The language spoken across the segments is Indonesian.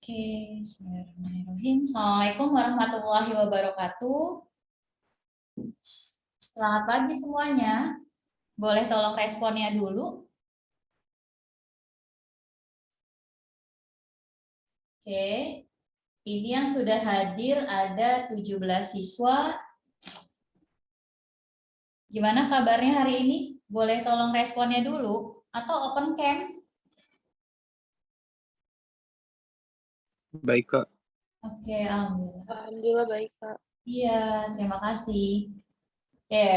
Oke, bismillahirrahmanirrahim. Assalamualaikum warahmatullahi wabarakatuh. Selamat pagi semuanya. Boleh tolong responnya dulu. Oke, ini yang sudah hadir ada 17 siswa. Gimana kabarnya hari ini? Boleh tolong responnya dulu atau open cam? Baik, Kak. Oke, alhamdulillah. Alhamdulillah baik, Kak. Iya, terima kasih. Oke,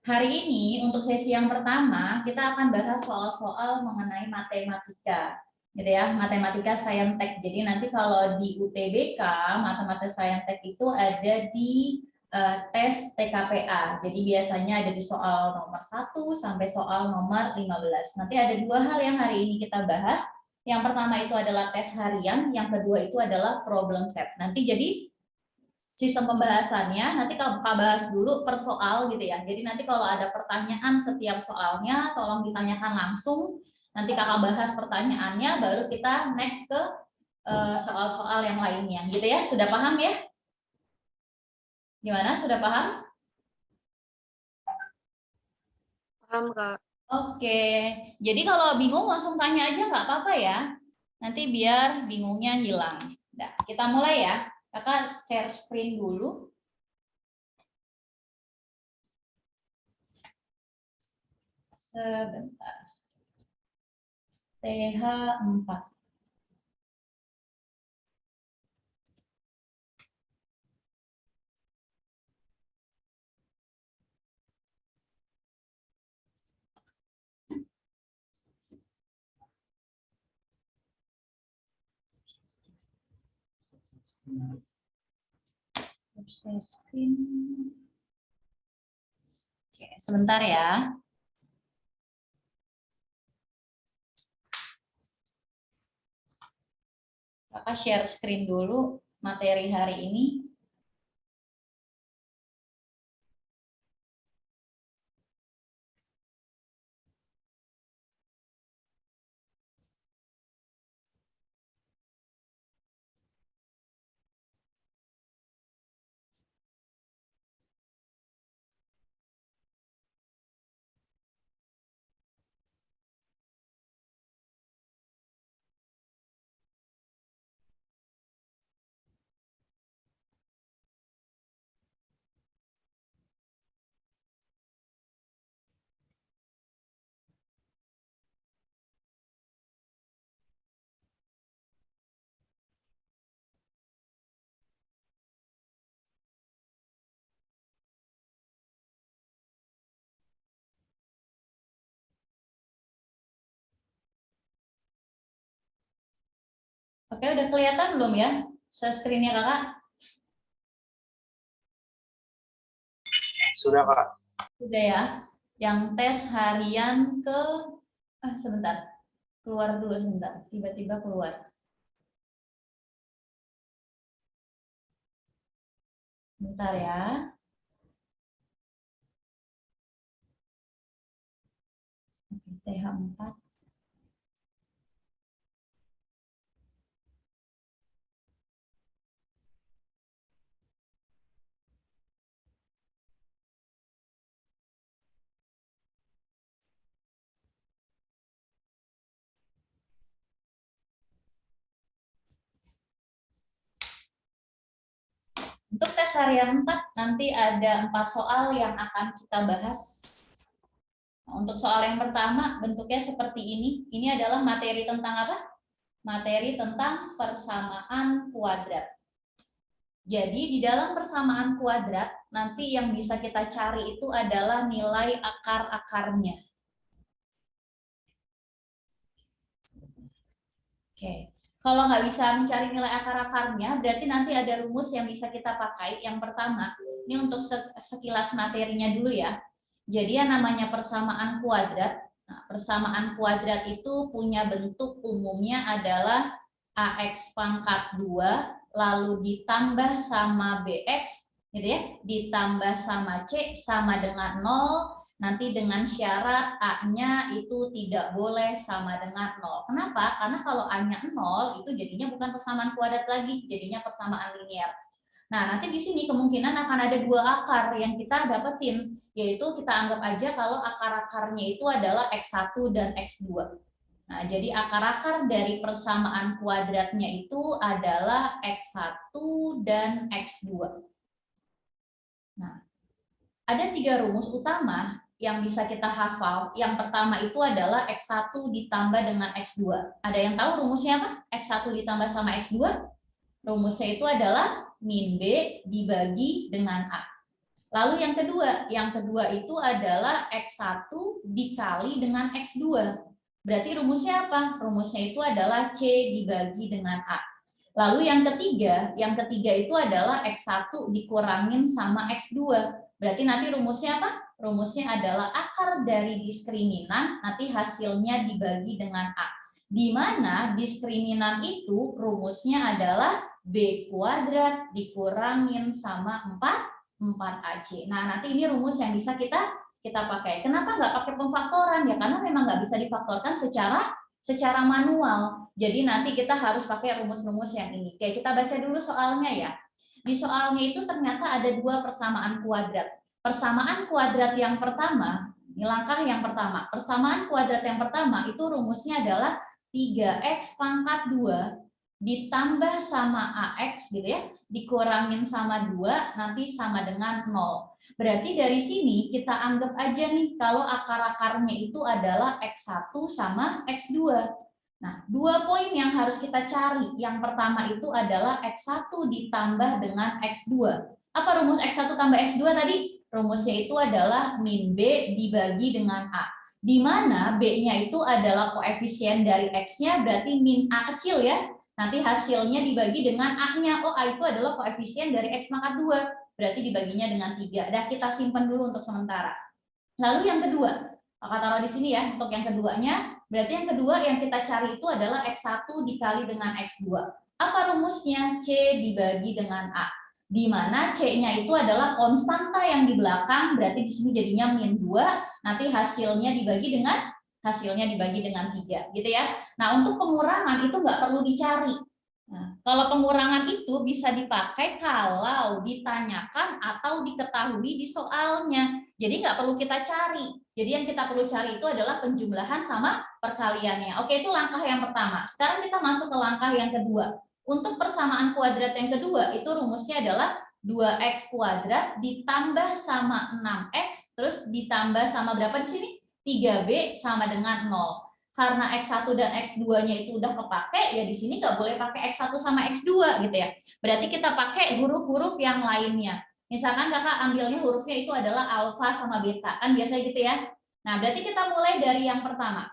hari ini untuk sesi yang pertama kita akan bahas soal-soal mengenai matematika, gitu ya, matematika saintek. Jadi nanti kalau di UTBK matematika saintek itu ada di tes TKPA. Jadi biasanya ada di soal nomor 1 sampai soal nomor 15. Nanti ada dua hal yang hari ini kita bahas. Yang pertama itu adalah tes harian, yang kedua itu adalah problem set. Nanti jadi sistem pembahasannya nanti Kak bahas dulu per soal gitu ya. Jadi nanti kalau ada pertanyaan setiap soalnya tolong ditanyakan langsung. Nanti Kakak bahas pertanyaannya baru kita next ke soal-soal yang lainnya gitu ya. Sudah paham ya? Gimana? Sudah paham? Paham, Kak. Oke. Jadi kalau bingung langsung tanya aja nggak apa-apa ya. Nanti biar bingungnya hilang. Nah, kita mulai ya. Kakak share screen dulu. Sebentar. TH4. Share screen. Oke, sebentar ya. Kakak share screen dulu materi hari ini. Oke, udah kelihatan belum ya screen-nya Kakak? Sudah, Kak. Sudah ya. Yang tes harian ke sebentar. Keluar dulu sebentar. Tiba-tiba keluar. Bentar ya. Oke, TH4. Untuk tes harian 4 nanti ada 4 soal yang akan kita bahas. Untuk soal yang pertama bentuknya seperti ini. Ini adalah materi tentang apa? Materi tentang persamaan kuadrat. Jadi di dalam persamaan kuadrat nanti yang bisa kita cari itu adalah nilai akar-akarnya. Oke. Kalau nggak bisa mencari nilai akar-akarnya, berarti nanti ada rumus yang bisa kita pakai. Yang pertama, ini untuk sekilas materinya dulu ya. Jadi yang namanya persamaan kuadrat. Nah, persamaan kuadrat itu punya bentuk umumnya adalah AX pangkat 2, lalu ditambah sama BX, gitu ya, ditambah sama C sama dengan 0, Nanti dengan syarat A-nya itu tidak boleh sama dengan 0. Kenapa? Karena kalau A-nya 0 itu jadinya bukan persamaan kuadrat lagi, jadinya persamaan linear. Nah, nanti di sini kemungkinan akan ada dua akar yang kita dapetin, yaitu kita anggap aja kalau akar-akarnya itu adalah X1 dan X2. Nah, jadi akar-akar dari persamaan kuadratnya itu adalah X1 dan X2. Nah, ada 3 rumus utama yang bisa kita hafal. Yang pertama itu adalah X1 ditambah dengan X2. Ada yang tahu rumusnya apa? X1 ditambah sama X2? Rumusnya itu adalah min B dibagi dengan A. Lalu yang kedua itu adalah X1 dikali dengan X2. Berarti rumusnya apa? Rumusnya itu adalah C dibagi dengan A. Lalu yang ketiga itu adalah X1 dikurangin sama X2. Berarti nanti rumusnya apa? Rumusnya adalah akar dari diskriminan, nanti hasilnya dibagi dengan A. Di mana diskriminan itu rumusnya adalah B kuadrat dikurangin sama 4AC. Nah, nanti ini rumus yang bisa kita pakai. Kenapa nggak pakai pemfaktoran? Ya, karena memang nggak bisa difaktorkan secara manual. Jadi nanti kita harus pakai rumus-rumus yang ini. Oke, kita baca dulu soalnya ya. Di soalnya itu ternyata ada 2 persamaan kuadrat. Persamaan kuadrat yang pertama, ini langkah yang pertama. Persamaan kuadrat yang pertama itu rumusnya adalah 3x pangkat 2 ditambah sama AX gitu ya, dikurangin sama 2 nanti sama dengan 0. Berarti dari sini kita anggap aja nih kalau akar-akarnya itu adalah X1 sama X2. Nah, 2 poin yang harus kita cari. Yang pertama itu adalah X1 ditambah dengan X2. Apa rumus X1 tambah X2 tadi? Rumusnya itu adalah min B dibagi dengan A. Di mana B-nya itu adalah koefisien dari X-nya, berarti min A kecil ya. Nanti hasilnya dibagi dengan A-nya. Oh, A itu adalah koefisien dari X pangkat 2. Berarti dibaginya dengan 3. Dah, kita simpan dulu untuk sementara. Lalu yang kedua, Kakak taruh di sini ya, untuk yang keduanya. Berarti yang kedua yang kita cari itu adalah X1 dikali dengan X2. Apa rumusnya? C dibagi dengan A. Di mana C-nya itu adalah konstanta yang di belakang, berarti di sini jadinya min 2, nanti hasilnya dibagi dengan 3, gitu ya. Nah, untuk pengurangan itu nggak perlu dicari. Nah, kalau pengurangan itu bisa dipakai kalau ditanyakan atau diketahui di soalnya. Jadi nggak perlu kita cari. Jadi yang kita perlu cari itu adalah penjumlahan sama perkaliannya. Oke, itu langkah yang pertama. Sekarang kita masuk ke langkah yang kedua. Untuk persamaan kuadrat yang kedua, itu rumusnya adalah 2x kuadrat ditambah sama 6x, terus ditambah sama berapa di sini? 3b sama dengan 0. Karena X1 dan X2-nya itu udah kepake, ya di sini nggak boleh pakai X1 sama X2 gitu ya. Berarti kita pakai huruf-huruf yang lainnya. Misalkan kakak ambilnya hurufnya itu adalah alfa sama beta, kan biasanya gitu ya. Nah, berarti kita mulai dari yang pertama.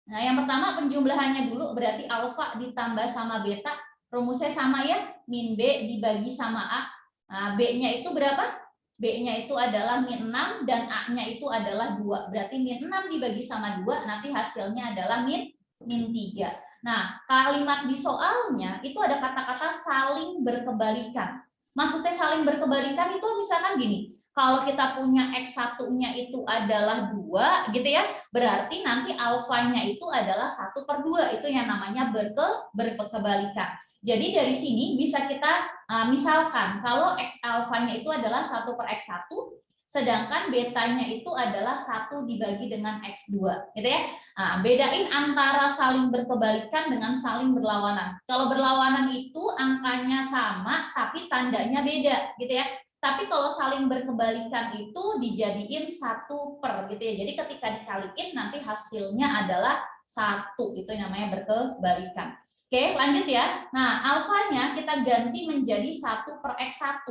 Nah, yang pertama penjumlahannya dulu, berarti alfa ditambah sama beta, rumusnya sama ya, min B dibagi sama A. Nah, B-nya itu berapa? B-nya itu adalah min 6 dan A-nya itu adalah 2. Berarti min 6 dibagi sama 2, nanti hasilnya adalah min 3. Nah, kalimat di soalnya itu ada kata-kata saling berkebalikan. Maksudnya saling berkebalikan itu misalkan gini, kalau kita punya X1-nya itu adalah 2 gitu ya, berarti nanti alfanya itu adalah 1/2, itu yang namanya berkebalikan. Jadi dari sini bisa kita misalkan kalau alfanya itu adalah 1/X1, sedangkan betanya itu adalah 1 dibagi dengan X2, gitu ya. Nah, bedain antara saling berkebalikan dengan saling berlawanan. Kalau berlawanan itu angkanya sama tapi tandanya beda, gitu ya. Tapi kalau saling berkebalikan itu dijadiin 1/, gitu ya. Jadi ketika dikaliin nanti hasilnya adalah 1, itu namanya berkebalikan. Oke, lanjut ya. Nah, alfanya kita ganti menjadi 1/X1.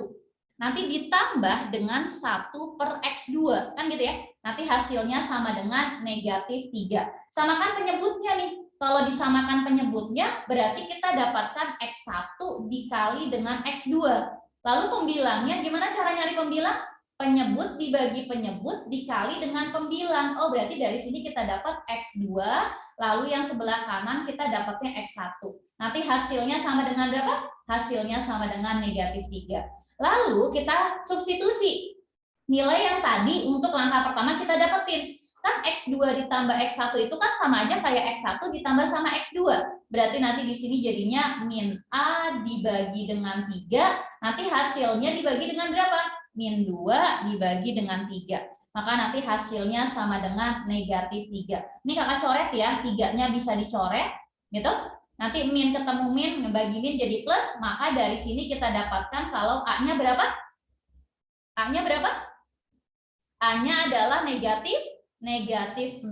Nanti ditambah dengan 1/X2, kan gitu ya. Nanti hasilnya sama dengan -3. Samakan penyebutnya nih. Kalau disamakan penyebutnya, berarti kita dapatkan X1 dikali dengan X2. Lalu pembilangnya, gimana cara nyari pembilang? Penyebut dibagi penyebut dikali dengan pembilang. Oh, berarti dari sini kita dapat X2, lalu yang sebelah kanan kita dapatnya X1. Nanti hasilnya sama dengan berapa? Hasilnya sama dengan -3. Lalu kita substitusi. nilai yang tadi untuk langkah pertama kita dapetin. Kan X2 ditambah X1 itu kan sama aja kayak X1 ditambah sama X2. Berarti nanti di sini jadinya min A dibagi dengan 3, nanti hasilnya dibagi dengan berapa? Min 2 dibagi dengan 3. Maka nanti hasilnya sama dengan negatif 3. Ini kakak coret ya, 3-nya bisa dicoret, gitu. Nanti min ketemu min, bagi min jadi plus, maka dari sini kita dapatkan kalau A-nya berapa? A-nya berapa? A-nya adalah negatif 6.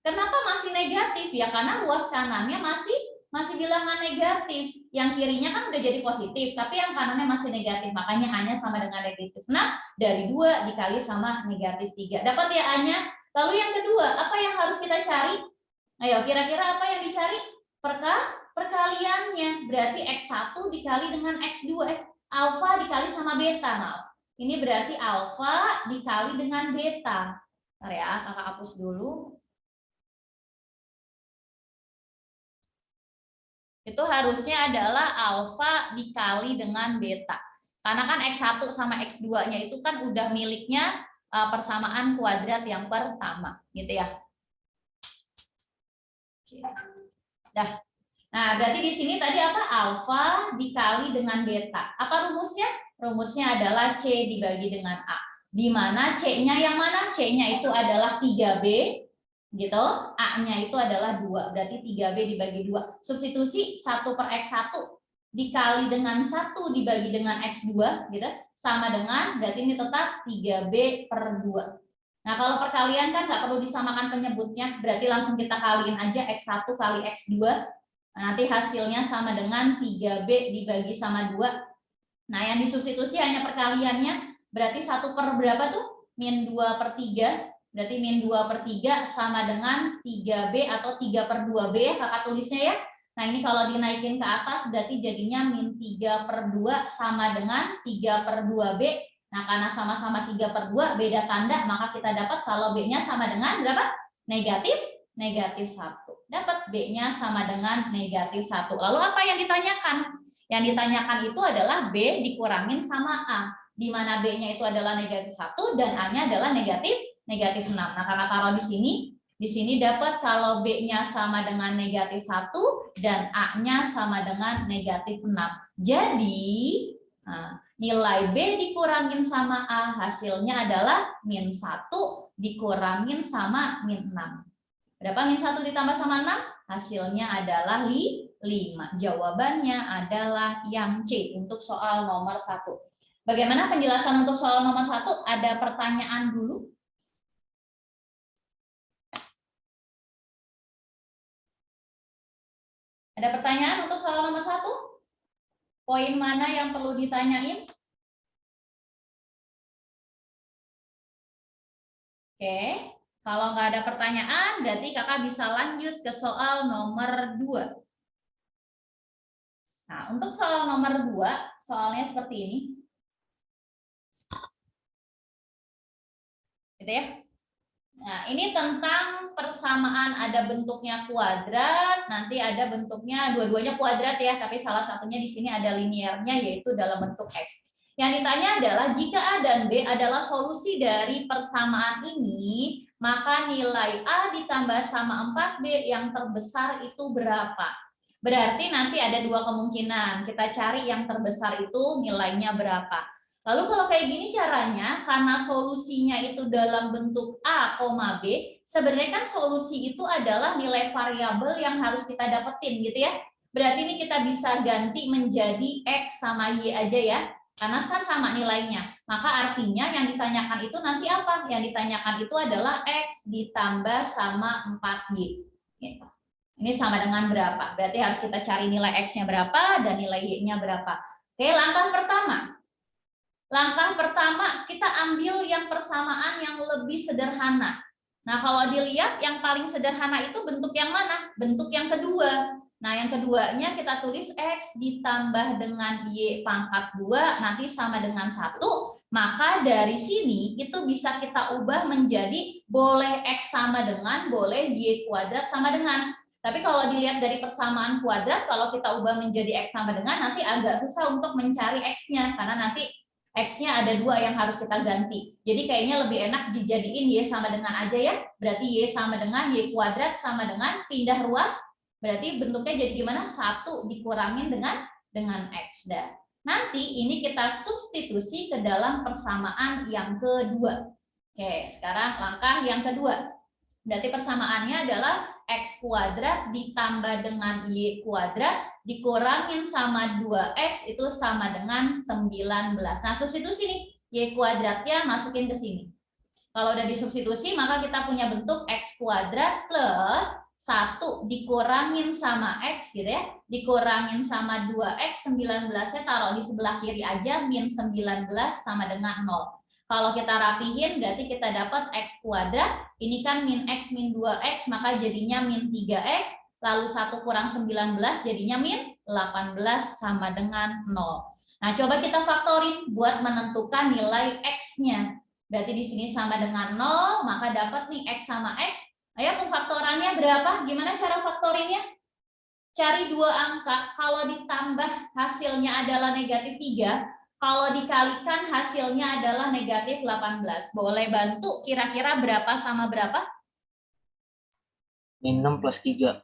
Kenapa masih negatif? Ya karena ruas kanannya masih bilangan negatif. Yang kirinya kan udah jadi positif, tapi yang kanannya masih negatif. Makanya A-nya sama dengan negatif 6 dari 2 dikali sama negatif 3. Dapat ya A-nya? Lalu yang kedua, apa yang harus kita cari? Ayo, kira-kira apa yang dicari? Perkaliannya. Berarti X1 dikali dengan X2. Alfa dikali sama beta. Maaf. Ini berarti alfa dikali dengan beta. Bentar ya, kakak hapus dulu. Itu harusnya adalah alfa dikali dengan beta. Karena kan X1 sama X2-nya itu kan udah miliknya persamaan kuadrat yang pertama, gitu ya. Dah. Nah, berarti di sini tadi apa? Alfa dikali dengan beta. Apa rumusnya? Rumusnya adalah C dibagi dengan A. Di mana C-nya yang mana? C-nya itu adalah 3B, gitu. A-nya itu adalah 2. Berarti 3B dibagi 2. Substitusi 1/X1 dikali dengan 1 dibagi dengan X2, gitu. Sama dengan, berarti ini tetap 3B/2. Nah, kalau perkalian kan nggak perlu disamakan penyebutnya. Berarti langsung kita kaliin aja X1 kali X2. Nanti hasilnya sama dengan 3B dibagi sama 2. Nah, yang disubstitusi hanya perkaliannya. Berarti 1 per berapa tuh? Min 2/3. Berarti min 2/3 sama dengan 3B atau 3/2B ya kakak tulisnya ya. Nah, ini kalau dinaikin ke atas berarti jadinya min 3/2 sama dengan 3/2B. Nah, karena sama-sama 3/2 beda tanda, maka kita dapat kalau B-nya sama dengan berapa? Negatif 1. Dapat B-nya sama dengan negatif 1. Lalu apa yang ditanyakan? Yang ditanyakan itu adalah B dikurangin sama A, di mana B-nya itu adalah negatif 1 dan A-nya adalah negatif 6. Nah, kakak taruh di sini. Di sini dapat kalau B-nya sama dengan negatif 1 dan A-nya sama dengan negatif 6. Jadi, nilai B dikurangin sama A, hasilnya adalah min 1 dikurangin sama min 6. Berapa min 1 ditambah sama 6? Hasilnya adalah 5. Jawabannya adalah yang C untuk soal nomor 1. Bagaimana penjelasan untuk soal nomor 1? Ada pertanyaan dulu? Ada pertanyaan untuk soal nomor 1? Poin mana yang perlu ditanyain? Oke. Kalau nggak ada pertanyaan, berarti kakak bisa lanjut ke soal nomor 2. Nah, untuk soal nomor 2, soalnya seperti ini. Gitu ya. Nah, ini tentang persamaan ada bentuknya kuadrat, nanti ada bentuknya dua-duanya kuadrat ya, tapi salah satunya di sini ada linearnya yaitu dalam bentuk X. Yang ditanya adalah jika A dan B adalah solusi dari persamaan ini, maka nilai A ditambah sama 4B yang terbesar itu berapa? Berarti nanti ada dua kemungkinan. Kita cari yang terbesar itu nilainya berapa. Lalu kalau kayak gini caranya, karena solusinya itu dalam bentuk A, B, sebenarnya kan solusi itu adalah nilai variabel yang harus kita dapetin gitu ya. Berarti ini kita bisa ganti menjadi X sama Y aja ya. Karena kan sama nilainya. Maka artinya yang ditanyakan itu nanti apa? Yang ditanyakan itu adalah X ditambah sama 4Y. Gitu. Ini sama dengan berapa? Berarti harus kita cari nilai X-nya berapa dan nilai Y-nya berapa. Oke, langkah pertama. Langkah pertama, kita ambil yang persamaan yang lebih sederhana. Nah, kalau dilihat yang paling sederhana itu bentuk yang mana? Bentuk yang kedua. Nah, yang keduanya kita tulis X ditambah dengan Y pangkat 2, nanti sama dengan 1. Maka dari sini itu bisa kita ubah menjadi boleh X sama dengan, boleh Y kuadrat sama dengan. Tapi kalau dilihat dari persamaan kuadrat, kalau kita ubah menjadi X sama dengan, nanti agak susah untuk mencari X-nya. Karena nanti X-nya ada 2 yang harus kita ganti. Jadi kayaknya lebih enak dijadiin Y sama dengan aja ya. Berarti Y sama dengan Y kuadrat sama dengan pindah ruas. Berarti bentuknya jadi gimana? 1 dikurangin dengan X. Dan nanti ini kita substitusi ke dalam persamaan yang kedua. Oke, sekarang langkah yang kedua. Berarti persamaannya adalah X kuadrat ditambah dengan Y kuadrat dikurangin sama 2X itu sama dengan 19. Nah, substitusi nih, Y kuadratnya masukin ke sini. Kalau udah disubstitusi, maka kita punya bentuk X kuadrat plus 1 dikurangin sama X gitu ya. Dikurangin sama 2X, 19-nya taruh di sebelah kiri aja, min 19 sama dengan 0. Kalau kita rapihin, berarti kita dapat X kuadrat. Ini kan min X min 2X, maka jadinya min 3X. Lalu 1 kurang 19 jadinya min 18 sama dengan 0. Nah, coba kita faktorin buat menentukan nilai X-nya. Berarti di sini sama dengan 0, maka dapat nih X sama X. Ayo pemfaktorannya berapa? Gimana cara faktorinnya? Cari 2 angka, kalau ditambah hasilnya adalah negatif 3, kalau dikalikan hasilnya adalah negatif 18. Boleh bantu kira-kira berapa sama berapa? Min 6 plus 3.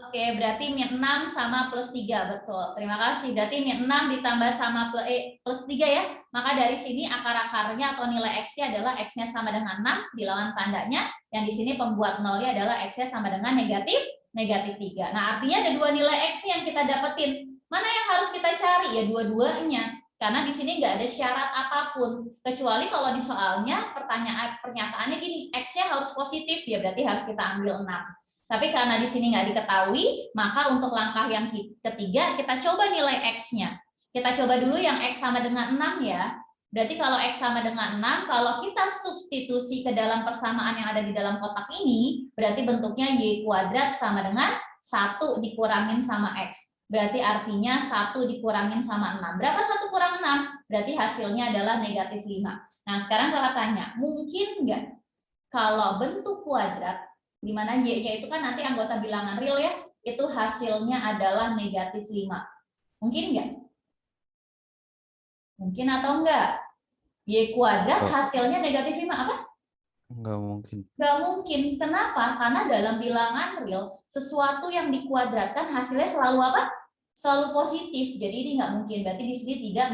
Oke, berarti min 6 sama plus 3, betul. Terima kasih. Berarti min 6 ditambah sama plus 3 ya. Maka dari sini akar-akarnya atau nilai X-nya adalah X-nya sama dengan 6, dilawan tandanya. Yang di sini pembuat nolnya adalah X-nya sama dengan negatif 3. Nah, artinya ada 2 nilai X yang kita dapetin. Mana yang harus kita cari? Ya dua-duanya. Karena di sini nggak ada syarat apapun. Kecuali kalau di soalnya pernyataannya gini, X-nya harus positif, ya berarti harus kita ambil 6. Tapi karena di sini nggak diketahui, maka untuk langkah yang ketiga kita coba nilai X-nya. Kita coba dulu yang X sama dengan 6 ya. Berarti kalau X sama dengan 6, kalau kita substitusi ke dalam persamaan yang ada di dalam kotak ini, berarti bentuknya Y kuadrat sama dengan 1 dikurangin sama X. Berarti artinya 1 dikurangin sama 6. Berapa 1 kurang 6? Berarti hasilnya adalah negatif 5. Nah, sekarang kalau tanya, mungkin nggak kalau bentuk kuadrat, di mana Y-nya itu kan nanti anggota bilangan real ya, itu hasilnya adalah negatif 5. Mungkin nggak? Mungkin atau enggak? Y kuadrat hasilnya negatif 5 apa? Enggak mungkin. Enggak mungkin. Kenapa? Karena dalam bilangan real, sesuatu yang dikuadratkan hasilnya selalu apa? Selalu positif. Jadi ini nggak mungkin. Berarti di sini tidak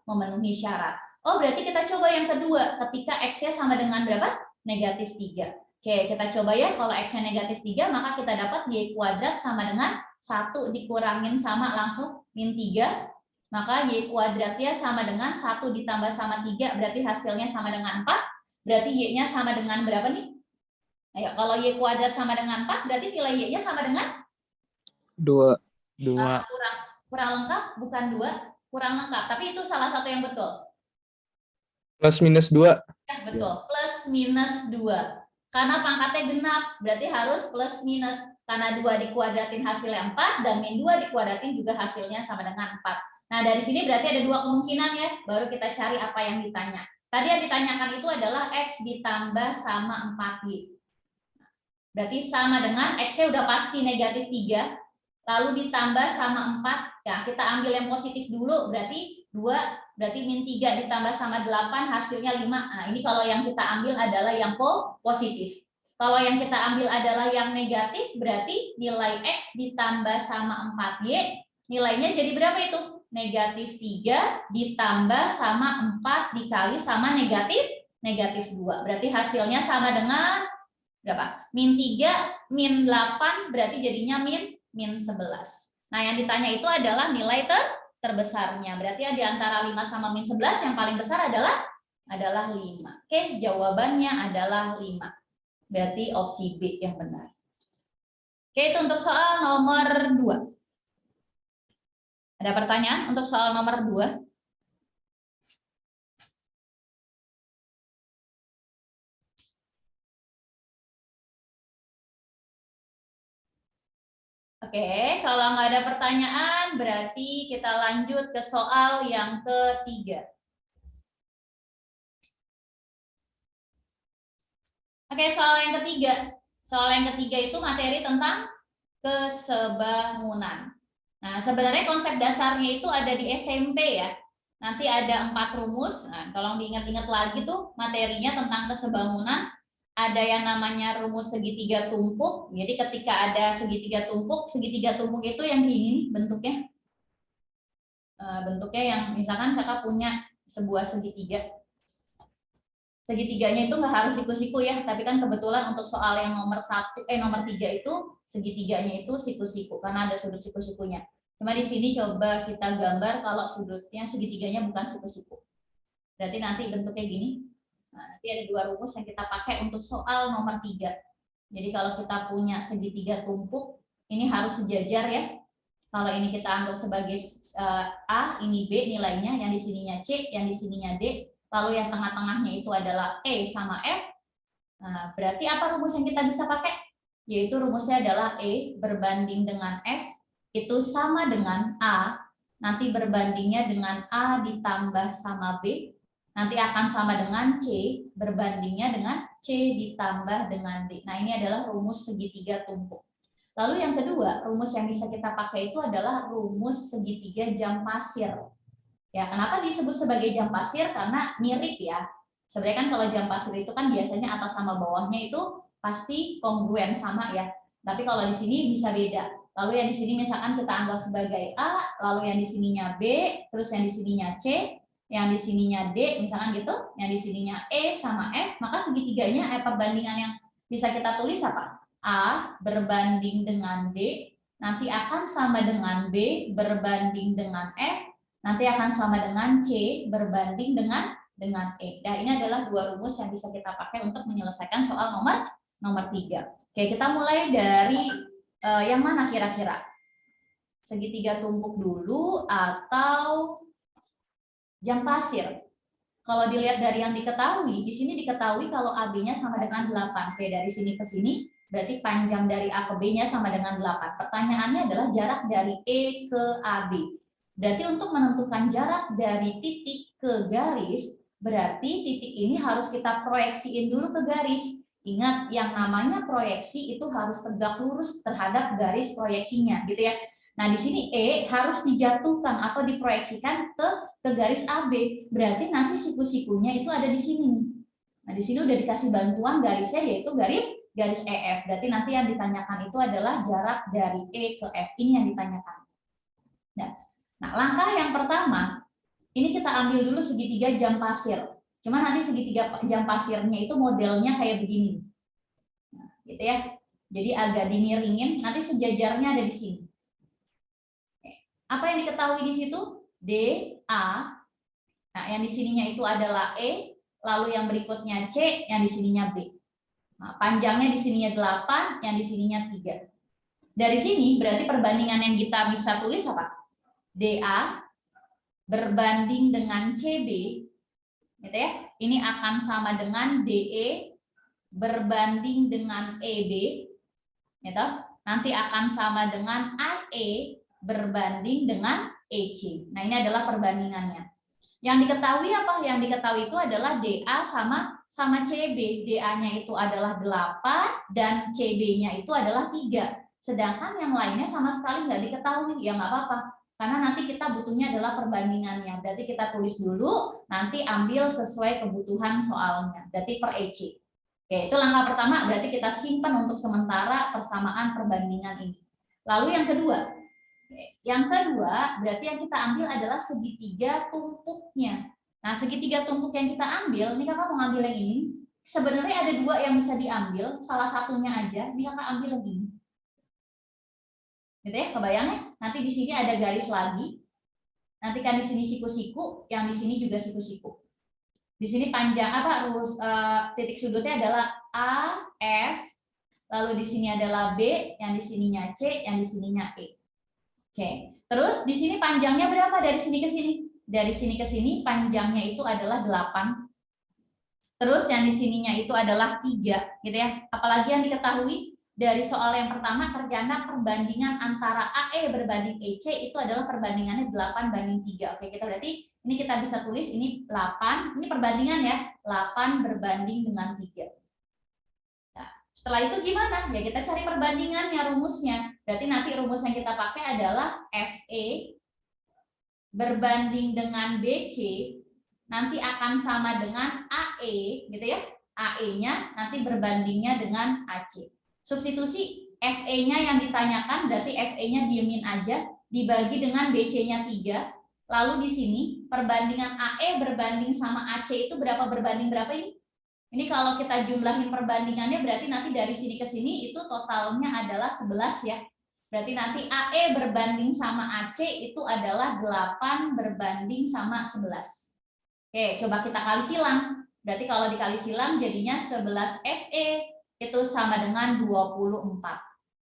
memenuhi syarat. Oh, berarti kita coba yang kedua. Ketika X-nya sama dengan berapa? Negatif 3. Oke, kita coba ya. Kalau X-nya negatif 3, maka kita dapat Y kuadrat sama dengan 1 dikurangin sama langsung min 3. Maka Y kuadratnya sama dengan 1 ditambah sama 3, berarti hasilnya sama dengan 4. Berarti Y-nya sama dengan berapa nih? Ayo, kalau Y kuadrat sama dengan 4, berarti nilai Y-nya sama dengan? 2. Kurang lengkap, bukan 2. Kurang lengkap, tapi itu salah satu yang betul. Plus minus 2. Ya, betul, plus minus 2. Karena pangkatnya genap, berarti harus plus minus. Karena 2 dikuadratin hasilnya 4, dan min 2 dikuadratin juga hasilnya sama dengan 4. Nah, dari sini berarti ada 2 kemungkinan ya, baru kita cari apa yang ditanya. Tadi yang ditanyakan itu adalah X ditambah sama 4Y. Berarti sama dengan X-nya udah pasti negatif 3, lalu ditambah sama 4. Ya, kita ambil yang positif dulu, berarti 2, berarti min 3 ditambah sama 8, hasilnya 5. Nah, ini kalau yang kita ambil adalah yang positif. Kalau yang kita ambil adalah yang negatif, berarti nilai X ditambah sama 4Y, nilainya jadi berapa itu? Negatif 3 ditambah sama 4 dikali sama negatif 2. Berarti hasilnya sama dengan berapa? Min 3, min 8, berarti jadinya min 11. Nah, yang ditanya itu adalah nilai terbesarnya. Berarti di antara 5 sama min 11 yang paling besar adalah 5. Oke, jawabannya adalah 5. Berarti opsi B yang benar. Oke, itu untuk soal nomor 2. Ada pertanyaan untuk soal nomor 2? Oke, kalau nggak ada pertanyaan, berarti kita lanjut ke soal yang ketiga. Oke, soal yang ketiga. Soal yang ketiga itu materi tentang kesebangunan. Nah, sebenarnya konsep dasarnya itu ada di SMP ya. nanti ada 4 rumus. Nah, tolong diingat-ingat lagi tuh materinya tentang kesebangunan. Ada yang namanya rumus segitiga tumpuk. Jadi ketika ada segitiga tumpuk itu yang gini bentuknya. Bentuknya yang misalkan kakak punya sebuah segitiga. Segitiganya itu nggak harus siku-siku ya, tapi kan kebetulan untuk soal yang nomor 3 itu segitiganya itu siku-siku karena ada sudut siku-sikunya. Cuma di sini coba kita gambar kalau sudutnya segitiganya bukan siku-siku. Berarti nanti bentuknya gini. Nah, nanti ada 2 rumus yang kita pakai untuk soal nomor 3. Jadi kalau kita punya segitiga tumpuk, ini harus sejajar ya. Kalau ini kita anggap sebagai A, ini B nilainya, yang di sininya C, yang di sininya D, lalu yang tengah-tengahnya itu adalah E sama F. Nah, berarti apa rumus yang kita bisa pakai? Yaitu rumusnya adalah E berbanding dengan F itu sama dengan A, nanti berbandingnya dengan A ditambah sama B, nanti akan sama dengan C, berbandingnya dengan C ditambah dengan D. Nah, ini adalah rumus segitiga tumpuk. Lalu yang kedua, rumus yang bisa kita pakai itu adalah rumus segitiga jam pasir. Ya, kenapa disebut sebagai jam pasir? Karena mirip ya. Sebenarnya kan kalau jam pasir itu kan biasanya atas sama bawahnya itu pasti kongruen sama ya. Tapi kalau di sini bisa beda. Lalu yang di sini misalkan kita anggap sebagai A, lalu yang di sininya B, terus yang di sininya C, yang di sininya D, misalkan gitu, yang di sininya E sama F, maka segitiganya perbandingan yang bisa kita tulis apa? A berbanding dengan D, nanti akan sama dengan B berbanding dengan F, nanti akan sama dengan C berbanding dengan E. Nah, ini adalah 2 rumus yang bisa kita pakai untuk menyelesaikan soal nomor 3. Oke, kita mulai dari yang mana kira-kira? Segitiga tumpuk dulu atau jam pasir? Kalau dilihat dari yang diketahui, di sini diketahui kalau AB-nya sama dengan 8. Oke, dari sini ke sini, berarti panjang dari A ke B-nya sama dengan 8. Pertanyaannya adalah jarak dari E ke AB. Berarti untuk menentukan jarak dari titik ke garis, berarti titik ini harus kita proyeksiin dulu ke garis. Ingat, yang namanya proyeksi itu harus tegak lurus terhadap garis proyeksinya, gitu ya. Nah, di sini E harus dijatuhkan atau diproyeksikan ke garis AB. Berarti nanti siku-sikunya itu ada di sini. Nah, di sini udah dikasih bantuan garisnya yaitu garis EF. Berarti nanti yang ditanyakan itu adalah jarak dari E ke F. Ini yang ditanyakan. Nah, langkah yang pertama, ini kita ambil dulu segitiga jam pasir. Cuma nanti segitiga jam pasirnya itu modelnya kayak begini. Nah, gitu ya. Jadi agak dimiringin, nanti sejajarnya ada di sini. Apa yang diketahui di situ? D, A. Nah, yang di sininya itu adalah E, lalu yang berikutnya C, yang di sininya B. Nah, panjangnya di sininya 8, yang di sininya 3. Dari sini berarti perbandingan yang kita bisa tulis apa? DA berbanding dengan CB, gitu ya. Ini akan sama dengan DE berbanding dengan EB, gitu. Nanti akan sama dengan AE berbanding dengan EC. Nah, ini adalah perbandingannya. Yang diketahui apa? Yang diketahui itu adalah DA sama CB. DA-nya itu adalah 8 dan CB-nya itu adalah 3. Sedangkan yang lainnya sama sekali nggak diketahui. Ya nggak apa-apa. Karena nanti kita butuhnya adalah perbandingannya. Berarti kita tulis dulu, nanti ambil sesuai kebutuhan soalnya. Berarti per EC. Oke, itu langkah pertama. Berarti kita simpan untuk sementara persamaan perbandingan ini. Lalu yang kedua. Yang kedua, berarti yang kita ambil adalah segitiga tumpuknya. Nah, segitiga tumpuk yang kita ambil, ini kakak mau ngambil yang ini. Sebenarnya ada 2 yang bisa diambil, salah satunya aja. Ini kakak ambil yang ini. Gitu ya, kebayangnya? Nanti di sini ada garis lagi. Nanti kan di sini siku-siku, yang di sini juga siku-siku. Di sini panjang apa? Titik sudutnya adalah A, F, lalu di sini adalah B, yang di sininya C, yang di sininya E. Oke, terus di sini panjangnya berapa dari sini ke sini? Dari sini ke sini panjangnya itu adalah 8. Terus yang di sininya itu adalah 3, gitu ya. Apalagi yang diketahui dari soal yang pertama terjana perbandingan antara AE berbanding EC itu adalah perbandingannya 8:3. Oke, kita berarti ini kita bisa tulis ini 8, ini perbandingan ya. 8 berbanding dengan 3. Setelah itu gimana? Ya kita cari perbandingannya, rumusnya. Berarti nanti rumus yang kita pakai adalah FE berbanding dengan BC nanti akan sama dengan AE gitu ya. AE-nya nanti berbandingnya dengan AC. Substitusi FE-nya yang ditanyakan berarti FE-nya diemin aja, dibagi dengan BC-nya 3. Lalu di sini perbandingan AE berbanding sama AC itu berapa berbanding berapa ini? Ini kalau kita jumlahin perbandingannya berarti nanti dari sini ke sini itu totalnya adalah 11 ya. Berarti nanti AE berbanding sama AC itu adalah 8 berbanding sama 11. Oke, coba kita kali silang. Berarti kalau dikali silang jadinya 11 FE itu sama dengan 24.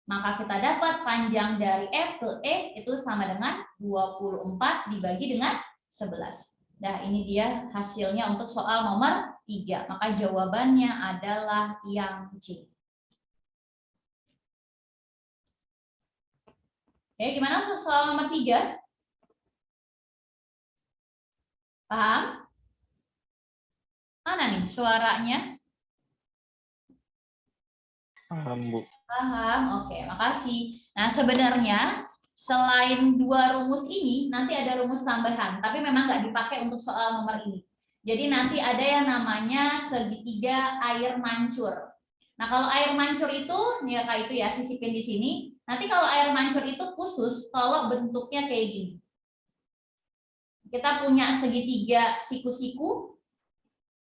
Maka kita dapat panjang dari F ke E itu sama dengan 24 dibagi dengan 11. Nah, ini dia hasilnya untuk soal nomor 3. Maka jawabannya adalah yang C. Oke, gimana untuk soal nomor 3? Paham? Mana nih suaranya? Paham, Bu. Paham, oke, makasih. Nah, sebenarnya selain 2 rumus ini, nanti ada rumus tambahan, tapi memang nggak dipakai untuk soal nomor ini. Jadi nanti ada yang namanya segitiga air mancur. Nah, kalau air mancur itu, nih ya, kayak itu ya, sisipin di sini. Nanti kalau air mancur itu khusus kalau bentuknya kayak gini. Kita punya segitiga siku-siku.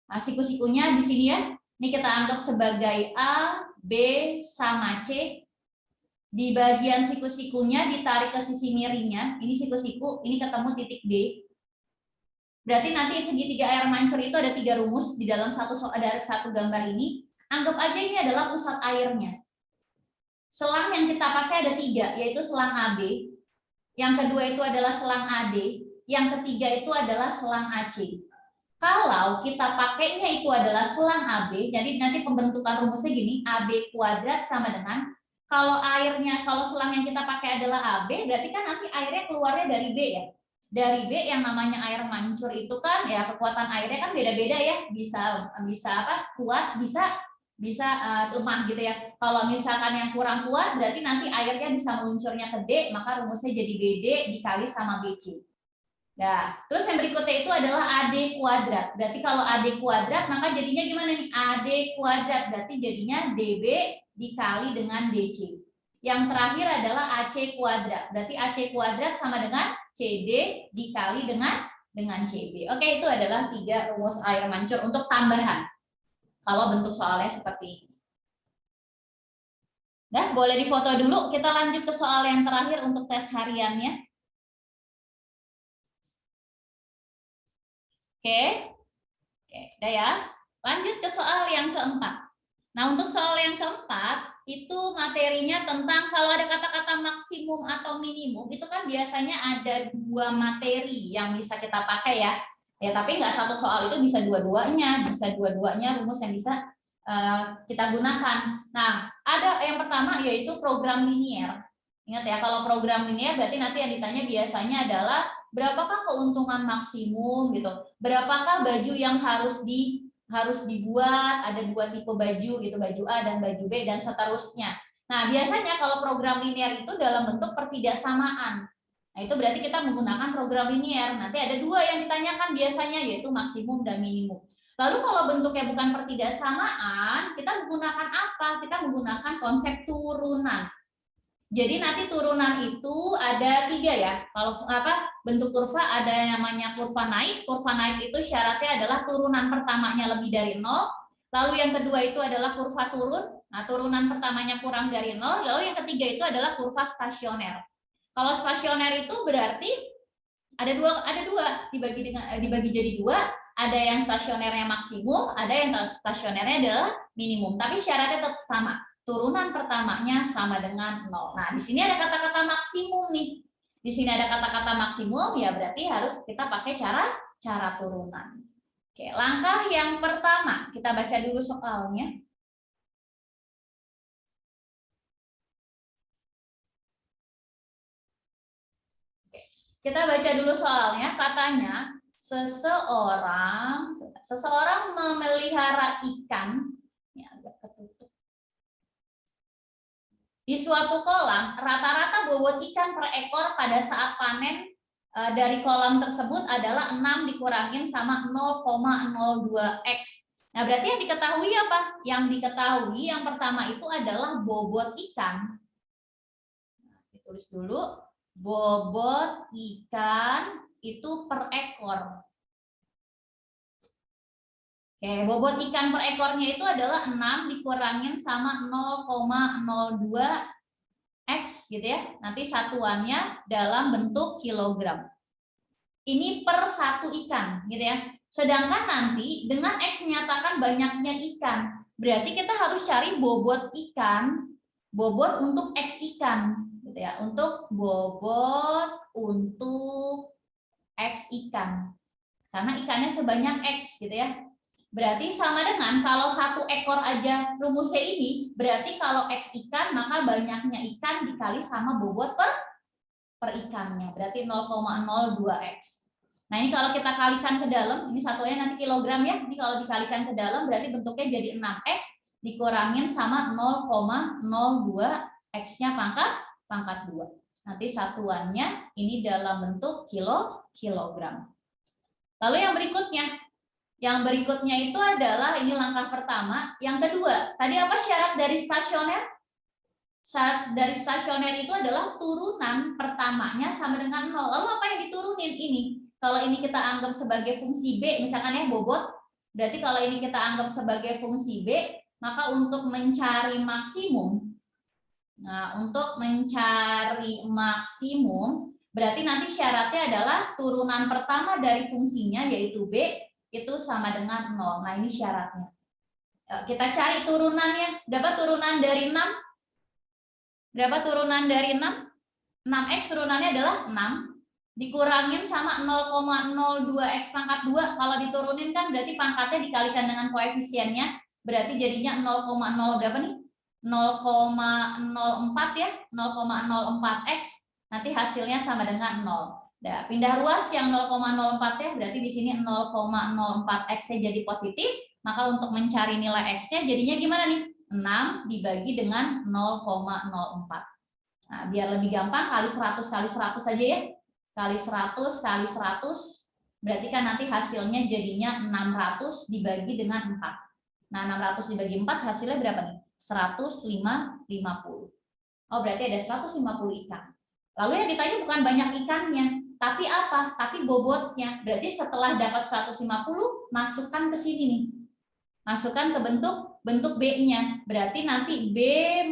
Nah, siku-sikunya di sini ya. Ini kita anggap sebagai A, B, sama C. Di bagian siku-sikunya ditarik ke sisi miringnya. Ini siku-siku, ini ketemu titik D. Berarti nanti segitiga air mancur itu ada 3 rumus di dalam satu gambar ini. Anggap aja ini adalah pusat airnya. Selang yang kita pakai ada 3, yaitu selang AB. Yang kedua itu adalah selang AD. Yang ketiga itu adalah selang AC. Kalau kita pakainya itu adalah selang AB, jadi nanti pembentukan rumusnya gini, AB kuadrat sama dengan, kalau selang yang kita pakai adalah AB, berarti kan nanti airnya keluarnya dari B ya. Dari B yang namanya air mancur itu kan ya kekuatan airnya kan beda-beda ya, bisa kuat, bisa lemah gitu ya. Kalau misalkan yang kurang kuat, berarti nanti airnya bisa meluncurnya ke D, maka rumusnya jadi BD dikali sama BC. Nah, terus yang berikutnya itu adalah AD kuadrat. Berarti kalau AD kuadrat, maka jadinya gimana nih? AD kuadrat, berarti jadinya DB dikali dengan DC. Yang terakhir adalah AC kuadrat. Berarti AC kuadrat sama dengan CD dikali dengan CB. Oke, itu adalah 3 rumus air mancur untuk tambahan. Kalau bentuk soalnya seperti ini. Nah, boleh difoto dulu. Kita lanjut ke soal yang terakhir untuk tes hariannya. Oke, udah ya. Lanjut ke soal yang keempat. Nah, untuk soal yang keempat, itu materinya tentang kalau ada kata-kata maksimum atau minimum, itu kan biasanya ada 2 materi yang bisa kita pakai ya. Ya, tapi nggak satu soal itu bisa dua-duanya rumus yang bisa kita gunakan. Nah, ada yang pertama yaitu program linier. Ingat ya, kalau program linier berarti nanti yang ditanya biasanya adalah berapakah keuntungan maksimum gitu. Berapakah baju yang harus dibuat, ada 2 tipe baju gitu, baju A dan baju B dan seterusnya. Nah, biasanya kalau program linier itu dalam bentuk pertidaksamaan. Nah, itu berarti kita menggunakan program linier. Nanti ada 2 yang ditanyakan biasanya yaitu maksimum dan minimum. Lalu kalau bentuknya bukan pertidaksamaan, kita menggunakan apa? Kita menggunakan konsep turunan. Jadi nanti turunan itu ada 3 ya. Kalau bentuk kurva ada yang namanya kurva naik. Kurva naik itu syaratnya adalah turunan pertamanya lebih dari 0. Lalu yang kedua itu adalah kurva turun. Nah, turunan pertamanya kurang dari 0. Lalu yang ketiga itu adalah kurva stasioner. Kalau stasioner itu berarti ada dua dibagi jadi 2. Ada yang stasionernya maksimum, ada yang stasionernya adalah minimum. Tapi syaratnya tetap sama. Turunan pertamanya sama dengan 0. Nah, di sini ada kata-kata maksimum nih. Di sini ada kata-kata maksimum, ya berarti harus kita pakai cara turunan. Oke, langkah yang pertama, kita baca dulu soalnya. Oke, kita baca dulu soalnya, katanya seseorang memelihara ikan, ya agak ketutup. Di suatu kolam, rata-rata bobot ikan per ekor pada saat panen dari kolom tersebut adalah 6 dikurangin sama 0,02x. Nah, berarti yang diketahui apa? Yang diketahui yang pertama itu adalah bobot ikan. Nah, ditulis dulu, bobot ikan itu per ekor. Oke, bobot ikan per ekornya itu adalah 6 dikurangin sama 0,02x gitu ya. Nanti satuannya dalam bentuk kilogram. Ini per satu ikan gitu ya. Sedangkan nanti dengan X menyatakan banyaknya ikan, berarti kita harus cari bobot ikan, bobot untuk X ikan gitu ya. Untuk bobot untuk X ikan. Karena ikannya sebanyak X gitu ya. Berarti sama dengan kalau satu ekor aja rumusnya ini, berarti kalau X ikan maka banyaknya ikan dikali sama bobot per ikannya, berarti 0,02x. Nah ini kalau kita kalikan ke dalam, ini satunya nanti kilogram ya, ini kalau dikalikan ke dalam berarti bentuknya jadi 6x dikurangin sama 0,02x-nya pangkat 2. Nanti satuannya ini dalam bentuk kilogram. Lalu yang berikutnya itu adalah ini langkah pertama. Yang kedua, tadi apa syarat dari stasioner? Syarat dari stasioner itu adalah turunan pertamanya sama dengan 0. Lalu apa yang diturunin ini? Kalau ini kita anggap sebagai fungsi B, misalkan ya bobot, berarti kalau ini kita anggap sebagai fungsi B, maka untuk mencari maksimum, berarti nanti syaratnya adalah turunan pertama dari fungsinya yaitu B itu sama dengan 0. Nah, ini syaratnya. Kita cari turunannya. Dapat turunan dari 6. Berapa turunan dari 6? 6x turunannya adalah 6. Dikurangin sama 0,02x pangkat 2. Kalau diturunin kan berarti pangkatnya dikalikan dengan koefisiennya. Berarti jadinya 0,0 berapa nih? 0,04 ya. 0,04x. Nanti hasilnya sama dengan 0. Nah, pindah ruas yang 0,04 ya, berarti di sini 0,04x-nya jadi positif, maka untuk mencari nilai x-nya jadinya gimana nih? 6 dibagi dengan 0,04. Nah, biar lebih gampang kali 100 kali 100 saja ya. Kali 100 kali 100, berarti kan nanti hasilnya jadinya 600 dibagi dengan 4. Nah, 600 dibagi 4 hasilnya berapa nih? 150. Oh, berarti ada 150 ikan. Lalu yang ditanya bukan banyak ikannya, tapi apa? Tapi bobotnya. Berarti setelah dapat 150, masukkan ke sini nih. Masukkan ke bentuk B-nya. Berarti nanti B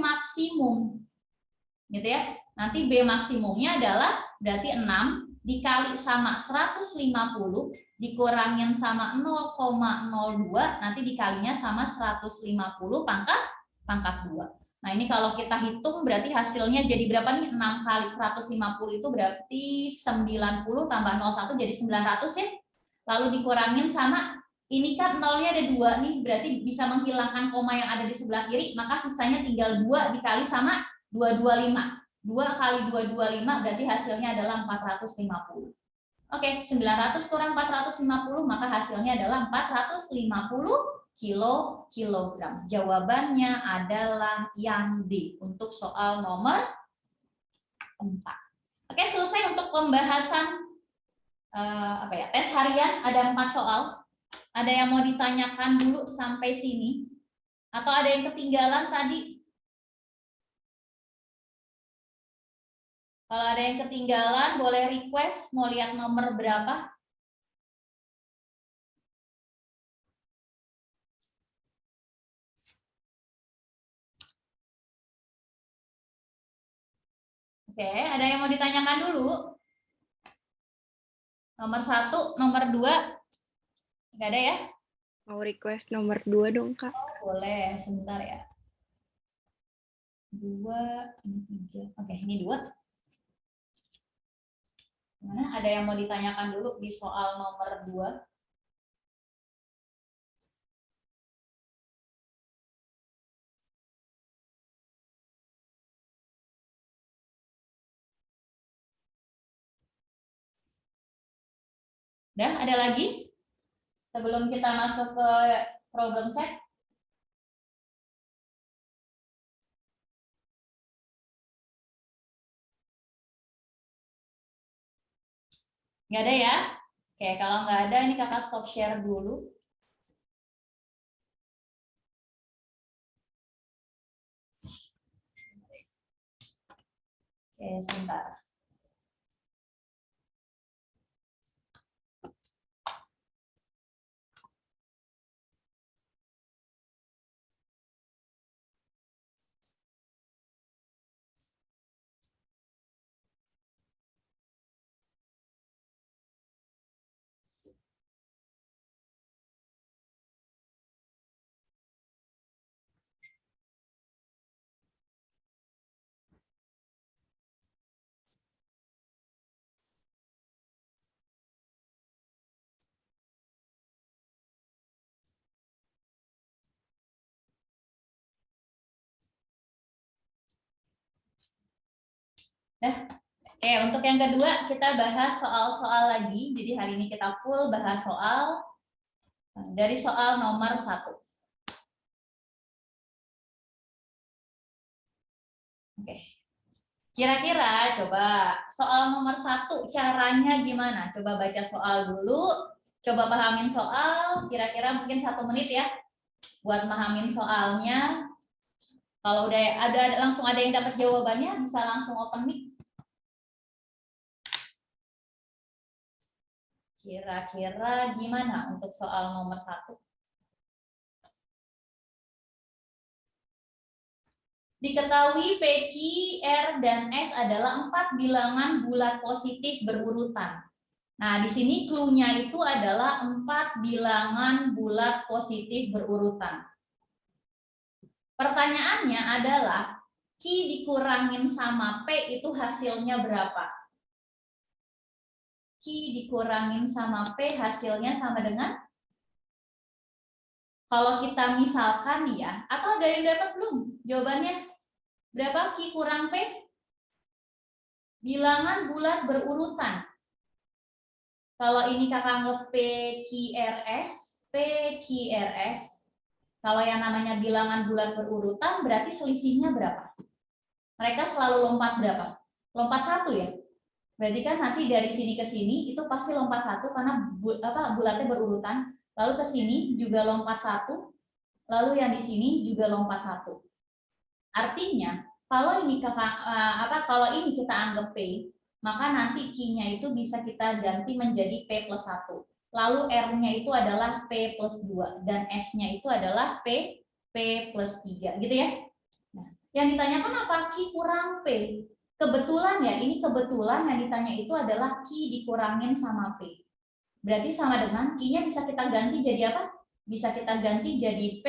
maksimum. Gitu ya. Nanti B maksimumnya adalah berarti 6 dikali sama 150 dikurangin sama 0,02 nanti dikalinya sama 150 pangkat 2. Nah, ini kalau kita hitung berarti hasilnya jadi berapa nih? 6 kali 150 itu berarti 90 tambah 01 jadi 900 ya. Lalu dikurangin sama, ini kan nolnya ada 2 nih, berarti bisa menghilangkan koma yang ada di sebelah kiri, maka sisanya tinggal 2 dikali sama 225. 2 kali 225 berarti hasilnya adalah 450. Oke, 900 kurang 450 maka hasilnya adalah 450 kilogram. Jawabannya adalah yang D untuk soal nomor 4. Oke, selesai untuk pembahasan tes harian. Ada 4 soal. Ada yang mau ditanyakan dulu sampai sini? Atau ada yang ketinggalan tadi? Kalau ada yang ketinggalan, boleh request mau lihat nomor berapa? Oke, ada yang mau ditanyakan dulu? Nomor 1, nomor 2? Enggak ada ya? Mau request nomor 2 dong, Kak. Oh, boleh, sebentar ya. 2, ini 3. Oke, ini 2. Mana ada yang mau ditanyakan dulu di soal nomor 2? Udah, ada lagi? Sebelum kita masuk ke problem set. Nggak ada ya? Oke, kalau nggak ada, ini kakak stop share dulu. Oke, sebentar. Oke, untuk yang kedua kita bahas soal-soal lagi. Jadi hari ini kita full bahas soal dari soal nomor 1. Oke. Kira-kira coba soal nomor 1 caranya gimana? Coba baca soal dulu, coba pahamin soal, kira-kira mungkin 1 menit ya buat pahamin soalnya. Kalau udah ada langsung ada yang dapat jawabannya bisa langsung open mic. Kira-kira gimana untuk soal nomor 1? Diketahui P, Q, R, dan S adalah 4 bilangan bulat positif berurutan. Nah, di sini clue-nya itu adalah 4 bilangan bulat positif berurutan. Pertanyaannya adalah, Q dikurangin sama P itu hasilnya berapa? Q dikurangin sama P hasilnya sama dengan? Kalau kita misalkan ya, atau ada yang dapat belum jawabannya? Berapa Q kurang P? Bilangan bulat berurutan. Kalau ini kakak anggap PQRS, kalau yang namanya bilangan bulat berurutan berarti selisihnya berapa? Mereka selalu lompat berapa? Lompat 1 ya? Berarti kan nanti dari sini ke sini itu pasti lompat 1 karena bulatnya berurutan. Lalu ke sini juga lompat 1, lalu yang di sini juga lompat 1. Artinya kalau ini kalau ini kita anggap P, maka nanti Q-nya itu bisa kita ganti menjadi P plus 1. Lalu R-nya itu adalah P plus 2 dan S-nya itu adalah P plus 3 gitu ya. Nah, yang ditanyakan apa? Q kurang P. Kebetulan ya, ini kebetulan yang ditanya itu adalah Q dikurangin sama P. Berarti sama dengan Q-nya bisa kita ganti jadi apa? Bisa kita ganti jadi P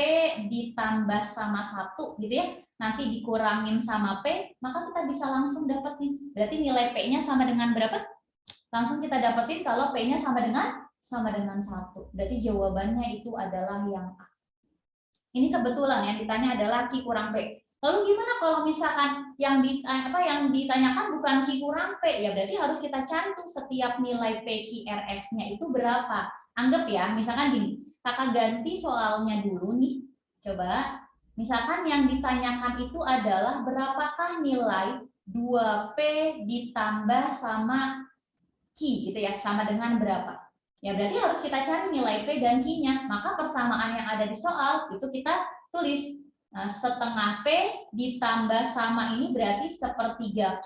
ditambah sama 1 gitu ya. Nanti dikurangin sama P, maka kita bisa langsung dapat nih. Berarti nilai P-nya sama dengan berapa? Langsung kita dapetin kalau P-nya sama dengan 1. Berarti jawabannya itu adalah yang A. Ini kebetulan yang ditanya adalah Q kurang P. Lalu gimana kalau misalkan yang ditanyakan bukan Q kurang P? Ya berarti harus kita cantum setiap nilai P, Q, R, S-nya itu berapa. Anggap ya, misalkan gini, kakak ganti soalnya dulu nih. Coba, misalkan yang ditanyakan itu adalah berapakah nilai 2P ditambah sama Q gitu ya, sama dengan berapa. Ya berarti harus kita cari nilai P dan Q-nya. Maka persamaan yang ada di soal itu kita tulis. Nah, setengah P ditambah sama ini berarti 1/3 Q,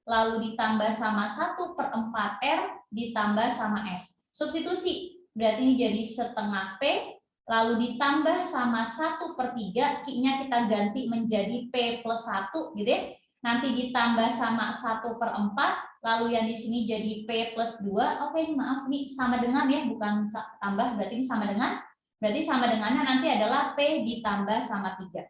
lalu ditambah sama 1/4 R ditambah sama S. Substitusi, berarti ini jadi setengah P, lalu ditambah sama 1/3, Q-nya kita ganti menjadi P plus 1 gitu ya. Nanti ditambah sama 1/4, lalu yang di sini jadi P plus 2. Oke, maaf nih sama dengan ya, bukan tambah, berarti ini sama dengan. Berarti sama dengannya nanti adalah P ditambah sama 3.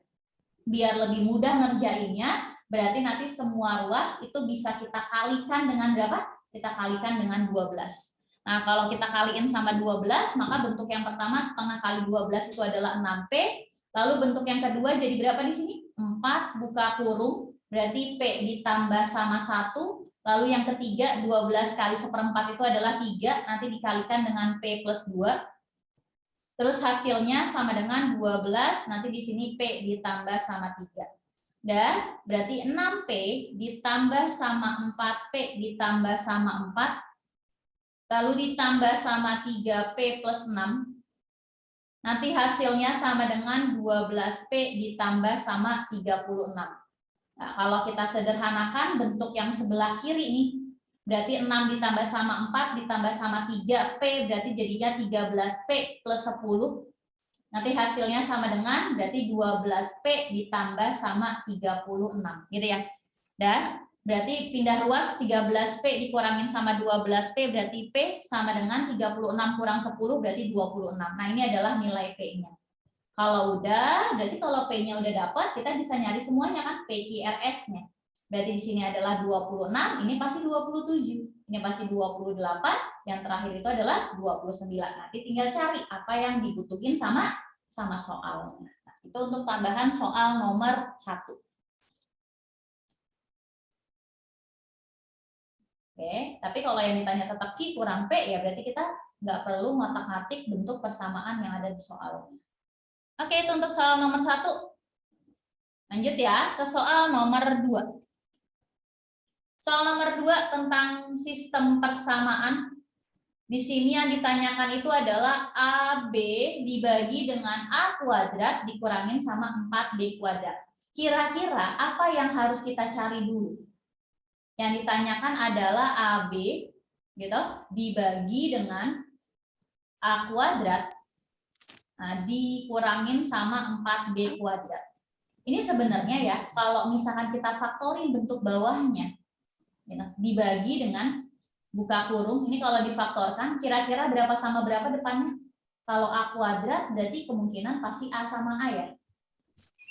Biar lebih mudah ngerjainnya, berarti nanti semua ruas itu bisa kita kalikan dengan berapa? Kita kalikan dengan 12. Nah, kalau kita kaliin sama 12, maka bentuk yang pertama setengah kali 12 itu adalah 6P. Lalu bentuk yang kedua jadi berapa di sini? 4 buka kurung, berarti P ditambah sama 1. Lalu yang ketiga 12 kali 1/4 itu adalah 3, nanti dikalikan dengan P plus 2. Terus hasilnya sama dengan 12, nanti di sini P ditambah sama 3. Dan berarti 6P ditambah sama 4P ditambah sama 4. lalu ditambah sama 3P plus 6, nanti hasilnya sama dengan 12P ditambah sama 36. Nah, kalau kita sederhanakan bentuk yang sebelah kiri nih, berarti 6 ditambah sama 4 ditambah sama 3P, berarti jadinya 13P plus 10. Nanti hasilnya sama dengan berarti 12P ditambah sama 36, gitu ya. Dan berarti pindah ruas 13P dikurangin sama 12P, berarti P sama dengan 36 kurang 10, berarti 26. Nah, ini adalah nilai P-nya. Kalau udah, berarti kalau P-nya udah dapat, kita bisa nyari semuanya kan, PQRS-nya. Berarti di sini adalah 26, ini pasti 27. Ini pasti 28, yang terakhir itu adalah 29. Nanti tinggal cari apa yang dibutuhin sama soalnya. Nah, itu untuk tambahan soal nomor 1. Oke, tapi kalau yang ditanya tetap Q kurang P, ya berarti kita nggak perlu ngotak-ngatik bentuk persamaan yang ada di soalnya. Oke, itu untuk soal nomor 1. Lanjut ya, ke soal nomor 2. Soal nomor 2 tentang sistem persamaan. Di sini yang ditanyakan itu adalah AB dibagi dengan A kuadrat dikurangin sama 4B kuadrat. Kira-kira apa yang harus kita cari dulu? Yang ditanyakan adalah AB gitu dibagi dengan A kuadrat, nah, dikurangin sama 4B kuadrat. Ini sebenarnya ya, kalau misalkan kita faktorin bentuk bawahnya, gitu, dibagi dengan buka kurung, ini kalau difaktorkan, kira-kira berapa sama berapa depannya? Kalau A kuadrat, berarti kemungkinan pasti A sama A ya.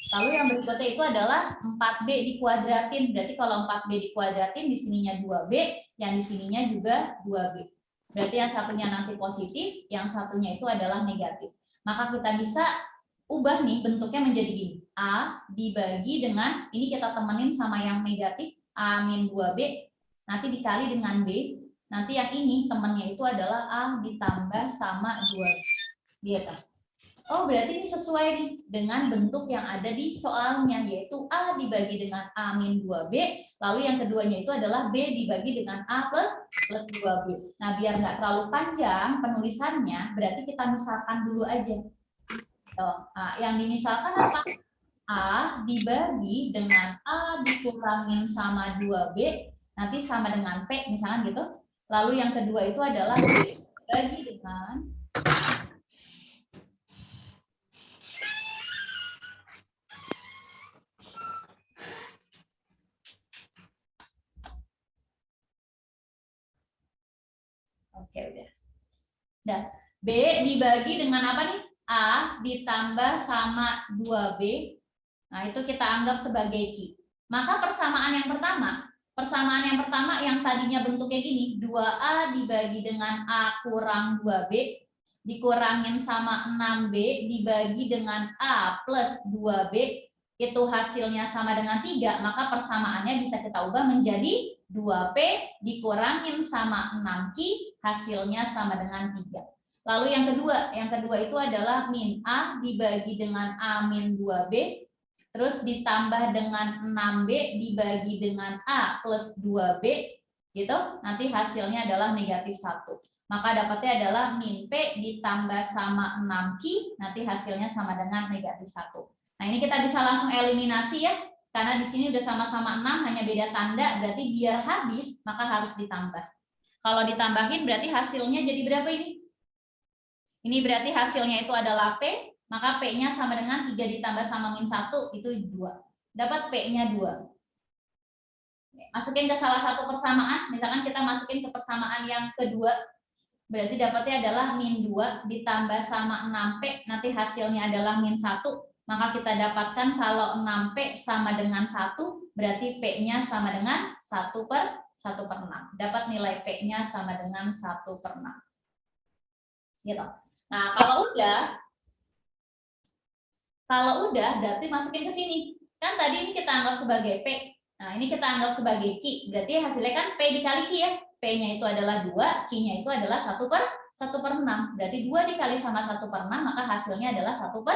Lalu yang berikutnya itu adalah 4B dikuadratin, berarti kalau 4B dikuadratin, di sininya 2B, yang di sininya juga 2B. Berarti yang satunya nanti positif, yang satunya itu adalah negatif. Maka kita bisa ubah nih bentuknya menjadi gini. A dibagi dengan, ini kita temenin sama yang negatif, A-2B, nanti dikali dengan B, nanti yang ini temennya itu adalah A ditambah sama 2B. Gitu. Oh, berarti ini sesuai nih dengan bentuk yang ada di soalnya, yaitu A dibagi dengan A-2B, lalu yang keduanya itu adalah B dibagi dengan A plus 2B. Nah, biar nggak terlalu panjang penulisannya, berarti kita misalkan dulu aja. Nah, yang dimisalkan apa? A dibagi dengan A dikurangin sama 2B, nanti sama dengan P, misalkan gitu. Lalu yang kedua itu adalah B dibagi dengan Oke, udah. Dan B dibagi dengan apa nih? A ditambah sama 2B. Nah, itu kita anggap sebagai Q. Maka persamaan yang pertama yang tadinya bentuknya gini, 2A dibagi dengan A kurang 2B, dikurangin sama 6B dibagi dengan A plus 2B, itu hasilnya sama dengan 3, maka persamaannya bisa kita ubah menjadi 2P dikurangin sama 6Q, hasilnya sama dengan 3. Lalu yang kedua itu adalah min A dibagi dengan A min 2B, terus ditambah dengan 6B dibagi dengan A plus 2B, gitu, nanti hasilnya adalah negatif 1. Maka dapatnya adalah min P ditambah sama 6Q, nanti hasilnya sama dengan negatif 1. Nah, ini kita bisa langsung eliminasi ya, karena di sini udah sama-sama 6, hanya beda tanda, berarti biar habis, maka harus ditambah. Kalau ditambahin berarti hasilnya jadi berapa ini? Ini berarti hasilnya itu adalah P, maka P-nya sama dengan 3 ditambah sama min 1, itu 2. Dapat P-nya 2. Masukin ke salah satu persamaan, misalkan kita masukin ke persamaan yang kedua, berarti dapatnya adalah min 2 ditambah sama 6P, nanti hasilnya adalah min 1, maka kita dapatkan kalau 6P sama dengan 1, berarti P-nya sama dengan 1 per 6. Dapat nilai P-nya sama dengan 1 per 6. Gitu. Nah, kalau udah berarti masukin ke sini. Kan tadi ini kita anggap sebagai P. Nah, ini kita anggap sebagai Q. Berarti hasilnya kan P dikali Q ya. P-nya itu adalah 2, Q-nya itu adalah 1 per 6. Berarti 2 dikali sama 1 per 6, maka hasilnya adalah 1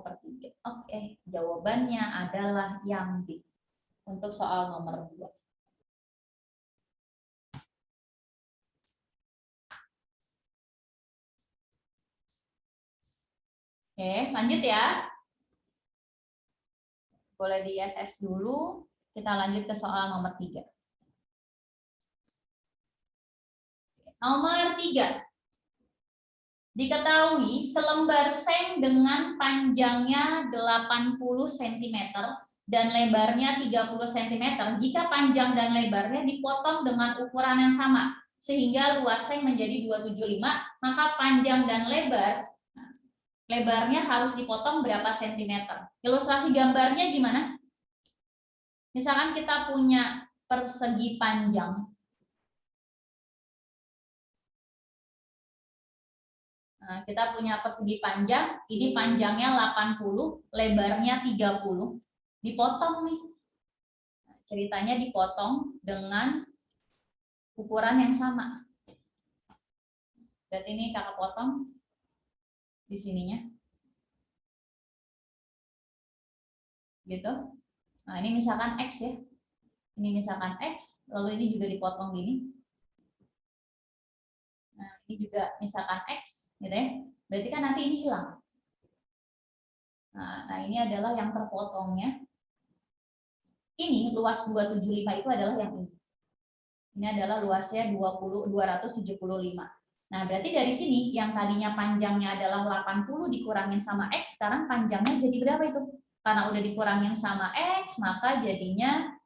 per 3. Oke, jawabannya adalah yang D. Untuk soal nomor 2. Oke, lanjut ya. Boleh di SS dulu. Kita lanjut ke soal nomor 3. Nomor 3. Diketahui selembar seng dengan panjangnya 80 cm dan lebarnya 30 cm jika panjang dan lebarnya dipotong dengan ukuran yang sama sehingga luas seng menjadi 275, maka panjang dan lebarnya harus dipotong berapa sentimeter. Ilustrasi gambarnya gimana? Misalkan kita punya persegi panjang. Nah, kita punya persegi panjang, ini panjangnya 80, lebarnya 30. Dipotong nih. Nah, ceritanya dipotong dengan ukuran yang sama. Berarti ini kakak potong di sininya. Gitu. Nah, ini misalkan X ya. Ini misalkan X, lalu ini juga dipotong gini. Nah, ini juga misalkan X, gitu ya. Berarti kan nanti ini hilang. Nah, ini adalah yang terpotongnya. Ini luas 275 itu adalah yang ini. Ini adalah luasnya 275. Nah, berarti dari sini yang tadinya panjangnya adalah 80 dikurangin sama X, sekarang panjangnya jadi berapa itu? Karena udah dikurangin sama X, maka jadinya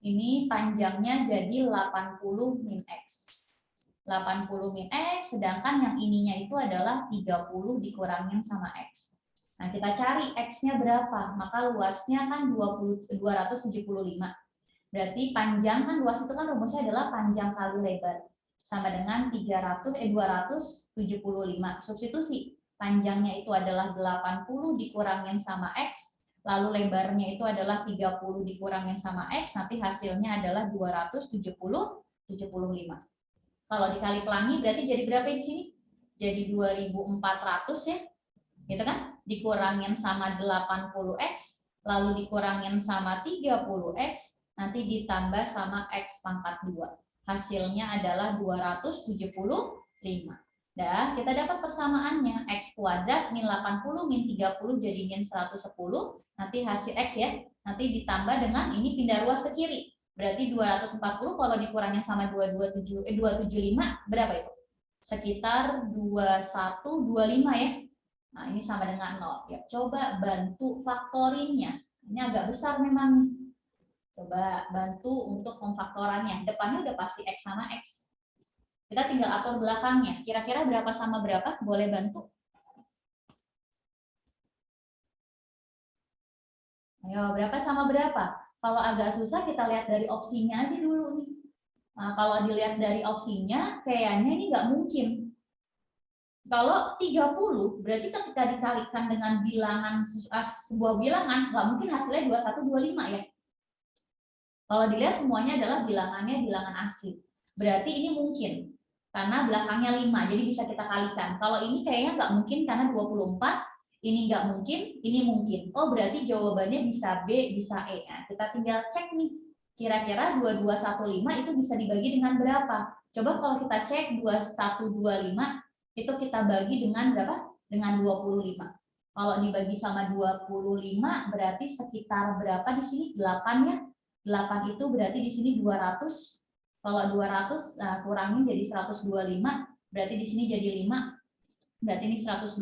ini panjangnya jadi 80 min X. 80 min X, sedangkan yang ininya itu adalah 30 dikurangin sama X. Nah, kita cari X-nya berapa? Maka luasnya kan 275. Berarti panjang kan, luas itu kan rumusnya adalah panjang kali lebar. Sama dengan 275. Substitusi. Panjangnya itu adalah 80 dikurangin sama X. Lalu lebarnya itu adalah 30 dikurangin sama X. Nanti hasilnya adalah 275. Kalau dikali pelangi berarti jadi berapa di sini? Jadi 2400 ya. Gitu kan? Dikurangin sama 80x, lalu dikurangin sama 30x, nanti ditambah sama x pangkat 2. Hasilnya adalah 275. Dah, kita dapat persamaannya. X kuadrat min 80 min 30 jadi min 110. Nanti hasil x ya. Nanti ditambah dengan ini pindah ruas ke kiri. Berarti 240 kalau dikurangin sama 275 berapa itu? Sekitar 2125 ya. Nah, ini sama dengan 0. Ya, coba bantu faktorinnya. Ini agak besar memang. Coba bantu untuk pemfaktorannya. Depannya udah pasti X sama X. Kita tinggal atur belakangnya. Kira-kira berapa sama berapa? Boleh bantu? Ayo, berapa sama berapa? Kalau agak susah kita lihat dari opsinya aja dulu nih. Nah, kalau dilihat dari opsinya, kayaknya ini nggak mungkin. Kalau 30, berarti ketika dikalikan dengan bilangan sebuah bilangan, nggak mungkin hasilnya 2125 ya. Kalau dilihat semuanya adalah bilangannya bilangan asli. Berarti ini mungkin, karena belakangnya 5, jadi bisa kita kalikan. Kalau ini kayaknya nggak mungkin karena 24, ini nggak mungkin, ini mungkin. Oh, berarti jawabannya bisa B, bisa E. Nah, kita tinggal cek nih, kira-kira 2215 itu bisa dibagi dengan berapa? Coba kalau kita cek 2125, itu kita bagi dengan berapa? Dengan 25. Kalau dibagi sama 25 berarti sekitar berapa di sini? 8 ya. 8 itu berarti di sini 200. Kalau 200 kurangin jadi 125, berarti di sini jadi 5. Berarti ini 125.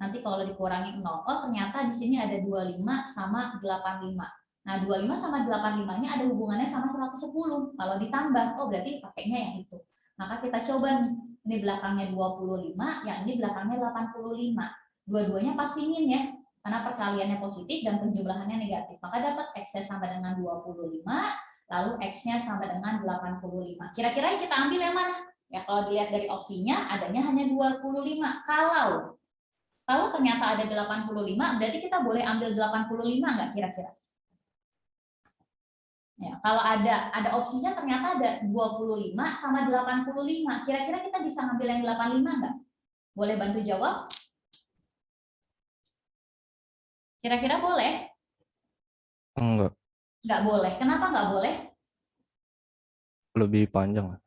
Nanti kalau dikurangi 0, oh ternyata di sini ada 25 sama 85. Nah, 25 sama 85-nya ada hubungannya sama 110. Kalau ditambah, oh berarti pakainya yang itu. Maka kita coba nih. Ini belakangnya 25, yang ini belakangnya 85. Dua-duanya pasti min ya, karena perkaliannya positif dan penjumlahannya negatif. Maka dapat X-nya sama dengan 25, lalu X-nya sama dengan 85. Kira-kira kita ambil yang mana? Ya, kalau dilihat dari opsinya, adanya hanya 25. Kalau ternyata ada 85, berarti kita boleh ambil 85 nggak kira-kira? Ya, kalau ada opsinya ternyata ada 25 sama 85. Kira-kira kita bisa ngambil yang 85 nggak? Boleh bantu jawab? Kira-kira boleh? Enggak, Nggak boleh. Kenapa nggak boleh? lebih panjang.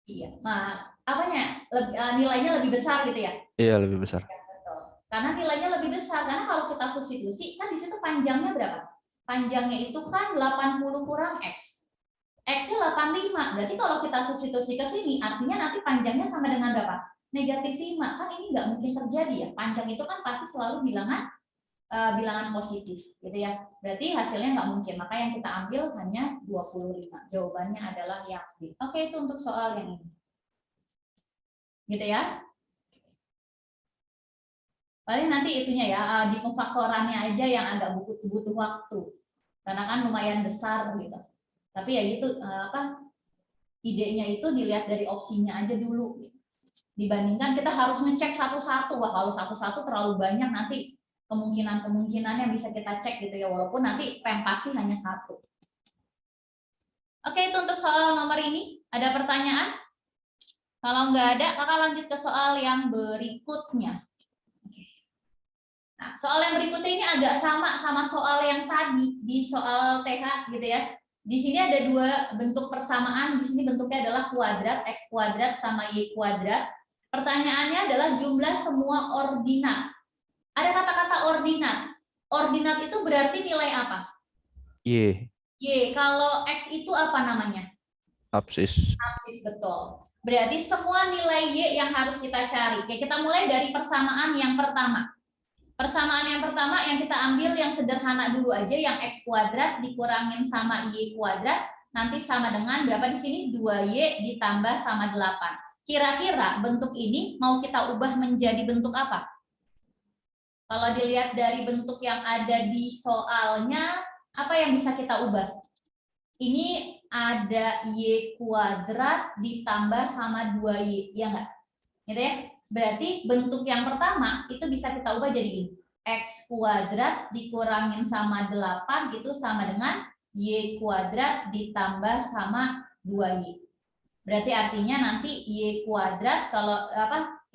Iya. Nah, apanya? Nilainya lebih besar gitu ya? Iya, lebih besar. Ya, betul. Karena nilainya lebih besar. Karena kalau kita substitusi, kan di situ panjangnya berapa? Panjangnya itu kan 80 kurang X. X-nya 85. Berarti kalau kita substitusi ke sini, artinya nanti panjangnya sama dengan berapa? Negatif 5. Kan ini nggak mungkin terjadi ya. Panjang itu kan pasti selalu bilangan positif. Gitu ya. Berarti hasilnya nggak mungkin. Maka yang kita ambil hanya 25. Jawabannya adalah yang B. Oke, itu untuk soal yang ini. Gitu ya. Paling nanti itunya ya, di pemfaktorannya aja yang agak butuh waktu. Karena kan lumayan besar gitu. Tapi ya gitu, idenya itu dilihat dari opsinya aja dulu. Dibandingkan kita harus ngecek satu-satu. Wah, kalau satu-satu terlalu banyak nanti kemungkinan-kemungkinan yang bisa kita cek gitu ya. Walaupun nanti yang pasti hanya satu. Oke, itu untuk soal nomor ini. Ada pertanyaan? Kalau nggak ada, kakak lanjut ke soal yang berikutnya. Nah, soal yang berikutnya ini agak sama soal yang tadi di soal TH gitu ya. Di sini ada dua bentuk persamaan. Di sini bentuknya adalah kuadrat, X kuadrat sama Y kuadrat. Pertanyaannya adalah jumlah semua ordinat. Ada kata-kata ordinat. Ordinat itu berarti nilai apa? Y. Y. Kalau X itu apa namanya? Absis. Absis, betul. Berarti semua nilai Y yang harus kita cari. Oke, kita mulai dari persamaan yang pertama. Persamaan yang pertama yang kita ambil yang sederhana dulu aja, yang X kuadrat dikurangin sama Y kuadrat, nanti sama dengan berapa di sini? 2Y ditambah sama 8. Kira-kira bentuk ini mau kita ubah menjadi bentuk apa? Kalau dilihat dari bentuk yang ada di soalnya, apa yang bisa kita ubah? Ini ada Y kuadrat ditambah sama 2Y, ya enggak? Gitu ya? Berarti bentuk yang pertama itu bisa kita ubah jadi ini. X kuadrat dikurangin sama 8 itu sama dengan Y kuadrat ditambah sama 2Y. Berarti artinya nanti Y kuadrat kalau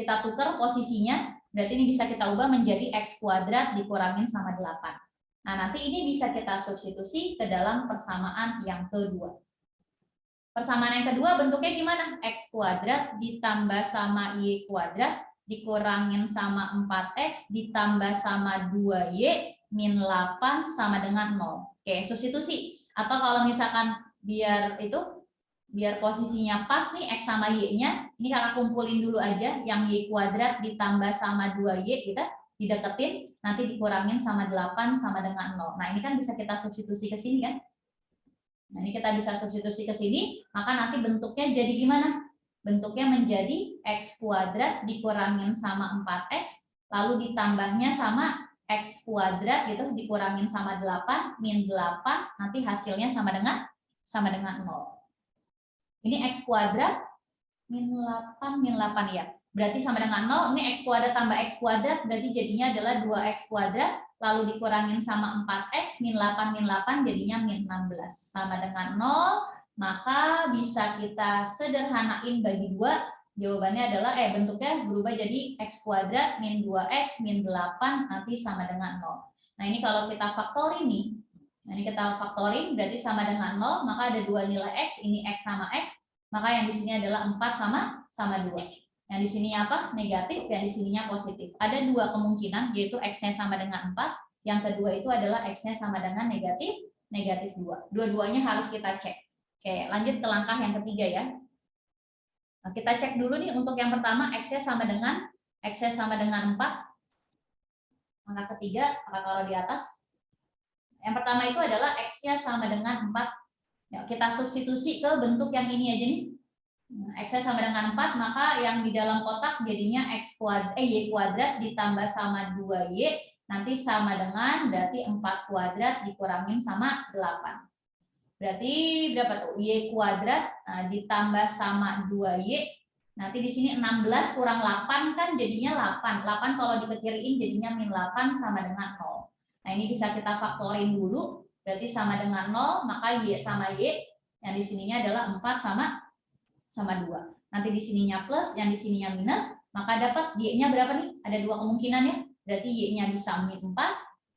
kita tukar posisinya, berarti ini bisa kita ubah menjadi X kuadrat dikurangin sama 8. Nah, nanti ini bisa kita substitusi ke dalam persamaan yang kedua. Persamaan yang kedua bentuknya gimana? X kuadrat ditambah sama Y kuadrat dikurangin sama 4X ditambah sama 2Y min 8 sama dengan 0. Oke, substitusi. Atau kalau misalkan biar posisinya pas nih X sama Y-nya, ini kakak kumpulin dulu aja yang Y kuadrat ditambah sama 2Y kita dideketin, nanti dikurangin sama 8 sama dengan 0. Nah, ini kan bisa kita substitusi ke sini kan? Nah, ini kita bisa substitusi ke sini, maka nanti bentuknya jadi gimana? Bentuknya menjadi X kuadrat dikurangin sama 4X, lalu ditambahnya sama X kuadrat gitu, dikurangin sama 8, min 8, nanti hasilnya sama dengan 0. Ini X kuadrat, min 8 ya. Berarti sama dengan 0, ini X kuadrat tambah X kuadrat, berarti jadinya adalah 2X kuadrat, lalu dikurangin sama 4X, min 8 jadinya min 16. Sama dengan 0, maka bisa kita sederhanain bagi 2. Jawabannya adalah, bentuknya berubah jadi X kuadrat, min 2X, min 8, nanti sama dengan 0. Nah, ini kalau kita faktorin nih, berarti sama dengan 0, maka ada dua nilai X, ini X sama X, maka yang di sini adalah 4 sama 2. Yang di sini apa? Negatif, yang di sininya positif. Ada dua kemungkinan, yaitu X-nya sama dengan 4, yang kedua itu adalah X-nya sama dengan negatif 2. Dua-duanya harus kita cek. Oke, lanjut ke langkah yang ketiga ya. Nah, kita cek dulu nih untuk yang pertama, X-nya sama dengan 4. Langkah ketiga, kita taruh di atas. Yang pertama itu adalah X-nya sama dengan 4. Ya, kita substitusi ke bentuk yang ini aja nih. X-nya sama dengan 4, maka yang di dalam kotak jadinya Y kuadrat ditambah sama 2Y, nanti sama dengan berarti 4 kuadrat dikurangin sama 8. Berarti berapa tuh? Y kuadrat ditambah sama 2Y, nanti di sini 16 kurang 8 kan jadinya 8. 8 kalau dikecilin jadinya min 8 sama dengan 0. Nah, ini bisa kita faktorin dulu, berarti sama dengan 0, maka Y sama Y, yang di sininya adalah 4 sama 2. Nanti di sininya plus, yang di sininya minus, maka dapat Y-nya berapa nih? Ada dua kemungkinan ya. Berarti Y-nya bisa min 4,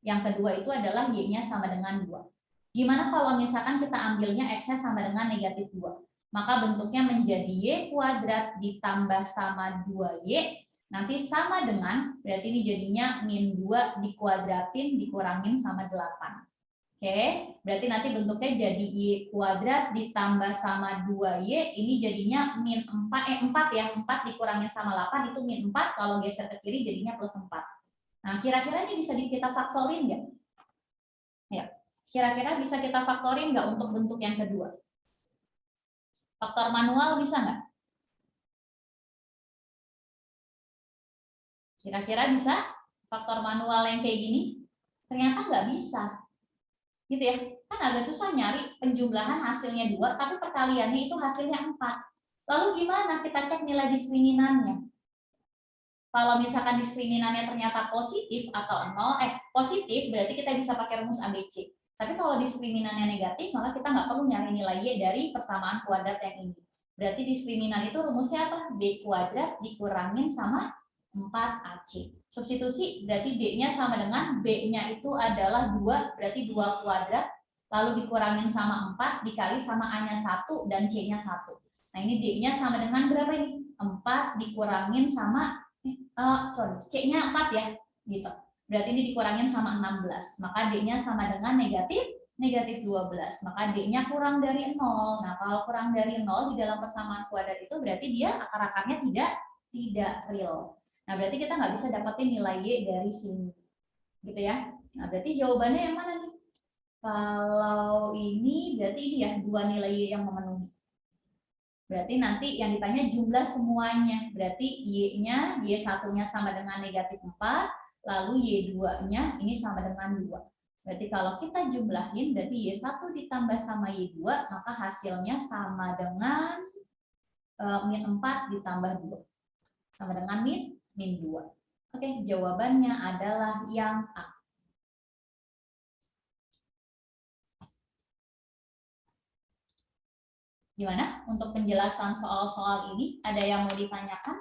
yang kedua itu adalah Y-nya sama dengan 2. Gimana kalau misalkan kita ambilnya X-nya sama dengan negatif 2? Maka bentuknya menjadi Y kuadrat ditambah sama 2Y, Nanti sama dengan, berarti ini jadinya min 2 dikuadratin dikurangin sama 8. Oke, berarti nanti bentuknya jadi Y kuadrat ditambah sama 2Y, ini jadinya min 4 ya, 4 dikurangin sama 8 itu min 4, kalau geser ke kiri jadinya plus 4. Nah, kira-kira ini bisa kita faktorin nggak? Ya, kira-kira bisa kita faktorin nggak untuk bentuk yang kedua? Faktor manual bisa nggak? Kira-kira bisa faktor manual yang kayak gini? Ternyata nggak bisa. Gitu ya. Kan agak susah nyari penjumlahan hasilnya 2, tapi perkaliannya itu hasilnya 4. Lalu gimana kita cek nilai diskriminannya? Kalau misalkan diskriminannya ternyata positif atau 0, positif berarti kita bisa pakai rumus ABC. Tapi kalau diskriminannya negatif, maka kita nggak perlu nyari nilai Y dari persamaan kuadrat yang ini. Berarti diskriminan itu rumusnya apa? B kuadrat dikurangin sama 4AC. Substitusi berarti D-nya sama dengan B-nya itu adalah 2, berarti 2 kuadrat, lalu dikurangin sama 4, dikali sama A-nya 1 dan C-nya 1. Nah ini D-nya sama dengan berapa ini? 4 dikurangin sama, C-nya 4 ya, gitu. Berarti ini dikurangin sama 16, maka D-nya sama dengan negatif 12, maka D-nya kurang dari 0. Nah kalau kurang dari 0 di dalam persamaan kuadrat itu berarti dia akar-akarnya tidak real. Nah, berarti kita nggak bisa dapetin nilai Y dari sini. Gitu ya. Nah, berarti jawabannya yang mana nih? Kalau ini, berarti ini ya, 2 nilai Y yang memenuhi. Berarti nanti yang ditanya jumlah semuanya. Berarti Y-nya, Y1-nya sama dengan negatif 4, lalu Y2-nya ini sama dengan 2. Berarti kalau kita jumlahin, berarti Y1 ditambah sama Y2, maka hasilnya sama dengan min 4 ditambah 2. Sama dengan min 2. Oke, jawabannya adalah yang A. Gimana untuk penjelasan soal-soal ini? Ada yang mau ditanyakan?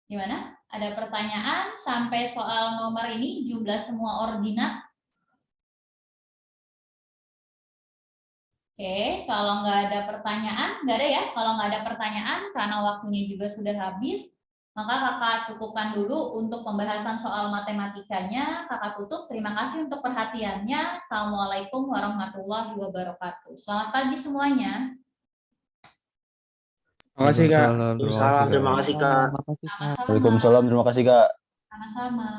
Gimana? Ada pertanyaan sampai soal nomor ini, jumlah semua ordinat? Oke, kalau nggak ada pertanyaan, nggak ada ya. Kalau nggak ada pertanyaan, karena waktunya juga sudah habis, maka kakak cukupkan dulu untuk pembahasan soal matematikanya. Kakak tutup. Terima kasih untuk perhatiannya. Assalamualaikum warahmatullahi wabarakatuh. Selamat pagi semuanya. Terima kasih Kak. Waalaikumsalam. Waalaikumsalam, terima kasih Kak. Sama-sama. Waalaikumsalam, terima kasih Kak. Sama-sama.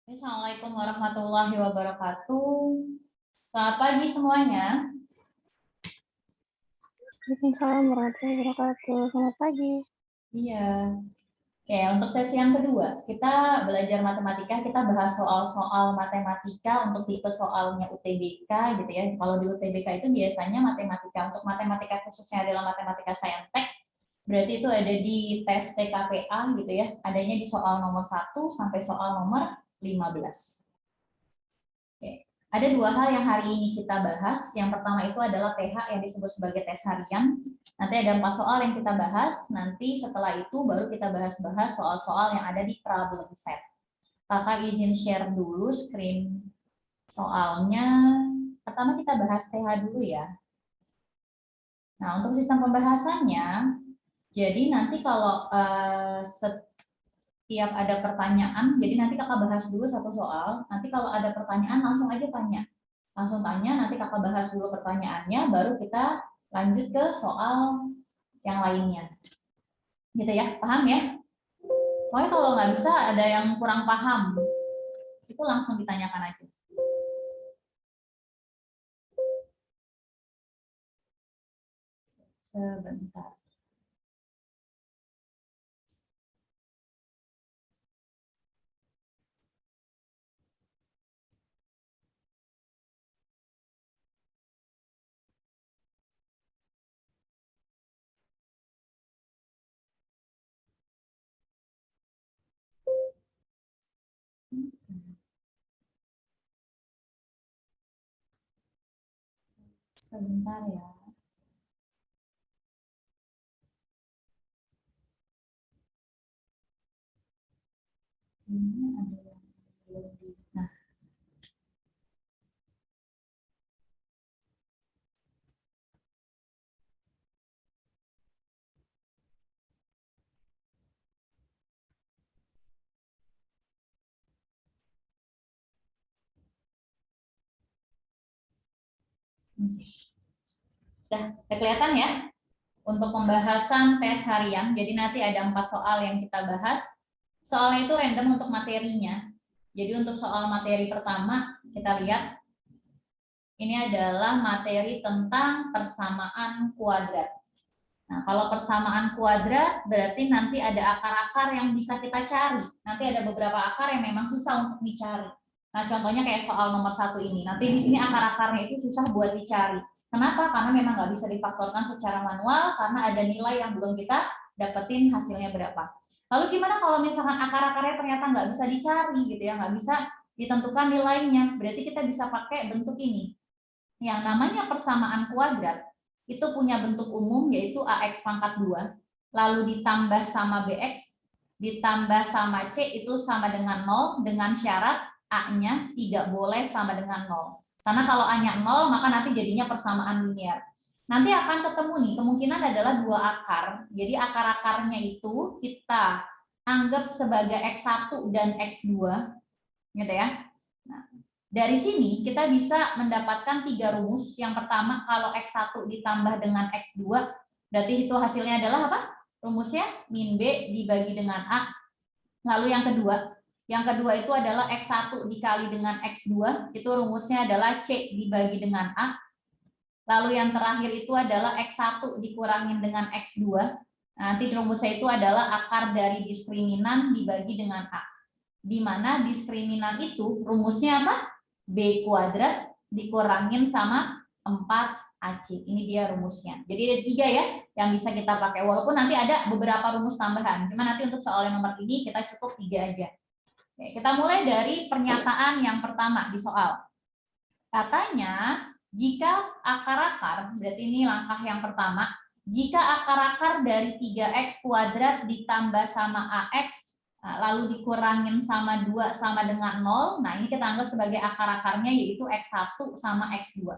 Assalamualaikum warahmatullahi wabarakatuh. Selamat pagi semuanya. Waalaikumsalam warahmatullahi wabarakatuh. Selamat pagi. Iya. Oke, untuk sesi yang kedua, kita belajar matematika, kita bahas soal-soal matematika untuk tipe soalnya UTBK gitu ya. Kalau di UTBK itu biasanya matematika, untuk matematika khususnya adalah matematika saintek, berarti itu ada di tes TKPA gitu ya, adanya di soal nomor 1 sampai soal nomor 15. Oke. Ada 2 hal yang hari ini kita bahas. Yang pertama itu adalah TH yang disebut sebagai tes harian. Nanti ada 4 soal yang kita bahas. Nanti setelah itu baru kita bahas-bahas soal-soal yang ada di problem set. Kakak izin share dulu screen soalnya. Pertama kita bahas TH dulu ya. Nah, untuk sistem pembahasannya, jadi nanti kalau setiap ada pertanyaan, jadi nanti kakak bahas dulu satu soal, nanti kalau ada pertanyaan langsung aja tanya. Langsung tanya, nanti kakak bahas dulu pertanyaannya, baru kita lanjut ke soal yang lainnya. Gitu ya, paham ya? Pokoknya kalau nggak bisa, ada yang kurang paham, itu langsung ditanyakan aja. Sebentar. Sebentar ya. Ini ada yang belum di. Nah, udah kelihatan ya untuk pembahasan tes harian. Jadi nanti ada 4 soal yang kita bahas. Soalnya itu random untuk materinya. Jadi untuk soal materi pertama kita lihat ini adalah materi tentang persamaan kuadrat. Nah, kalau persamaan kuadrat berarti nanti ada akar-akar yang bisa kita cari. Nanti ada beberapa akar yang memang susah untuk dicari. Nah, contohnya kayak soal nomor 1 ini. Nanti di sini akar-akarnya itu susah buat dicari. Kenapa? Karena memang nggak bisa difaktorkan secara manual karena ada nilai yang belum kita dapetin hasilnya berapa. Lalu gimana kalau misalkan akar-akarnya ternyata nggak bisa dicari gitu ya, nggak bisa ditentukan nilainya. Berarti kita bisa pakai bentuk ini. Yang namanya persamaan kuadrat itu punya bentuk umum yaitu AX pangkat 2, lalu ditambah sama BX, ditambah sama C itu sama dengan 0 dengan syarat A-nya tidak boleh sama dengan 0. Karena kalau A-nya 0 maka nanti jadinya persamaan linear. Nanti akan ketemu nih, kemungkinan adalah 2 akar. Jadi akar-akarnya itu kita anggap sebagai X1 dan X2 gitu ya. Nah, dari sini kita bisa mendapatkan 3 rumus. Yang pertama kalau X1 ditambah dengan X2, berarti itu hasilnya adalah apa? Rumusnya min B dibagi dengan A. Lalu yang kedua itu adalah X1 dikali dengan X2, itu rumusnya adalah C dibagi dengan A. Lalu yang terakhir itu adalah X1 dikurangin dengan X2. Nanti rumusnya itu adalah akar dari diskriminan dibagi dengan A. Di mana diskriminan itu rumusnya apa? B kuadrat dikurangin sama 4AC. Ini dia rumusnya. Jadi ada 3 ya yang bisa kita pakai. Walaupun nanti ada beberapa rumus tambahan. Cuma nanti untuk soal yang nomor ini kita cukup 3 aja. Oke, kita mulai dari pernyataan yang pertama di soal. Katanya jika akar-akar, berarti ini langkah yang pertama. Jika akar-akar dari 3X kuadrat ditambah sama AX lalu dikurangin sama 2 sama dengan 0. Nah, ini kita anggap sebagai akar-akarnya yaitu X1 sama X2.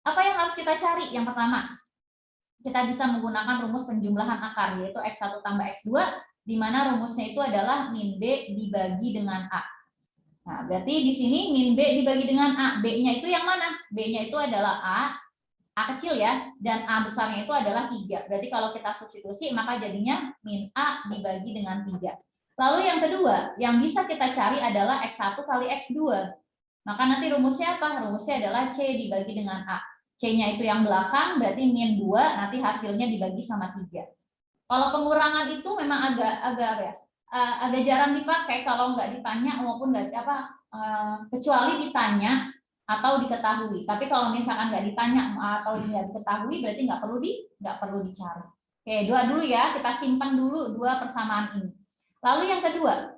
Apa yang harus kita cari? Yang pertama, kita bisa menggunakan rumus penjumlahan akar yaitu X1 tambah X2 di mana rumusnya itu adalah min B dibagi dengan A. Nah, berarti di sini min B dibagi dengan A. B-nya itu yang mana? B-nya itu adalah A kecil ya, dan A besarnya itu adalah 3. Berarti kalau kita substitusi maka jadinya min A dibagi dengan 3. Lalu yang kedua, yang bisa kita cari adalah X1 kali X2. Maka nanti rumusnya apa? Rumusnya adalah C dibagi dengan A. C-nya itu yang belakang, berarti min 2, nanti hasilnya dibagi sama 3. Kalau pengurangan itu memang agak jarang dipakai kalau nggak ditanya maupun nggak kecuali ditanya atau diketahui. Tapi kalau misalkan nggak ditanya atau nggak diketahui, berarti nggak perlu dicari. Oke, 2 dulu ya, kita simpan dulu 2 persamaan ini. Lalu yang kedua,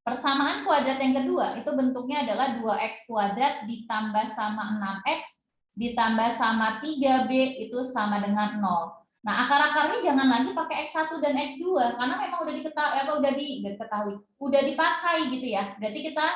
persamaan kuadrat yang kedua itu bentuknya adalah 2X kuadrat ditambah sama 6X ditambah sama 3B itu sama dengan 0. Nah, akar-akarnya jangan lagi pakai X1 dan X2 karena memang udah dipakai gitu ya. Berarti kita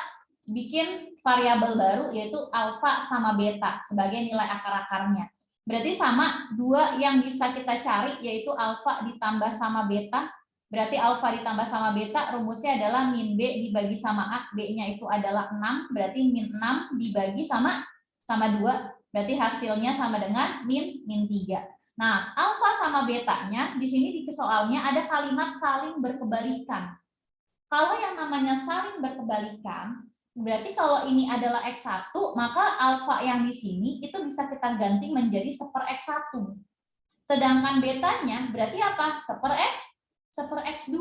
bikin variabel baru yaitu alfa sama beta sebagai nilai akar-akarnya. Berarti sama 2 yang bisa kita cari yaitu alfa ditambah sama beta. Berarti alfa ditambah sama beta rumusnya adalah min B dibagi sama A. B-nya itu adalah 6, berarti min 6 dibagi sama 2. Berarti hasilnya sama dengan min 3. Nah, alfa sama betanya di sini di soalnya ada kalimat saling berkebalikan. Kalau yang namanya saling berkebalikan, berarti kalau ini adalah X1, maka alfa yang di sini itu bisa kita ganti menjadi 1/X1. Sedangkan betanya berarti apa? 1/X2.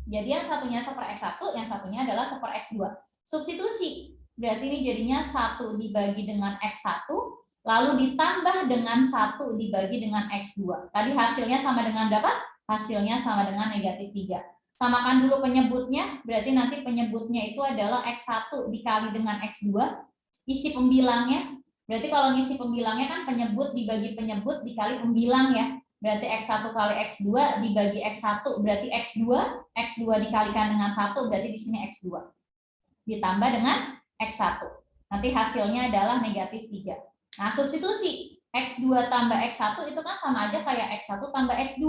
Jadi yang satunya 1/X1, yang satunya adalah 1/X2. Substitusi. Berarti ini jadinya 1 dibagi dengan X1, lalu ditambah dengan 1 dibagi dengan X2. Tadi hasilnya sama dengan berapa? Hasilnya sama dengan -3. Samakan dulu penyebutnya, berarti nanti penyebutnya itu adalah X1 dikali dengan X2. Isi pembilangnya, berarti kalau ngisi pembilangnya kan penyebut dibagi penyebut dikali pembilang ya. Berarti X1 kali X2 dibagi X1, berarti X2. X2 dikalikan dengan 1, berarti di sini X2. Ditambah dengan X1. Nanti hasilnya adalah negatif 3. Nah, substitusi. X2 tambah X1 itu kan sama aja kayak X1 tambah X2.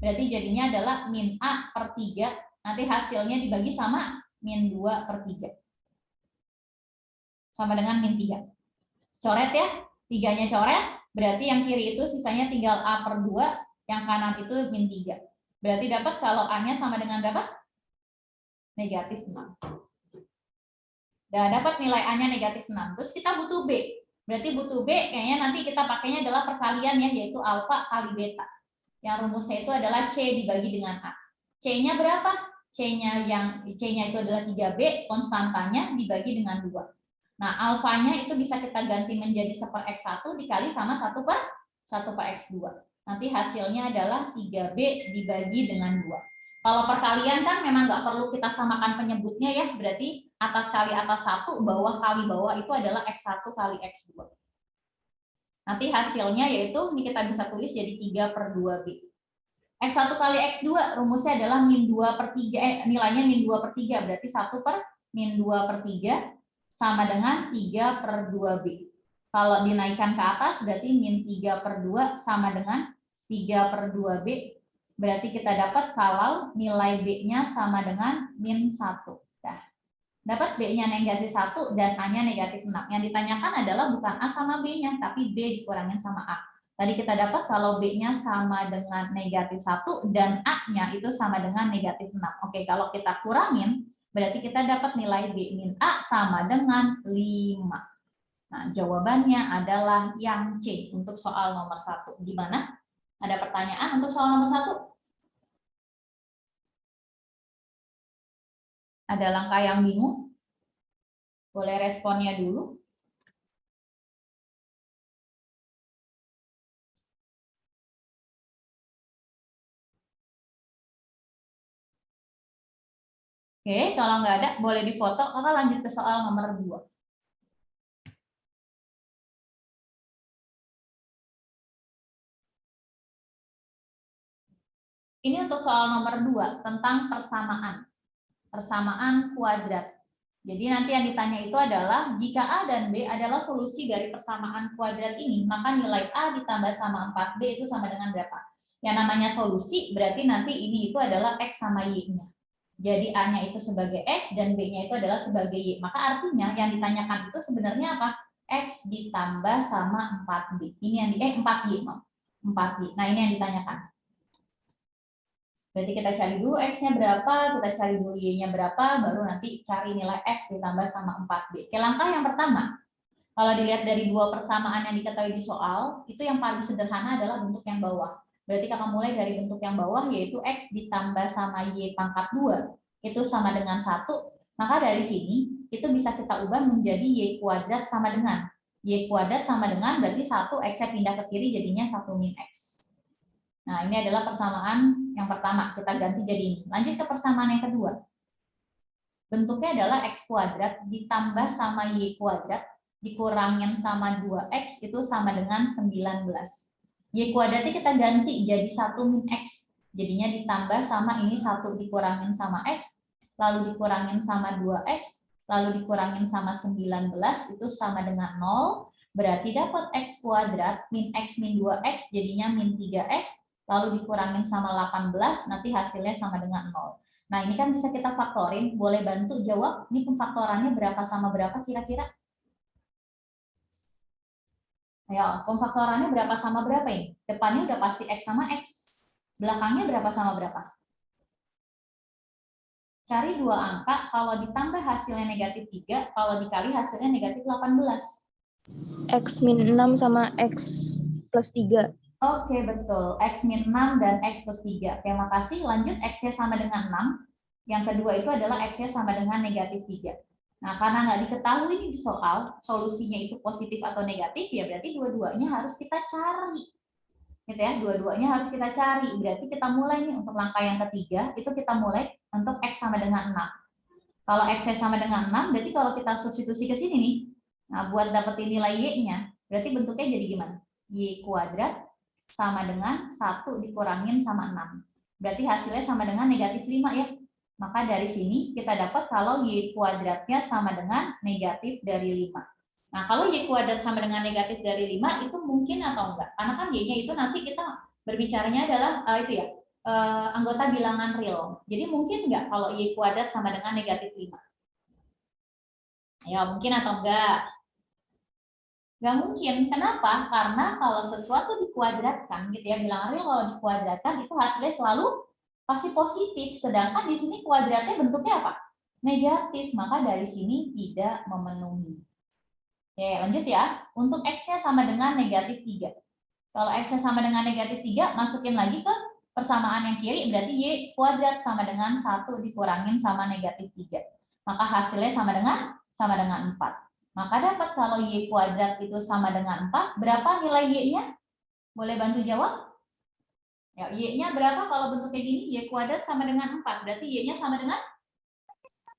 Berarti jadinya adalah min A per 3. Nanti hasilnya dibagi sama min 2 per 3. Sama dengan min 3. Coret ya. 3-nya coret. Berarti yang kiri itu sisanya tinggal A per 2. Yang kanan itu min 3. Berarti dapat kalau A-nya sama dengan berapa? Negatif 6. Dan dapat nilai A-nya negatif 6. Terus kita butuh B. Berarti butuh B, kayaknya nanti kita pakainya adalah perkalian ya, yaitu alfa kali beta. Yang rumusnya itu adalah C dibagi dengan A. C-nya berapa? C-nya itu adalah 3B, konstantanya dibagi dengan 2. Nah, alfanya itu bisa kita ganti menjadi 1/X1 dikali sama 1/X2. Nanti hasilnya adalah 3B dibagi dengan 2. Kalau perkalian kan memang nggak perlu kita samakan penyebutnya ya, berarti atas kali atas 1, bawah kali bawah itu adalah X1 kali X2. Nanti hasilnya yaitu, ini kita bisa tulis jadi 3 per 2B. X1 kali X2 rumusnya adalah min 2 per 3, nilainya min 2 per 3, berarti 1 per min 2 per 3 sama dengan 3 per 2B. Kalau dinaikkan ke atas berarti min 3 per 2 sama dengan 3 per 2B. Berarti kita dapat kalau nilai B-nya sama dengan min 1. Nah, dapat B-nya negatif 1 dan A-nya negatif 6. Yang ditanyakan adalah bukan A sama B-nya, tapi B dikurangin sama A. Tadi kita dapat kalau B-nya sama dengan negatif 1 dan A-nya itu sama dengan negatif 6. Oke, kalau kita kurangin, berarti kita dapat nilai B min A sama dengan 5. Nah, jawabannya adalah yang C untuk soal nomor 1. Gimana? Ada pertanyaan untuk soal nomor 1? Ada langkah yang bingung? Boleh responnya dulu. Oke, kalau nggak ada, boleh difoto. Kakak lanjut ke soal nomor 2. Ini untuk soal nomor 2, tentang persamaan. Persamaan kuadrat. Jadi nanti yang ditanya itu adalah, jika A dan B adalah solusi dari persamaan kuadrat ini, maka nilai A ditambah sama 4B itu sama dengan berapa? Yang namanya solusi, berarti nanti ini itu adalah X sama Y-nya. Jadi A-nya itu sebagai X dan B-nya itu adalah sebagai Y. Maka artinya yang ditanyakan itu sebenarnya apa? X ditambah sama 4B. Ini yang 4Y. 4Y. Nah, ini yang ditanyakan. Berarti kita cari dulu X-nya berapa, kita cari dulu Y-nya berapa, baru nanti cari nilai X ditambah sama 4B. Oke, langkah yang pertama, kalau dilihat dari dua persamaan yang diketahui di soal, itu yang paling sederhana adalah bentuk yang bawah. Berarti kakak mulai dari bentuk yang bawah, yaitu X ditambah sama Y pangkat 2, itu sama dengan 1. Maka dari sini, itu bisa kita ubah menjadi Y kuadrat sama dengan. Y kuadrat sama dengan, berarti 1, X-nya pindah ke kiri, jadinya 1 min X. Nah, ini adalah persamaan yang pertama, kita ganti jadi ini. Lanjut ke persamaan yang kedua. Bentuknya adalah X kuadrat ditambah sama Y kuadrat, dikurangin sama 2X, itu sama dengan 19. Y kuadratnya kita ganti jadi 1 min X. Jadinya ditambah sama ini 1 dikurangin sama X, lalu dikurangin sama 2X, lalu dikurangin sama 19, itu sama dengan 0. Berarti dapat X kuadrat min X min 2X, jadinya min 3X, lalu dikurangin sama 18, nanti hasilnya sama dengan 0. Nah, ini kan bisa kita faktorin, boleh bantu jawab, ini pemfaktorannya berapa sama berapa kira-kira? Ayo, pemfaktorannya berapa sama berapa ini? Depannya udah pasti X sama X. Belakangnya berapa sama berapa? Cari dua angka, kalau ditambah hasilnya negatif 3, kalau dikali hasilnya negatif 18. X min 6 sama X plus 3. Oke, betul. X min 6 dan X plus 3. Oke, makasih. Lanjut, X-nya sama dengan 6. Yang kedua itu adalah X-nya sama dengan negatif 3. Nah, karena nggak diketahui di soal, solusinya itu positif atau negatif, ya berarti dua-duanya harus kita cari. gitu ya, dua-duanya harus kita cari. Berarti kita mulai nih untuk langkah yang ketiga, itu kita mulai untuk X sama dengan 6. Kalau X sama dengan 6, berarti kalau kita substitusi ke sini nih, nah buat dapetin nilai Y-nya, berarti bentuknya jadi gimana? Y kuadrat sama dengan 1 dikurangin sama 6. Berarti hasilnya sama dengan negatif 5 ya. Maka dari sini kita dapat kalau Y kuadratnya sama dengan negatif dari 5. Nah, kalau Y kuadrat sama dengan negatif dari 5 itu mungkin atau enggak? Karena kan Y-nya itu nanti kita berbicaranya adalah itu ya, anggota bilangan real. Jadi mungkin enggak kalau Y kuadrat sama dengan negatif 5? Ya, mungkin atau enggak? Enggak mungkin. Kenapa? Karena kalau sesuatu dikuadratkan, gitu ya, bilangan real kalau dikuadratkan itu hasilnya selalu pasti positif. Sedangkan di sini kuadratnya bentuknya apa? Negatif. Maka dari sini tidak memenuhi. Oke, lanjut ya. Untuk X-nya sama dengan negatif 3. Kalau X-nya sama dengan negatif 3, masukin lagi ke persamaan yang kiri, berarti Y kuadrat sama dengan 1 dikurangin sama negatif 3. Maka hasilnya sama dengan 4. Maka dapat kalau Y kuadrat itu sama dengan 4, berapa nilai Y-nya? Boleh bantu jawab? Ya, Y-nya berapa kalau bentuk kayak gini? Y kuadrat sama dengan 4, berarti Y-nya sama dengan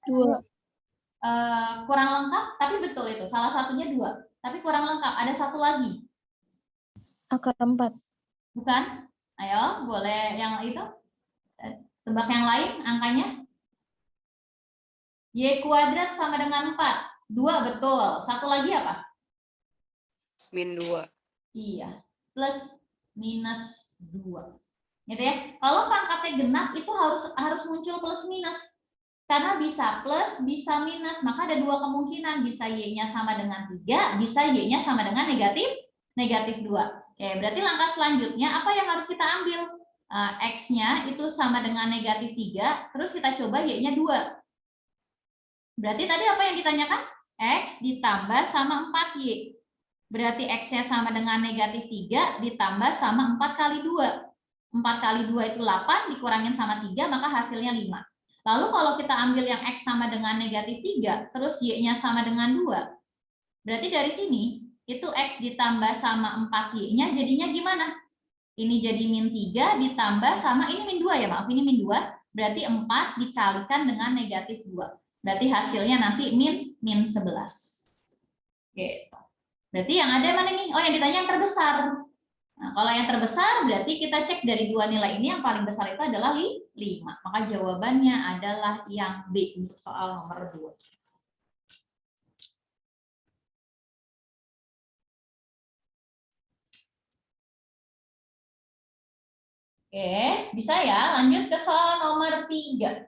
2. Kurang lengkap, tapi betul itu. Salah satunya 2. Tapi kurang lengkap. Ada satu lagi. Akar 4. Bukan? Ayo, boleh yang itu. Tebak yang lain angkanya. Y kuadrat sama dengan 4. 2 betul. Satu lagi apa? Min 2. Iya. Plus minus 2. Gitu ya. Kalau pangkatnya genap itu harus muncul plus minus. Karena bisa plus, bisa minus, maka ada 2 kemungkinan. Bisa Y-nya sama dengan 3, bisa Y-nya sama dengan negatif 2. Oke, berarti langkah selanjutnya apa yang harus kita ambil? X-nya itu sama dengan negatif 3, terus kita coba Y-nya 2. Berarti tadi apa yang ditanyakan? X ditambah sama 4Y. Berarti X-nya sama dengan negatif 3 ditambah sama 4 kali 2. 4 kali 2 itu 8, dikurangin sama 3, maka hasilnya 5. Lalu kalau kita ambil yang X sama dengan negatif 3, terus Y-nya sama dengan 2, berarti dari sini, itu X ditambah sama 4Y-nya jadinya gimana? Ini jadi min 3 ditambah sama, ini min 2 ya, maaf, ini min 2, berarti 4 dikalikan dengan negatif 2. Berarti hasilnya nanti min 11. Gitu. Berarti yang ada mana nih? Oh, yang ditanya yang terbesar. Nah, kalau yang terbesar berarti kita cek dari 2 nilai ini yang paling besar itu adalah 5. Maka jawabannya adalah yang B untuk soal nomor 2. Oke, bisa ya. Lanjut ke soal nomor 3.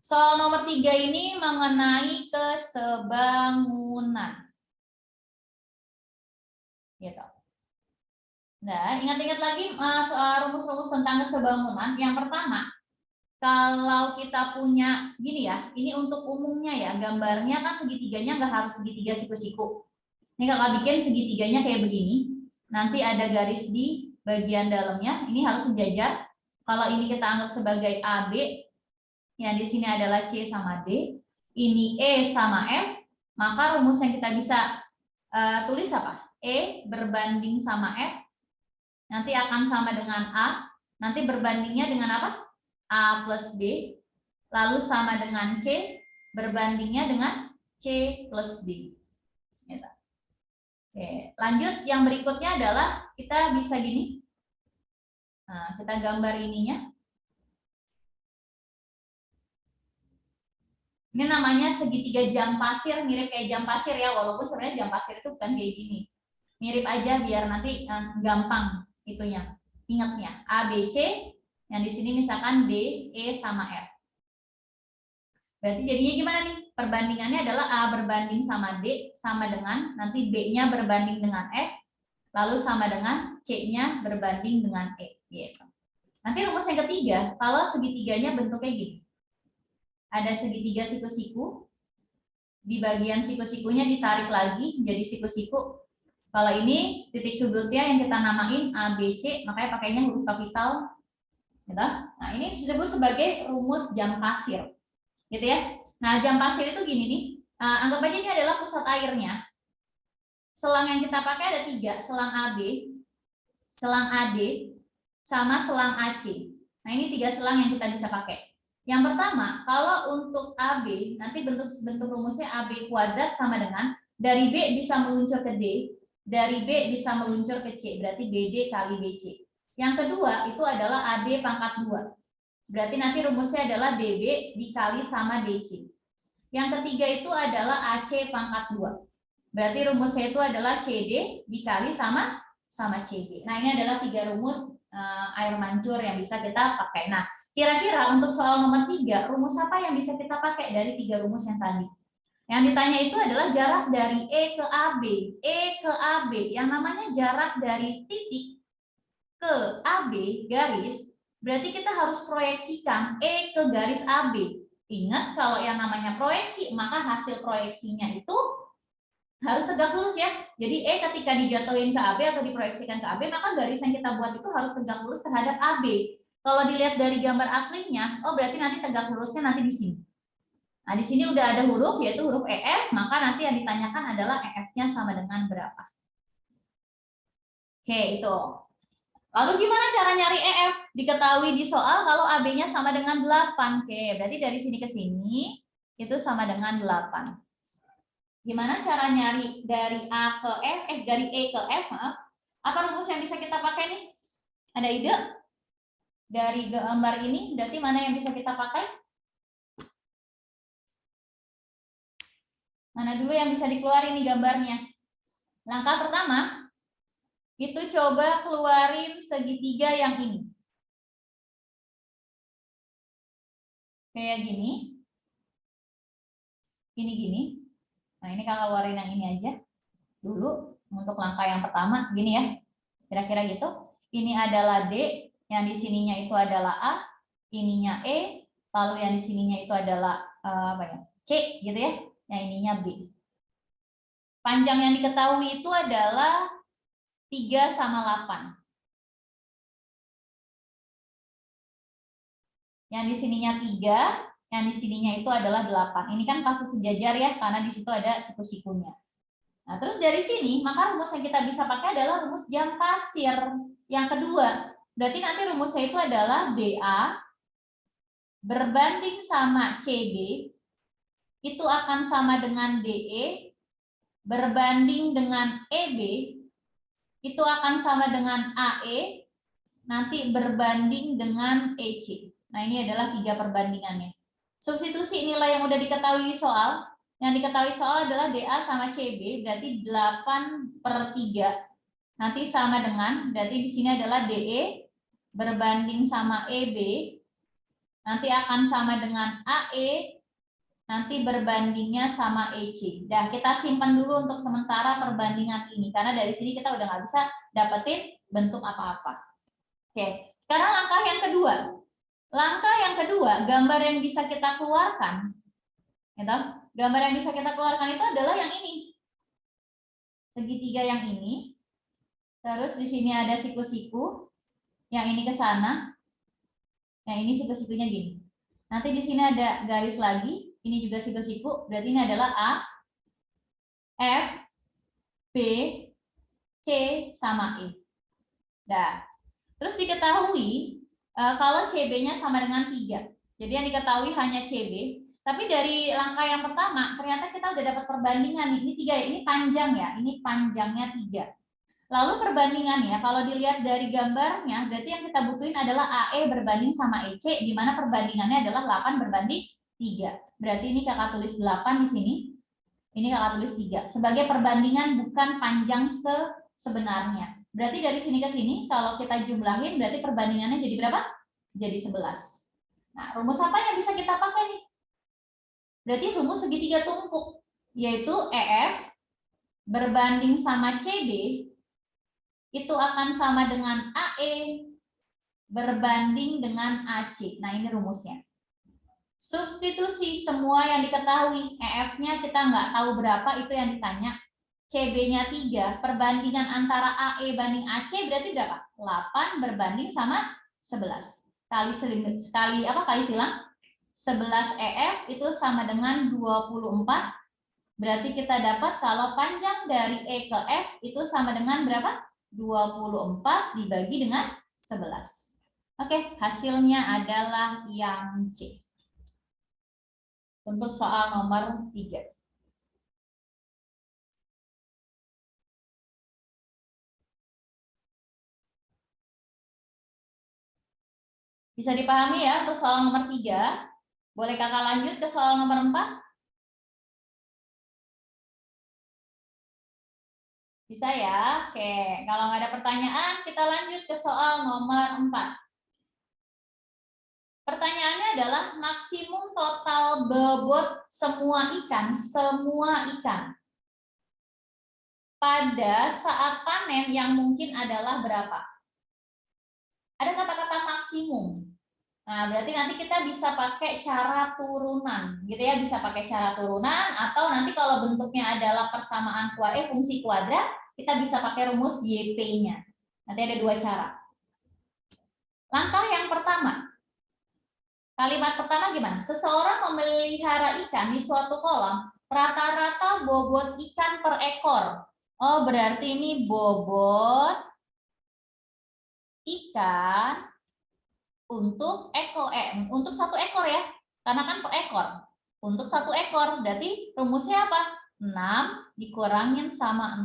Soal nomor 3 ini mengenai kesebangunan. Gitu. Nah, ingat-ingat lagi soal rumus-rumus tentang kesebangunan. Yang pertama, kalau kita punya gini ya, ini untuk umumnya ya, gambarnya kan segitiganya nggak harus segitiga siku-siku. Ini kalau bikin segitiganya kayak begini, nanti ada garis di bagian dalamnya, ini harus sejajar. Kalau ini kita anggap sebagai AB, yang di sini adalah C sama D, ini E sama M, maka rumus yang kita bisa tulis apa? E berbanding sama F, nanti akan sama dengan A, nanti berbandingnya dengan apa? A plus B, lalu sama dengan C, berbandingnya dengan C plus D. Oke, lanjut yang berikutnya adalah kita bisa gini. Nah, kita gambar ininya. Ini namanya segitiga jam pasir, mirip kayak jam pasir ya, walaupun sebenarnya jam pasir itu bukan kayak gini. Mirip aja biar nanti gampang itunya. Ingatnya, A, B, C, yang di sini misalkan D, E, sama F. Berarti jadinya gimana nih? Perbandingannya adalah A berbanding sama D, sama dengan nanti B-nya berbanding dengan F, lalu sama dengan C-nya berbanding dengan E. Gitu. Nanti rumus yang ketiga, kalau segitiganya bentuknya gini. Ada segitiga siku-siku, di bagian siku-sikunya ditarik lagi jadi siku-siku. Kalau ini titik sudutnya yang kita namain A, B, C, makanya pakainya huruf kapital. Gitu. Nah, ini disebut sebagai rumus jam pasir. Gitu ya. Nah, jam pasir itu gini nih. Anggap aja ini adalah pusat airnya. selang yang kita pakai ada 3, selang AB, selang AD, sama selang AC. Nah, ini 3 selang yang kita bisa pakai. Yang pertama, kalau untuk AB, nanti bentuk rumusnya AB kuadrat sama dengan dari B bisa meluncur ke D, dari B bisa meluncur ke C, berarti BD kali BC. Yang kedua, itu adalah AD pangkat 2. Berarti nanti rumusnya adalah DB dikali sama DC. Yang ketiga itu adalah AC pangkat 2. Berarti rumusnya itu adalah CD dikali sama CB. Nah, ini adalah 3 rumus air mancur yang bisa kita pakai. Nah, kira-kira untuk soal nomor 3, rumus apa yang bisa kita pakai dari 3 rumus yang tadi? Yang ditanya itu adalah jarak dari E ke AB. E ke AB, yang namanya jarak dari titik ke AB garis, berarti kita harus proyeksikan E ke garis AB. Ingat, kalau yang namanya proyeksi, maka hasil proyeksinya itu harus tegak lurus ya. Jadi E ketika dijatuhin ke AB atau diproyeksikan ke AB, maka garis yang kita buat itu harus tegak lurus terhadap AB. Kalau dilihat dari gambar aslinya, oh berarti nanti tegak lurusnya nanti di sini. Nah, di sini udah ada huruf, yaitu huruf EF, maka nanti yang ditanyakan adalah EF-nya sama dengan berapa. Oke, itu. Lalu gimana cara nyari EF? Diketahui di soal kalau AB-nya sama dengan 8. Oke, berarti dari sini ke sini itu sama dengan 8. Gimana cara nyari dari A ke F, dari E ke F? Apa rumus yang bisa kita pakai nih? Ada ide? Dari gambar ini, berarti mana yang bisa kita pakai? Mana dulu yang bisa dikeluarin nih gambarnya? Langkah pertama, itu coba keluarin segitiga yang ini. Kayak gini. Gini. Nah, ini kakak keluarin yang ini aja. Dulu, untuk langkah yang pertama, gini ya. Kira-kira gitu. Ini adalah D, yang di sininya itu adalah A, ininya E, lalu yang di sininya itu adalah C, gitu ya. Yang ininya B. Panjang yang diketahui itu adalah 3 sama 8. Yang di sininya 3, yang di sininya itu adalah 8. Ini kan pasti sejajar ya, karena di situ ada siku-sikunya. Nah, terus dari sini, maka rumus yang kita bisa pakai adalah rumus jam pasir. Yang kedua, berarti nanti rumusnya itu adalah DA berbanding sama CB, itu akan sama dengan DE, berbanding dengan EB, itu akan sama dengan AE, nanti berbanding dengan EC. Nah, ini adalah 3 perbandingannya. Substitusi nilai yang udah diketahui di soal. Yang diketahui soal adalah DA sama CB, berarti 8/3. Nanti sama dengan, berarti di sini adalah DE berbanding sama EB, nanti akan sama dengan AE, nanti berbandingnya sama EC. Dan kita simpan dulu untuk sementara perbandingan ini, karena dari sini kita udah nggak bisa dapetin bentuk apa-apa. Oke, sekarang langkah yang kedua. Langkah yang kedua, gambar yang bisa kita keluarkan, gitu. Gambar yang bisa kita keluarkan itu adalah yang ini. Segitiga yang ini. Terus di sini ada siku-siku. Yang ini ke sana. Yang ini siku-sikunya gini. Nanti di sini ada garis lagi. Ini juga siku-siku. Berarti ini adalah A, F, B, C, sama E. Nah, terus diketahui kalau CB-nya sama dengan 3. Jadi yang diketahui hanya CB. Tapi dari langkah yang pertama, ternyata kita udah dapat perbandingan nih. Ini 3 ya, ini panjang ya. Ini panjangnya 3. Lalu perbandingannya, kalau dilihat dari gambarnya, berarti yang kita butuhin adalah AE berbanding sama EC, di mana perbandingannya adalah 8 berbanding 3. Berarti ini kakak tulis 8 di sini. Ini kakak tulis 3. Sebagai perbandingan bukan panjang sebenarnya. Berarti dari sini ke sini, kalau kita jumlahin, berarti perbandingannya jadi berapa? Jadi 11. Nah, rumus apa yang bisa kita pakai nih? Berarti rumus segitiga tumpuk, yaitu EF berbanding sama CB, itu akan sama dengan AE berbanding dengan AC. Nah, ini rumusnya. Substitusi semua yang diketahui, EF-nya kita nggak tahu berapa, itu yang ditanya. CB-nya 3, perbandingan antara AE banding AC berarti berapa? 8 berbanding sama 11. Kali silang 11 EF itu sama dengan 24 Berarti kita dapat kalau panjang dari E ke F itu sama dengan berapa? 24 dibagi dengan 11. Oke, hasilnya adalah yang C. Untuk soal nomor 3. Bisa dipahami ya untuk soal nomor 3. Boleh kakak lanjut ke soal nomor 4? Bisa ya? Oke, kalau nggak ada pertanyaan, kita lanjut ke soal nomor 4. Pertanyaannya adalah maksimum total bobot semua ikan pada saat panen yang mungkin adalah berapa? Ada kata-kata maksimum. Nah, berarti nanti kita bisa pakai cara turunan, gitu ya, bisa pakai cara turunan, atau nanti kalau bentuknya adalah persamaan fungsi kuadrat, kita bisa pakai rumus YP-nya. Nanti ada dua cara. Langkah yang pertama, kalimat pertama gimana? Seseorang memelihara ikan di suatu kolam, rata-rata bobot ikan per ekor. Oh, berarti ini bobot ikan untuk untuk satu ekor ya, karena kan per ekor. Untuk satu ekor, berarti rumusnya apa? 6 dikurangin sama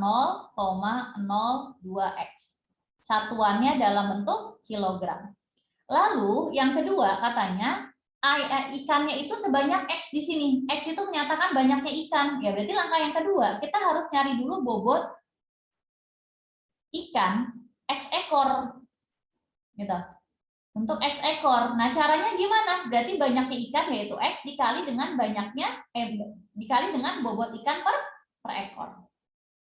0,02x. Satuannya dalam bentuk kilogram. Lalu yang kedua katanya ikannya itu sebanyak X di sini. X itu menyatakan banyaknya ikan. Ya berarti langkah yang kedua, kita harus cari dulu bobot ikan X ekor. Gitu. Untuk X ekor. Nah, caranya gimana? Berarti banyaknya ikan yaitu X dikali dengan dikali dengan bobot ikan per ekor.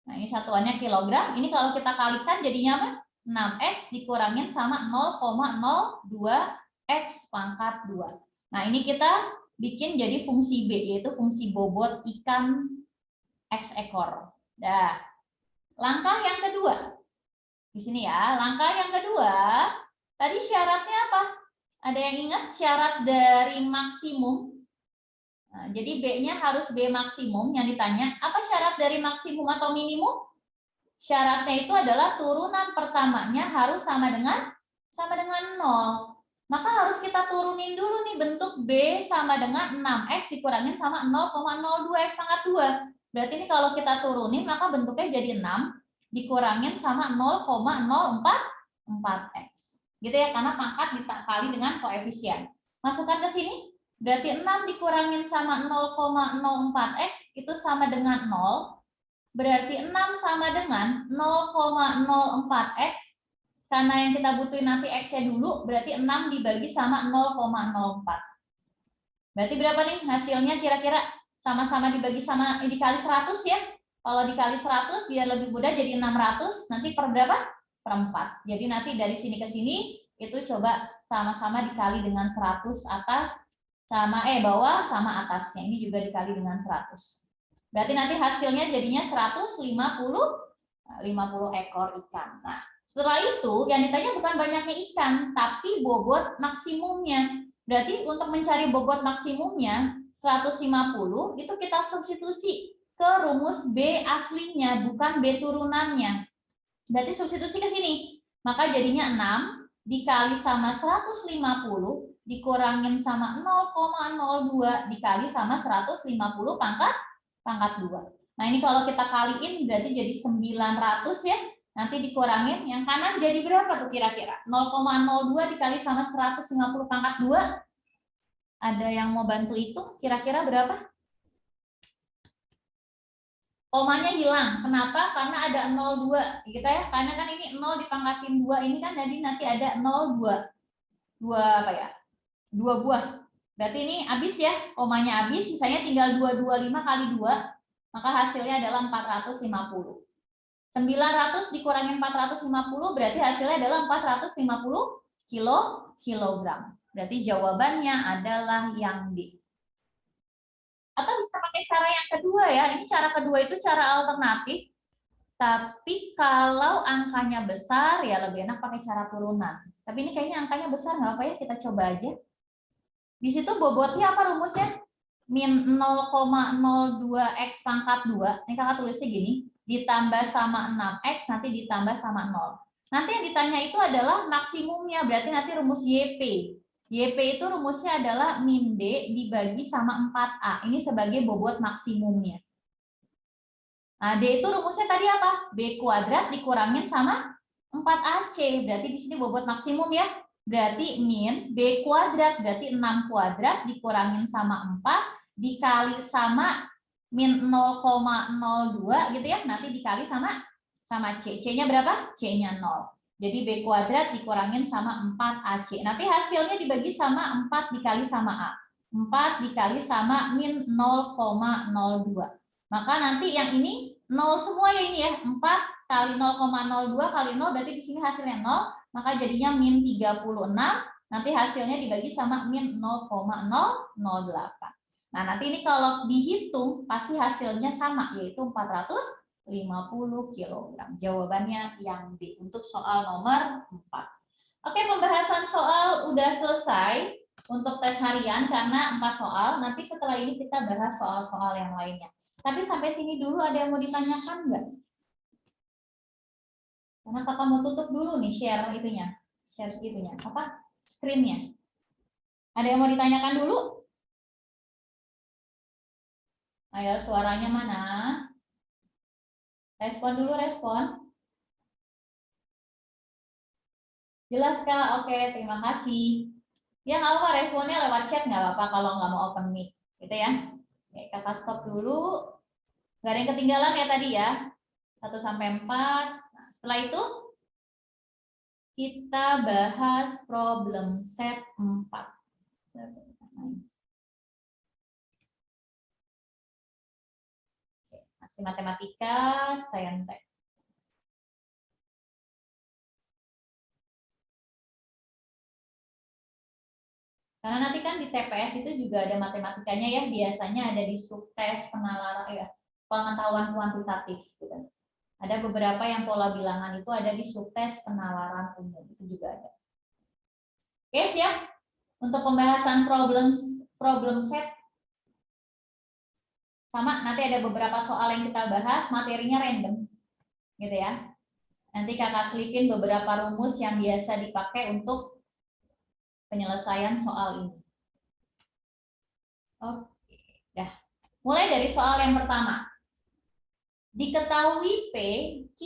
Nah, ini satuannya kilogram. Ini kalau kita kalikan jadinya apa? 6x dikurangin sama 0,02x pangkat 2. Nah, ini kita bikin jadi fungsi B, yaitu fungsi bobot ikan X ekor. Nah, langkah yang kedua. Di sini ya, langkah yang kedua, tadi syaratnya apa? Ada yang ingat syarat dari maksimum? Nah, jadi B-nya harus B maksimum yang ditanya. Apa syarat dari maksimum atau minimum? Syaratnya itu adalah turunan pertamanya harus sama dengan 0. Maka harus kita turunin dulu nih bentuk B sama dengan 6x dikurangin sama 0,02x pangkat 2. Berarti ini kalau kita turunin maka bentuknya jadi 6 dikurangin sama 0,044x. Gitu ya, karena pangkat dikali dengan koefisien. Masukkan ke sini. Berarti 6 dikurangin sama 0,04x itu sama dengan 0. Berarti 6 sama dengan 0,04x. Karena yang kita butuhin nanti x-nya dulu, berarti 6 dibagi sama 0,04. Berarti berapa nih hasilnya kira-kira? Sama-sama dibagi sama dikali 100 ya. Kalau dikali 100 biar lebih mudah jadi 600, nanti per berapa? Per 4. Jadi nanti dari sini ke sini itu coba sama-sama dikali dengan 100 atas sama bawah sama atasnya. Ini juga dikali dengan 100. Berarti nanti hasilnya jadinya 150 ekor ikan. Nah, setelah itu yang ditanya bukan banyaknya ikan, tapi bobot maksimumnya. Berarti untuk mencari bobot maksimumnya 150 itu kita substitusi ke rumus B aslinya, bukan B turunannya. Berarti substitusi ke sini. Maka jadinya 6 dikali sama 150 dikurangin sama 0,02 dikali sama 150 pangkat 2. Nah, ini kalau kita kaliin berarti jadi 900 ya. Nanti dikurangin yang kanan jadi berapa tuh kira-kira? 0,02 dikali sama 150 pangkat 2. Ada yang mau bantu hitung kira-kira berapa? Komanya hilang. Kenapa? Karena ada 02. Gitu ya. Karena kan ini 0 dipangkatin 2 ini kan jadi nanti ada 02. 2 apa ya? 2 buah. Berarti ini habis ya. Komanya habis, sisanya tinggal 225 kali 2. Maka hasilnya adalah 450. 900 dikurangin 450 berarti hasilnya adalah 450 kilogram. Berarti jawabannya adalah yang D. Atau bisa pakai cara yang kedua ya. Ini cara kedua itu cara alternatif. Tapi kalau angkanya besar ya lebih enak pakai cara turunan. Tapi ini kayaknya angkanya besar nggak apa ya, kita coba aja. Di situ bobotnya apa rumusnya? min 0,02 X pangkat 2, ini kakak tulisnya gini, ditambah sama 6X, nanti ditambah sama 0. Nanti yang ditanya itu adalah maksimumnya, berarti nanti rumus YP. YP itu rumusnya adalah min D dibagi sama 4A, ini sebagai bobot maksimumnya. Nah, D itu rumusnya tadi apa? B kuadrat dikurangin sama 4AC, berarti di sini bobot maksimum ya. Berarti min B kuadrat, berarti 6 kuadrat dikurangin sama 4, dikali sama min 0,02 gitu ya. Nanti dikali sama C. C-nya berapa? C-nya 0. Jadi B kuadrat dikurangin sama 4AC. Nanti hasilnya dibagi sama 4 dikali sama A. 4 dikali sama min 0,02. Maka nanti yang ini 0 semua ya ini ya. 4 kali 0,02 kali 0 berarti di sini hasilnya 0, maka jadinya min 36. Nanti hasilnya dibagi sama min 0,008. Nah, nanti ini kalau dihitung pasti hasilnya sama, yaitu 450 kg. Jawabannya yang D untuk soal nomor 4. Oke, pembahasan soal udah selesai untuk tes harian karena 4 soal. Nanti setelah ini kita bahas soal-soal yang lainnya. Tapi sampai sini dulu ada yang mau ditanyakan nggak? Karena kakak mau tutup dulu nih share itunya, share segitunya, apa screen-nya. Ada yang mau ditanyakan dulu? Ayo suaranya mana? Respon dulu, respon. Jelas Kak? Oke, terima kasih. Ya nggak apa-apa, responnya lewat chat nggak apa-apa kalau nggak mau open mic, gitu ya. Oke, kakak stop dulu. Nggak ada yang ketinggalan ya tadi ya. 1 sampai 4. Setelah itu kita bahas problem set 4. Masih matematika, saintek. Karena nanti kan di TPS itu juga ada matematikanya ya, biasanya ada di subtes penalaran ya, pengetahuan kuantitatif gitu. Ada beberapa yang pola bilangan itu ada di subtes penalaran umum, itu juga ada. Oke, siap? Untuk pembahasan problem set. Sama, nanti ada beberapa soal yang kita bahas, materinya random. Gitu ya. Nanti kakak selipin beberapa rumus yang biasa dipakai untuk penyelesaian soal ini. Oke, dah. Mulai dari soal yang pertama. Diketahui P, Q,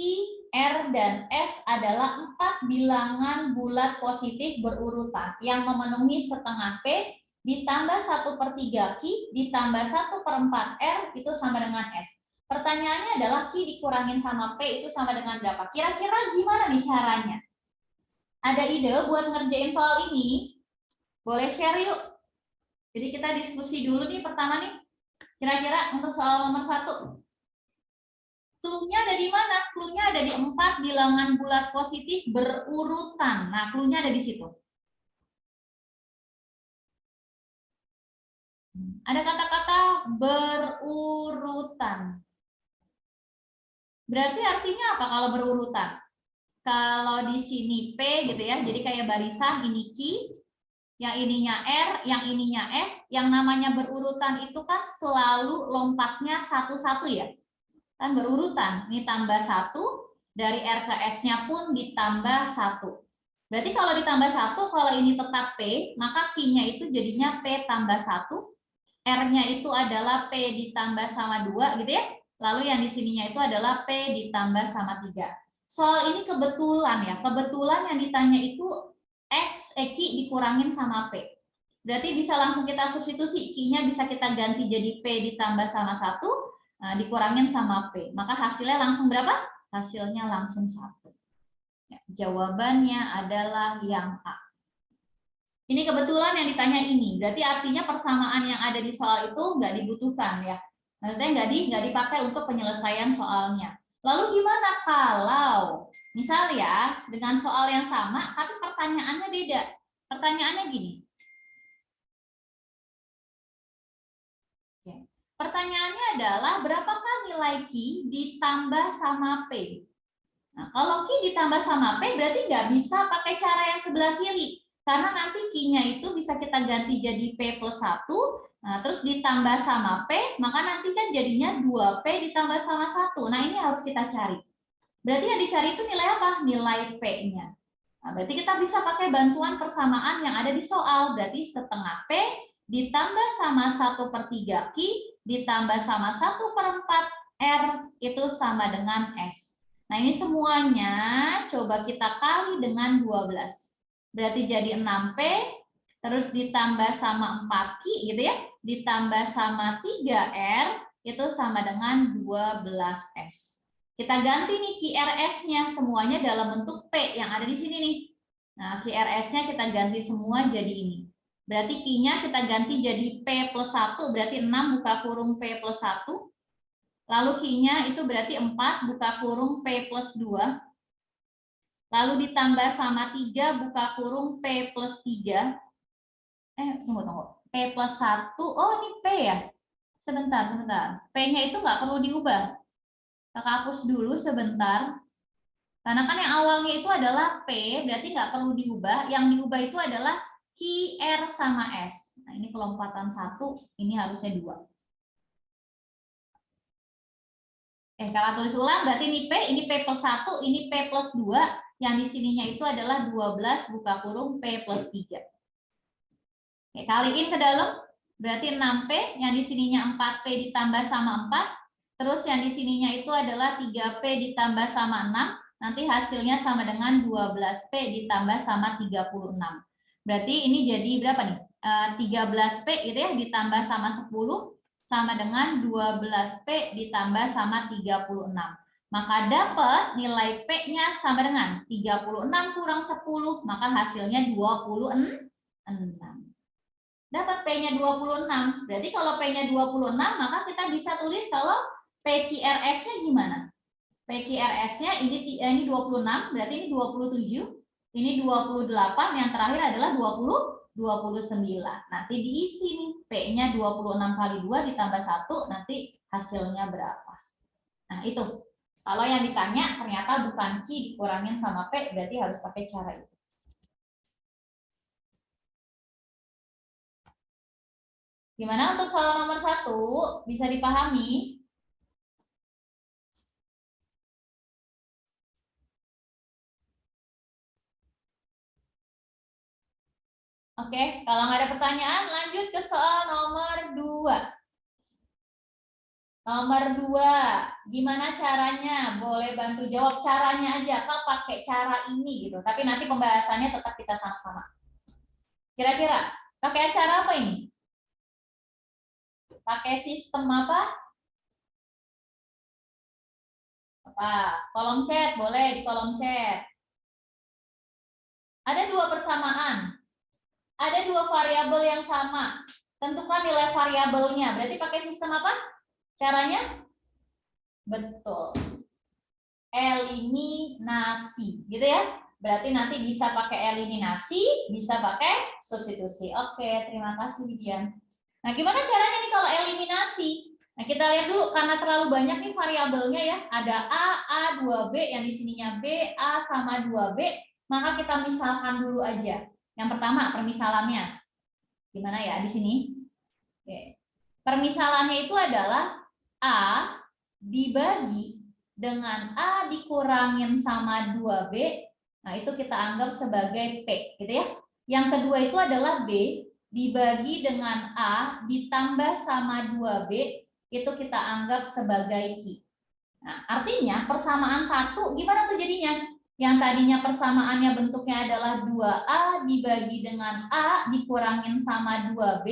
R, dan S adalah 4 bilangan bulat positif berurutan yang memenuhi setengah P ditambah 1/3 Q ditambah 1/4 R itu sama dengan S. Pertanyaannya adalah Q dikurangin sama P itu sama dengan berapa? Kira-kira gimana nih caranya? Ada ide buat ngerjain soal ini? Boleh share yuk. Jadi kita diskusi dulu nih pertama nih. Kira-kira untuk soal nomor 1. Clue-nya ada di mana? Clue-nya ada di 4 bilangan bulat positif berurutan. Nah, clue-nya ada di situ. Ada kata-kata berurutan. Berarti artinya apa kalau berurutan? Kalau di sini P gitu ya, jadi kayak barisan ini Q, yang ininya R, yang ininya S, yang namanya berurutan itu kan selalu lompatnya satu-satu ya. Kan berurutan, ini tambah 1, dari R ke S-nya pun ditambah 1. Berarti kalau ditambah 1, kalau ini tetap P, maka Q-nya itu jadinya P tambah 1, R-nya itu adalah P ditambah sama 2 gitu ya. Lalu yang di sininya itu adalah P ditambah sama 3. Soal ini kebetulan ya, kebetulan yang ditanya itu Q dikurangin sama P. Berarti bisa langsung kita substitusi, Q-nya bisa kita ganti jadi P ditambah sama 1, nah, dikurangin sama P, maka hasilnya langsung berapa? Hasilnya langsung 1. Ya, jawabannya adalah yang A. Ini kebetulan yang ditanya ini, berarti artinya persamaan yang ada di soal itu nggak dibutuhkan ya. Maksudnya nggak dipakai untuk penyelesaian soalnya. Lalu gimana kalau misal ya dengan soal yang sama tapi pertanyaannya beda? Pertanyaannya gini. Pertanyaannya adalah berapakah nilai Q ditambah sama P? Nah, kalau Q ditambah sama P berarti nggak bisa pakai cara yang sebelah kiri. Karena nanti Q-nya itu bisa kita ganti jadi P plus 1, nah terus ditambah sama P, maka nanti kan jadinya 2P ditambah sama 1. Nah ini harus kita cari. Berarti yang dicari itu nilai apa? Nilai P-nya. Nah, berarti kita bisa pakai bantuan persamaan yang ada di soal. Berarti setengah P ditambah sama 1/3 Q ditambah sama 1/4 R itu sama dengan S. Nah ini semuanya coba kita kali dengan 12. Berarti jadi 6P, terus ditambah sama 4Q gitu ya, ditambah sama 3R, itu sama dengan 12S. Kita ganti nih QRS-nya, semuanya dalam bentuk P yang ada di sini nih. Nah, QRS-nya kita ganti semua jadi ini. Berarti Q-nya kita ganti jadi P plus 1, berarti 6 buka kurung P plus 1. Lalu Q-nya itu berarti 4 buka kurung P plus 2. Lalu ditambah sama 3 buka kurung P plus 3. Tunggu. P plus 1. Oh, ini P ya? Sebentar. P-nya itu nggak perlu diubah. Kita hapus dulu sebentar. Karena kan yang awalnya itu adalah P, berarti nggak perlu diubah. Yang diubah itu adalah QR sama S. Nah, ini kelompatan 1, ini harusnya 2. Kalau tulis ulang, berarti ini P plus 1, ini P plus 2. Yang di sininya itu adalah 12 buka kurung P plus 3. Kaliin ke dalam, berarti 6P, yang di sininya 4P ditambah sama 4, terus yang di sininya itu adalah 3P ditambah sama 6, nanti hasilnya sama dengan 12P ditambah sama 36. Berarti ini jadi berapa nih? 13P itu ya, ditambah sama 10, sama dengan 12P ditambah sama 36. Maka dapat nilai P-nya sama dengan 36 kurang 10, maka hasilnya 26. Dapat P-nya 26. Berarti kalau P-nya 26, maka kita bisa tulis kalau PQRS-nya gimana? PQRS-nya ini 26, berarti ini 27, ini 28, yang terakhir adalah 29. Nanti diisi nih, P-nya 26 kali 2 ditambah 1, nanti hasilnya berapa? Nah, itu. Kalau yang ditanya ternyata bukan Q dikurangin sama P, berarti harus pakai cara itu. Gimana untuk soal nomor 1? Bisa dipahami? Oke, kalau nggak ada pertanyaan, lanjut ke soal nomor 2. Nomor 2, gimana caranya? Boleh bantu jawab caranya aja, Kak pakai cara ini gitu. Tapi nanti pembahasannya tetap kita sama-sama. Kira-kira pakai cara apa ini? Pakai sistem apa? Kolom chat, boleh di kolom chat. Ada 2 persamaan. Ada 2 variabel yang sama. Tentukan nilai variabelnya. Berarti pakai sistem apa? Caranya? Betul. Eliminasi, gitu ya. Berarti nanti bisa pakai eliminasi, bisa pakai substitusi. Oke, terima kasih Bidian. Nah, gimana caranya nih kalau eliminasi? Nah, kita lihat dulu karena terlalu banyak nih variabelnya ya. Ada A 2B, yang di sininya B, A sama 2B, maka kita misalkan dulu aja. Yang pertama, permisalannya. Gimana ya di sini? Oke. Permisalannya itu adalah A dibagi dengan A dikurangin sama 2B, nah itu kita anggap sebagai P, gitu ya. Yang kedua itu adalah B dibagi dengan A ditambah sama 2B, itu kita anggap sebagai Q. Nah, artinya persamaan 1 gimana tuh jadinya? Yang tadinya persamaannya bentuknya adalah 2A dibagi dengan A dikurangin sama 2B,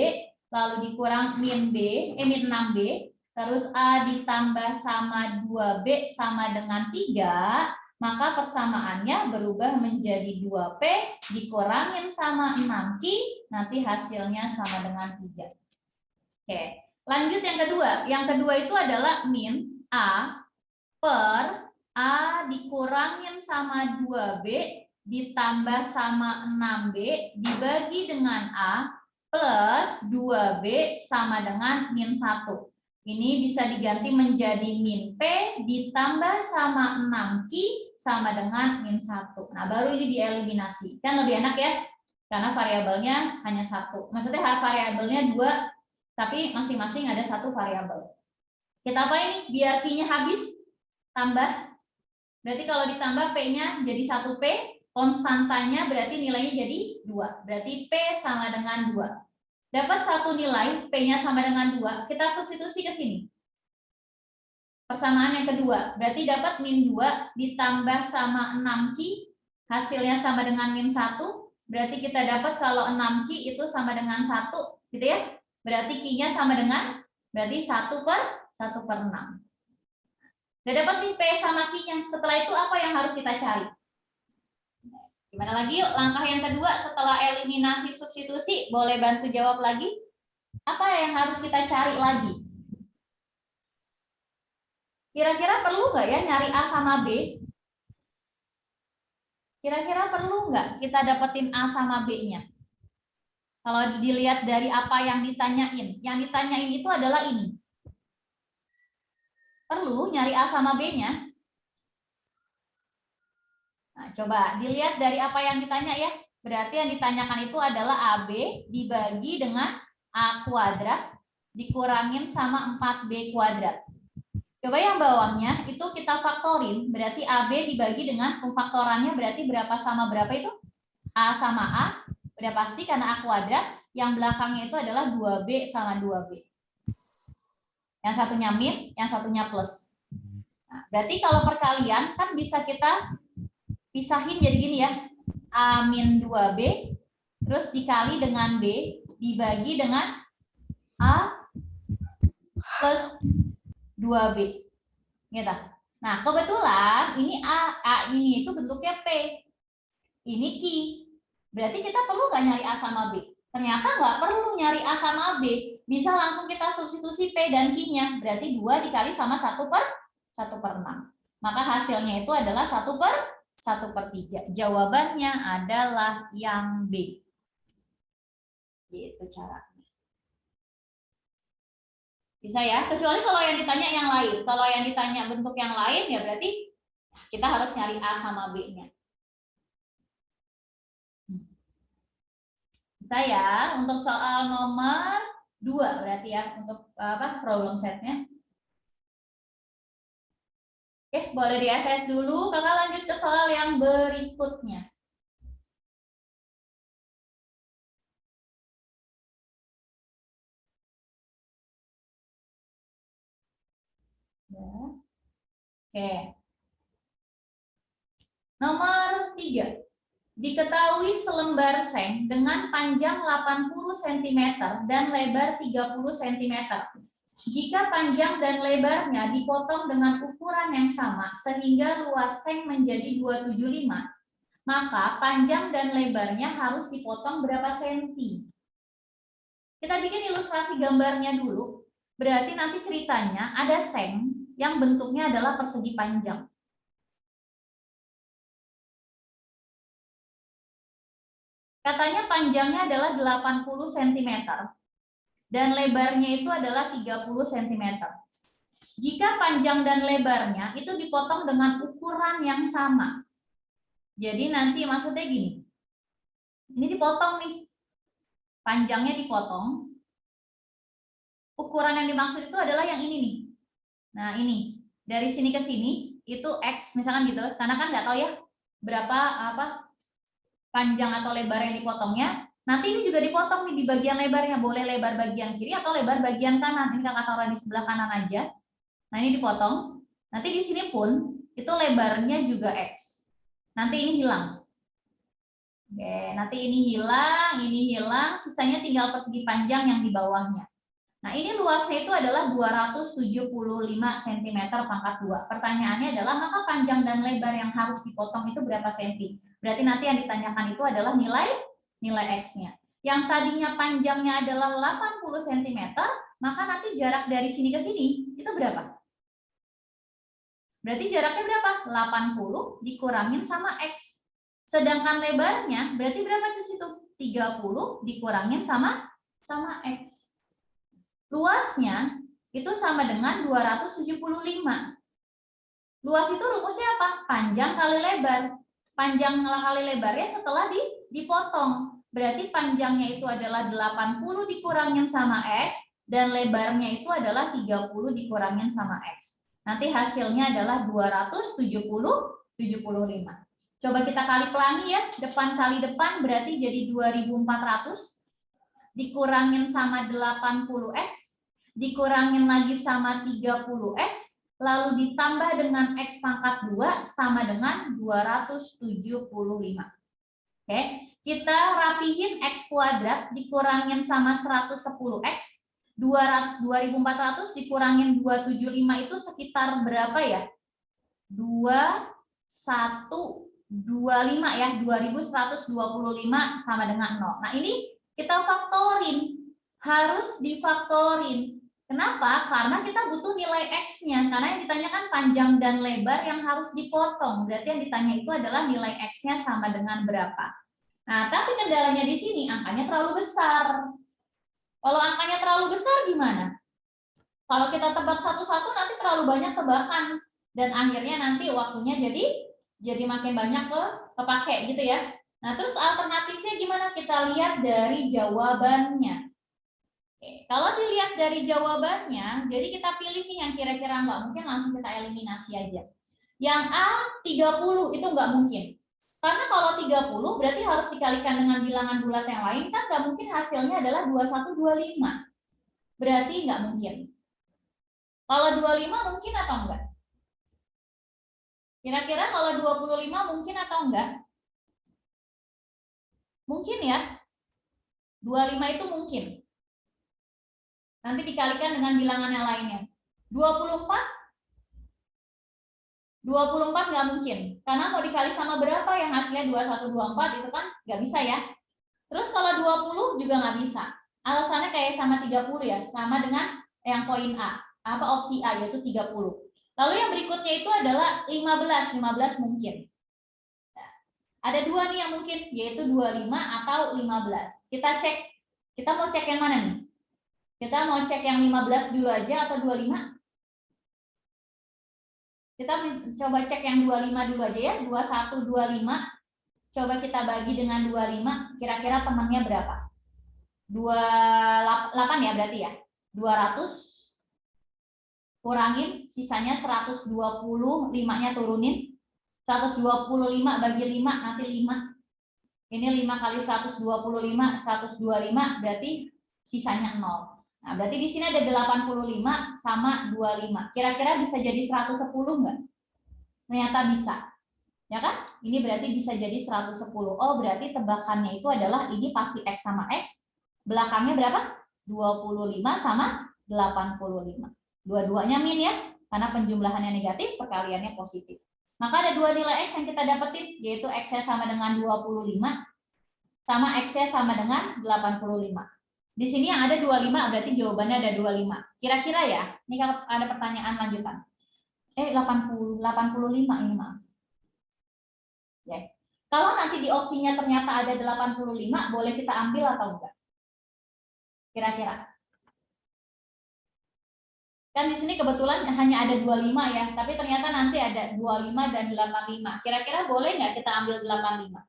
lalu dikurang min 6B, terus A ditambah sama 2B sama dengan 3, maka persamaannya berubah menjadi 2P dikurangin sama 6Q, nanti hasilnya sama dengan 3. Oke, lanjut yang kedua. Yang kedua itu adalah min A per A dikurangin sama 2B ditambah sama 6B dibagi dengan A plus 2B sama dengan min 1. Ini bisa diganti menjadi min P ditambah sama 6Q sama dengan min 1. Nah, baru ini dieliminasi. Kan lebih enak ya? karena variabelnya hanya satu. Maksudnya variabelnya 2, tapi masing-masing ada satu variabel. Kita apa ini? Biar Q-nya habis, tambah. Berarti kalau ditambah P-nya jadi 1P, konstantanya berarti nilainya jadi 2. Berarti P sama dengan 2. Dapat satu nilai, P-nya sama dengan 2, kita substitusi ke sini. Persamaan yang kedua, berarti dapat min 2 ditambah sama 6Q, hasilnya sama dengan min 1, berarti kita dapat kalau 6Q itu sama dengan 1, gitu ya. Berarti Q-nya sama dengan, berarti 1/6. Udah dapat nih P sama Q-nya, setelah itu apa yang harus kita cari? Gimana lagi yuk, langkah yang kedua setelah eliminasi substitusi, boleh bantu jawab lagi? Apa yang harus kita cari lagi? Kira-kira perlu nggak ya nyari A sama B? Kira-kira perlu nggak kita dapetin A sama B-nya? Kalau dilihat dari apa yang ditanyain. Yang ditanyain itu adalah ini. Perlu nyari A sama B-nya? Nah, coba dilihat dari apa yang ditanya ya. Berarti yang ditanyakan itu adalah AB dibagi dengan A kuadrat dikurangin sama 4B kuadrat. Coba yang bawahnya itu kita faktorin, berarti AB dibagi dengan pemfaktorannya berarti berapa sama berapa itu? A sama A, udah pasti karena A kuadrat, yang belakangnya itu adalah 2B sama 2B. Yang satunya min, yang satunya plus. Nah, berarti kalau perkalian kan bisa kita pisahin jadi gini ya, A min 2B, terus dikali dengan B, dibagi dengan A plus 2B. Gitu. Nah, kebetulan ini A ini itu bentuknya P. Ini Q. Berarti kita perlu nggak nyari A sama B? Ternyata nggak perlu nyari A sama B. Bisa langsung kita substitusi P dan Q-nya. Berarti 2 dikali sama 1/6. Maka hasilnya itu adalah 1/3. Jawabannya adalah yang B. Gitu caranya. Bisa ya, kecuali kalau yang ditanya yang lain. Kalau yang ditanya bentuk yang lain, ya berarti kita harus nyari A sama B-nya. Bisa ya, untuk soal nomor 2 berarti ya, untuk problem setnya. Oke, boleh di-SS dulu, kakak lanjut ke soal yang berikutnya. Ya. Oke. Nomor 3. Diketahui selembar seng dengan panjang 80 cm dan lebar 30 cm. Jika panjang dan lebarnya dipotong dengan ukuran yang sama sehingga luas seng menjadi 275, maka panjang dan lebarnya harus dipotong berapa senti? Kita bikin ilustrasi gambarnya dulu. Berarti nanti ceritanya ada seng yang bentuknya adalah persegi panjang. Katanya panjangnya adalah 80 cm dan lebarnya itu adalah 30 cm. Jika panjang dan lebarnya itu dipotong dengan ukuran yang sama. Jadi nanti maksudnya gini. Ini dipotong nih. Panjangnya dipotong. Ukuran yang dimaksud itu adalah yang ini nih. Nah, ini. Dari sini ke sini itu X misalkan gitu. Karena kan nggak tahu ya berapa panjang atau lebar yang dipotongnya. Nanti ini juga dipotong nih di bagian lebarnya. Boleh lebar bagian kiri atau lebar bagian kanan. Ini kakak taruh di sebelah kanan aja. Nah, ini dipotong. Nanti di sini pun itu lebarnya juga X. Nanti ini hilang. Oke, nanti ini hilang, sisanya tinggal persegi panjang yang di bawahnya. Nah, ini luasnya itu adalah 275 cm pangkat 2. Pertanyaannya adalah maka panjang dan lebar yang harus dipotong itu berapa senti? Berarti nanti yang ditanyakan itu adalah nilai X-nya. Yang tadinya panjangnya adalah 80 cm, maka nanti jarak dari sini ke sini itu berapa? Berarti jaraknya berapa? 80 dikurangin sama X. Sedangkan lebarnya berarti berapa di situ? 30 dikurangin sama X. Luasnya itu sama dengan 275. Luas itu rumusnya apa? Panjang kali lebar. Panjang kali lebarnya setelah dipotong. berarti panjangnya itu adalah 80 dikurangin sama X, dan lebarnya itu adalah 30 dikurangin sama X. Nanti hasilnya adalah 275. Coba kita kali pelangi ya, depan kali depan berarti jadi 2400, dikurangin sama 80X, dikurangin lagi sama 30X, lalu ditambah dengan X pangkat 2 sama dengan 275. Oke, kita rapihin X kuadrat dikurangin sama 110X, 2400 dikurangin 275 itu sekitar berapa ya? 2125 ya, 2125 sama dengan 0. Nah, ini kita faktorin, harus difaktorin. Kenapa? Karena kita butuh nilai X-nya, karena yang ditanyakan panjang dan lebar yang harus dipotong. Berarti yang ditanya itu adalah nilai X-nya sama dengan berapa. Nah, tapi kendalanya di sini angkanya terlalu besar. Kalau angkanya terlalu besar gimana? Kalau kita tebak satu-satu nanti terlalu banyak tebakan dan akhirnya nanti waktunya jadi makin banyak kepake gitu ya. Nah, terus alternatifnya gimana? Kita lihat dari jawabannya. Oke, kalau dilihat dari jawabannya, jadi kita pilih nih yang kira-kira nggak mungkin, langsung kita eliminasi aja. Yang A 30 itu nggak mungkin. Karena kalau 30 berarti harus dikalikan dengan bilangan bulat yang lain, kan nggak mungkin hasilnya adalah 2125. Berarti nggak mungkin. Kalau 25 mungkin atau enggak? Kira-kira kalau 25 mungkin atau enggak? Mungkin ya. 25 itu mungkin. Nanti dikalikan dengan bilangan yang lainnya. 24 nggak mungkin. Karena mau dikali sama berapa yang hasilnya 2124 itu kan nggak bisa ya. Terus kalau 20 juga nggak bisa. Alasannya kayak sama 30 ya. Sama dengan yang poin A. Apa opsi A yaitu 30. Lalu yang berikutnya itu adalah 15 mungkin. Nah, ada dua nih yang mungkin, yaitu 25 atau 15. Kita cek, kita mau cek yang mana nih? Kita mau cek yang 15 dulu aja atau 25? Kita coba cek yang 25 dulu aja ya, 21, 25. Coba kita bagi dengan 25, kira-kira temannya berapa? 28 ya berarti ya. 200 kurangin, sisanya 120, 5-nya turunin. 125 bagi 5, nanti 5. Ini 5 kali 125, 125 berarti sisanya 0. Nah, berarti di sini ada 85 sama 25. Kira-kira bisa jadi 110 enggak? Ternyata bisa. Ya kan? Ini berarti bisa jadi 110. Oh, berarti tebakannya itu adalah ini pasti X sama X. Belakangnya berapa? 25 sama 85. Dua-duanya min ya, karena penjumlahannya negatif, perkaliannya positif. Maka ada dua nilai X yang kita dapetin, yaitu X-nya sama dengan 25, sama X-nya sama dengan 85. Di sini yang ada 25, berarti jawabannya ada 25. Kira-kira ya, ini kalau ada pertanyaan lanjutan. 85 ini maaf. Ya. Kalau nanti di opsinya ternyata ada 85, boleh kita ambil atau enggak? Kira-kira. Kan di sini kebetulan hanya ada 25 ya, tapi ternyata nanti ada 25 dan 85. Kira-kira boleh nggak kita ambil 85?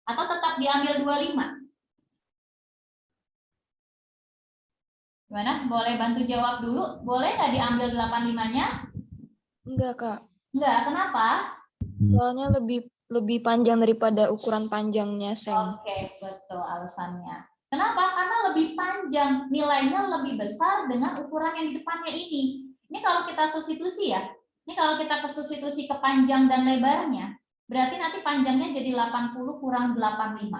Atau tetap diambil 25? Gimana? Boleh bantu jawab dulu? Boleh nggak diambil 85-nya? Enggak, Kak. Enggak, kenapa? Soalnya lebih panjang daripada ukuran panjangnya seng. Oke, betul alasannya. Kenapa? Karena lebih panjang, nilainya lebih besar dengan ukuran yang di depannya ini. Ini kalau kita substitusi ya, ini kalau kita substitusi ke panjang dan lebarnya, berarti nanti panjangnya jadi 80 kurang 85.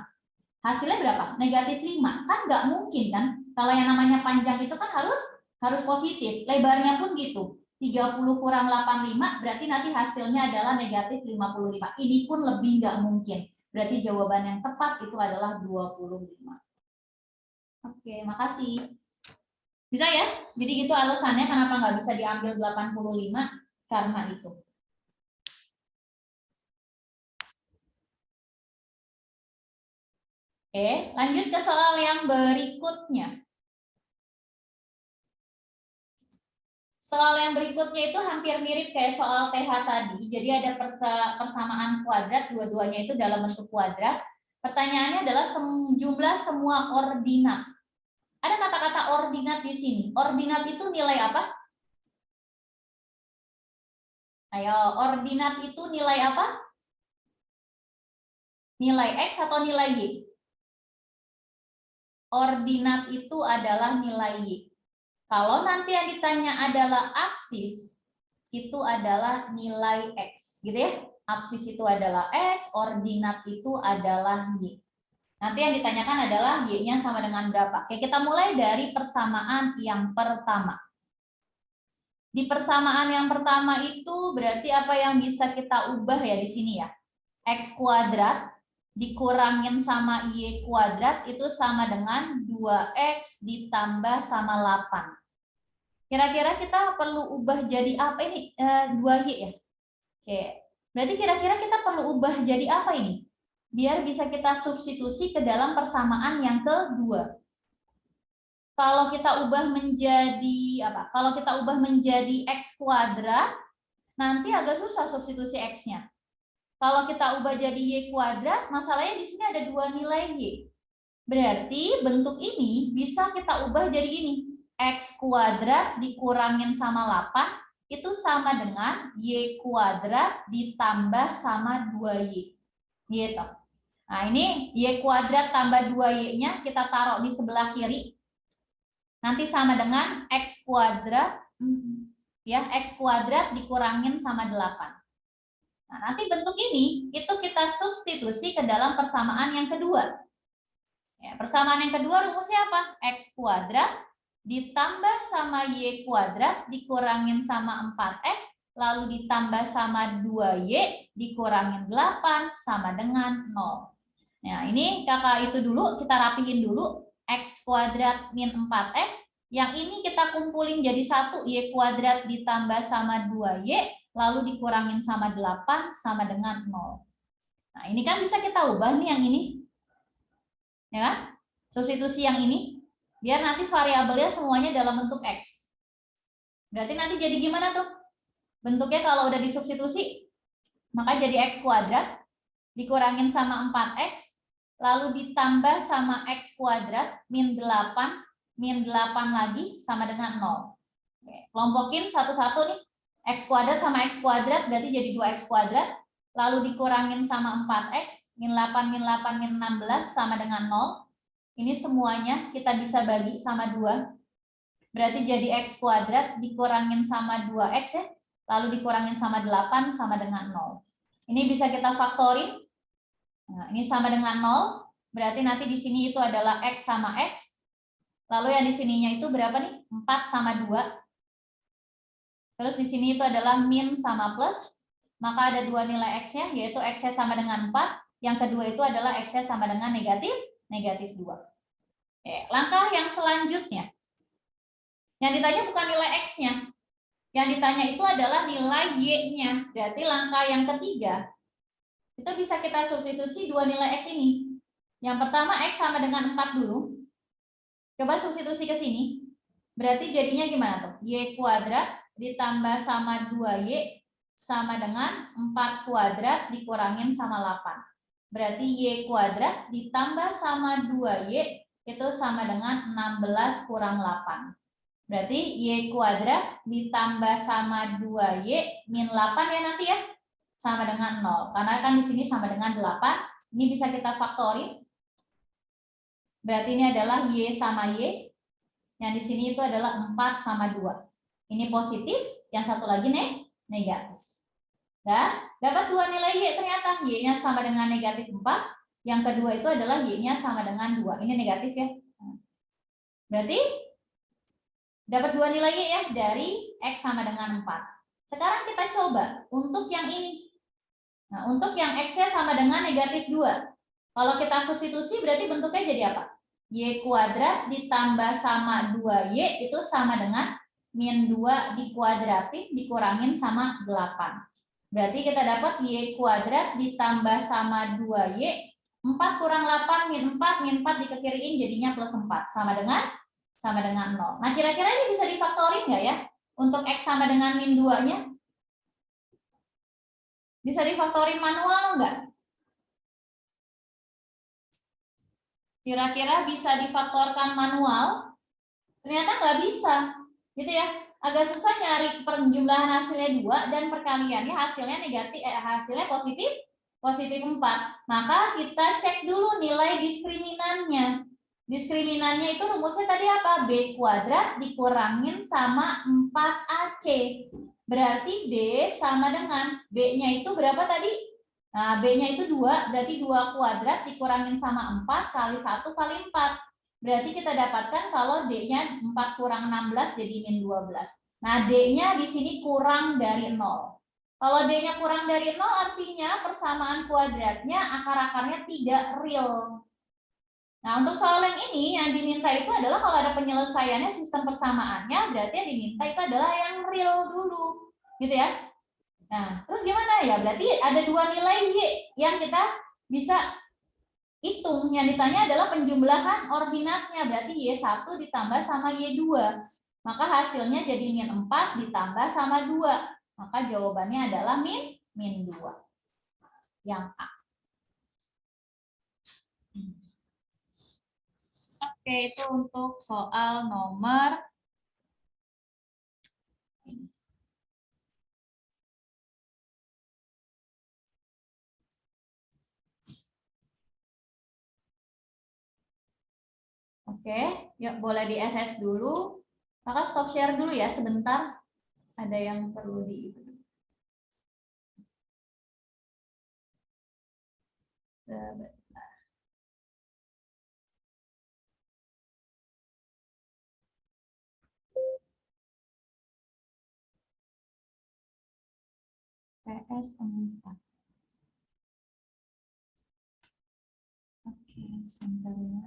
Hasilnya berapa? Negatif 5. Kan nggak mungkin kan? Kalau yang namanya panjang itu kan harus positif. Lebarnya pun gitu. 30 kurang 85 berarti nanti hasilnya adalah negatif 55. Ini pun lebih nggak mungkin. Berarti jawaban yang tepat itu adalah 25. Oke, makasih. Bisa ya? Jadi gitu alasannya kenapa nggak bisa diambil 85, karena itu. Oke, lanjut ke soal yang berikutnya. Soal yang berikutnya itu hampir mirip kayak soal TH tadi. Jadi ada persamaan kuadrat, dua-duanya itu dalam bentuk kuadrat. Pertanyaannya adalah jumlah semua ordinat. Ada kata-kata ordinat di sini. Ordinat itu nilai apa? Ayo, ordinat itu nilai apa? Nilai X atau nilai Y? Ordinat itu adalah nilai Y. Kalau nanti yang ditanya adalah absis, itu adalah nilai X, gitu ya. Absis itu adalah X, ordinat itu adalah Y. Nanti yang ditanyakan adalah Y-nya sama dengan berapa. Oke, kita mulai dari persamaan yang pertama. Di persamaan yang pertama itu berarti apa yang bisa kita ubah ya di sini ya? X kuadrat dikurangin sama Y kuadrat itu sama dengan 2X ditambah sama 8. Kira-kira kita perlu ubah jadi apa ini? 2Y ya? Oke. Berarti kira-kira kita perlu ubah jadi apa ini? Biar bisa kita substitusi ke dalam persamaan yang kedua. Kalau kita ubah menjadi apa? Kalau kita ubah menjadi X kuadrat, nanti agak susah substitusi X-nya. Kalau kita ubah jadi Y kuadrat, masalahnya di sini ada dua nilai Y. Berarti bentuk ini bisa kita ubah jadi gini. X kuadrat dikurangin sama 8, itu sama dengan Y kuadrat ditambah sama 2Y. Gitu. Nah ini Y kuadrat tambah 2Y-nya kita taruh di sebelah kiri. Nanti sama dengan X kuadrat, ya X kuadrat dikurangin sama 8. Nah, nanti bentuk ini itu kita substitusi ke dalam persamaan yang kedua. Ya, persamaan yang kedua rumusnya apa? X kuadrat ditambah sama Y kuadrat dikurangin sama 4X, lalu ditambah sama 2Y dikurangin 8 sama dengan 0. Nah, ini kakak itu dulu, kita rapihin dulu. X kuadrat min 4X, yang ini kita kumpulin jadi 1, Y kuadrat ditambah sama 2Y, lalu dikurangin sama 8 sama dengan 0. Nah, ini kan bisa kita ubah nih yang ini. Ya kan? Substitusi yang ini. Biar nanti variabelnya semuanya dalam bentuk X. Berarti nanti jadi gimana tuh? Bentuknya kalau udah disubstitusi, maka jadi X kuadrat, dikurangin sama 4X, lalu ditambah sama X kuadrat, min 8 lagi sama dengan 0. Oke, kelompokin satu-satu nih. X kuadrat sama X kuadrat berarti jadi 2X kuadrat, lalu dikurangin sama 4X, min 8 min 16 sama dengan 0. Ini semuanya kita bisa bagi sama 2. Berarti jadi X kuadrat dikurangin sama 2X ya, lalu dikurangin sama 8 sama dengan 0. Ini bisa kita faktorin. Nah, ini sama dengan 0, berarti nanti di sini itu adalah X sama X. Lalu yang di sininya itu berapa nih? 4 sama 2. Terus di sini itu adalah min sama plus, maka ada dua nilai X-nya, yaitu X-nya sama dengan 4, yang kedua itu adalah X-nya sama dengan negatif 2. Oke, langkah yang selanjutnya. Yang ditanya bukan nilai X-nya, yang ditanya itu adalah nilai Y-nya. Berarti langkah yang ketiga, itu bisa kita substitusi dua nilai X ini. Yang pertama X sama dengan 4 dulu. Coba substitusi ke sini. Berarti jadinya gimana tuh? Y kuadrat ditambah sama 2Y sama dengan 4 kuadrat dikurangin sama 8. Berarti Y kuadrat ditambah sama 2Y itu sama dengan 16 kurang 8. Berarti Y kuadrat ditambah sama 2Y min 8 ya nanti ya. Sama dengan 0. Karena kan di sini sama dengan 8. Ini bisa kita faktorin. Berarti ini adalah Y sama Y. Yang di sini itu adalah 4 sama 2. Ini positif, yang satu lagi negatif. Nah, dapat dua nilai Y ternyata. Y-nya sama dengan negatif 4. Yang kedua itu adalah Y-nya sama dengan 2. Ini negatif ya. Berarti dapat dua nilai Y ya dari X sama dengan 4. Sekarang kita coba untuk yang ini. Nah, untuk yang X-nya sama dengan negatif 2. Kalau kita substitusi berarti bentuknya jadi apa? Y kuadrat ditambah sama 2Y itu sama dengan min 2 dikuadratin dikurangin sama 8. Berarti kita dapat Y kuadrat ditambah sama 2Y. 4 kurang 8 min 4 dikekiriin jadinya plus 4. Sama dengan 0. Nah kira-kira ini bisa difaktorin nggak ya? Untuk X sama dengan min 2-nya? Bisa difaktorin manual nggak? Kira-kira bisa difaktorkan manual? Ternyata nggak bisa, gitu ya. Agak susah nyari penjumlahan hasilnya 2 dan perkaliannya hasilnya hasilnya positif 4. Maka kita cek dulu nilai diskriminannya. Diskriminannya itu rumusnya tadi apa? B kuadrat dikurangin sama 4AC. Berarti D sama dengan B-nya itu berapa tadi? Nah, B-nya itu 2, berarti 2 kuadrat dikurangin sama 4 kali 1 kali 4. Berarti kita dapatkan kalau D-nya 4 kurang 16 jadi min 12. Nah, D-nya di sini kurang dari 0. Kalau D-nya kurang dari 0 artinya persamaan kuadratnya akar-akarnya tidak real. Nah, untuk soal yang ini yang diminta itu adalah kalau ada penyelesaiannya sistem persamaannya, berarti yang diminta itu adalah yang real dulu. Gitu ya. Nah, terus gimana ya? Berarti ada 2 nilai Y yang kita bisa hitung. Yang ditanya adalah penjumlahan ordinatnya. Berarti Y1 ditambah sama Y2. Maka hasilnya jadi min 4 ditambah sama 2. Maka jawabannya adalah min 2. Yang A. Oke, itu untuk soal nomor Oke, yuk boleh di SS dulu. Kakak stop share dulu ya sebentar. Ada yang perlu di PS4. Oke, sebentar ya.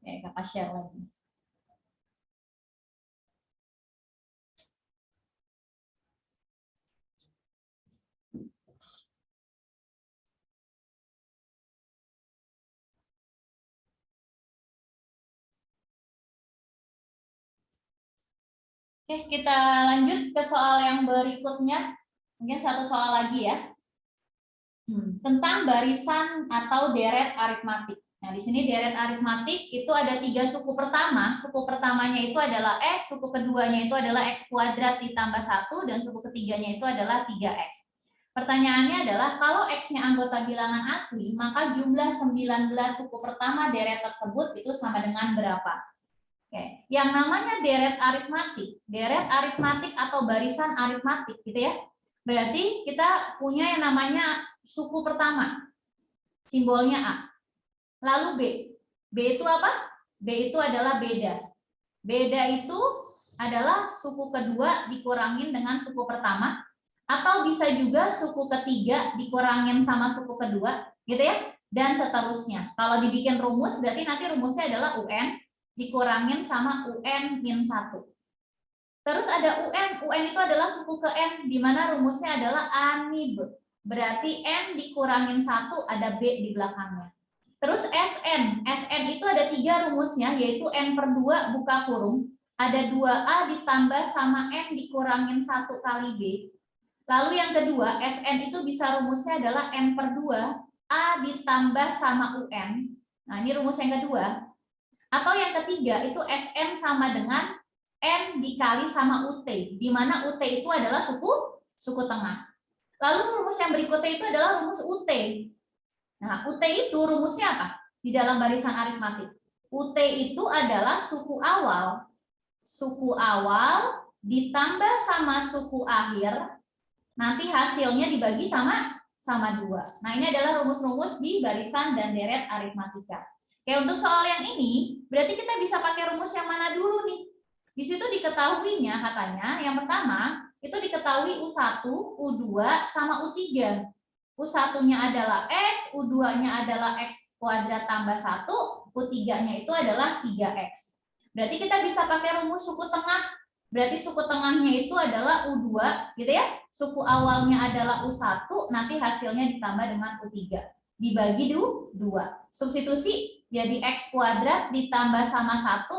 Oke, kakak share lagi. Oke, kita lanjut ke soal yang berikutnya. Mungkin satu soal lagi ya. Tentang barisan atau deret aritmatik. Nah, di sini deret aritmatik itu ada 3 suku pertama. Suku pertamanya itu adalah X, suku keduanya itu adalah X kuadrat ditambah 1, dan suku ketiganya itu adalah 3X. Pertanyaannya adalah kalau X-nya anggota bilangan asli, maka jumlah 19 suku pertama deret tersebut itu sama dengan berapa? Oke, yang namanya deret aritmatik atau barisan aritmatik gitu ya. Berarti kita punya yang namanya suku pertama, simbolnya A. Lalu B. B itu apa? B itu adalah beda. Beda itu adalah suku kedua dikurangin dengan suku pertama, atau bisa juga suku ketiga dikurangin sama suku kedua, gitu ya. Dan seterusnya. Kalau dibikin rumus, berarti nanti rumusnya adalah UN dikurangin sama UN min 1. Terus ada UN itu adalah suku ke N, di mana rumusnya adalah ANIB. Berarti N dikurangin 1, ada B di belakangnya. Terus SN itu ada 3 rumusnya, yaitu N per 2 buka kurung, ada 2A ditambah sama N dikurangin 1 kali B. Lalu yang kedua, SN itu bisa rumusnya adalah N per 2, A ditambah sama UN. Nah, ini rumus yang kedua. Atau yang ketiga, itu SN sama dengan N dikali sama UT, di mana UT itu adalah suku tengah. Lalu rumus yang berikutnya itu adalah rumus UT. Nah, UT itu rumusnya apa? Di dalam barisan aritmatik. UT itu adalah suku awal ditambah sama suku akhir, nanti hasilnya dibagi sama 2. Nah, ini adalah rumus-rumus di barisan dan deret aritmatika. Oke, untuk soal yang ini, berarti kita bisa pakai rumus yang mana dulu nih? Di situ diketahuinya katanya, yang pertama, itu diketahui U1, U2, sama U3. U1-nya adalah X, U2-nya adalah X kuadrat tambah 1, U3-nya itu adalah 3X. Berarti kita bisa pakai rumus suku tengah. Berarti suku tengahnya itu adalah U2, gitu ya. Suku awalnya adalah U1, nanti hasilnya ditambah dengan U3. Dibagi 2. Substitusi jadi X kuadrat ditambah sama 1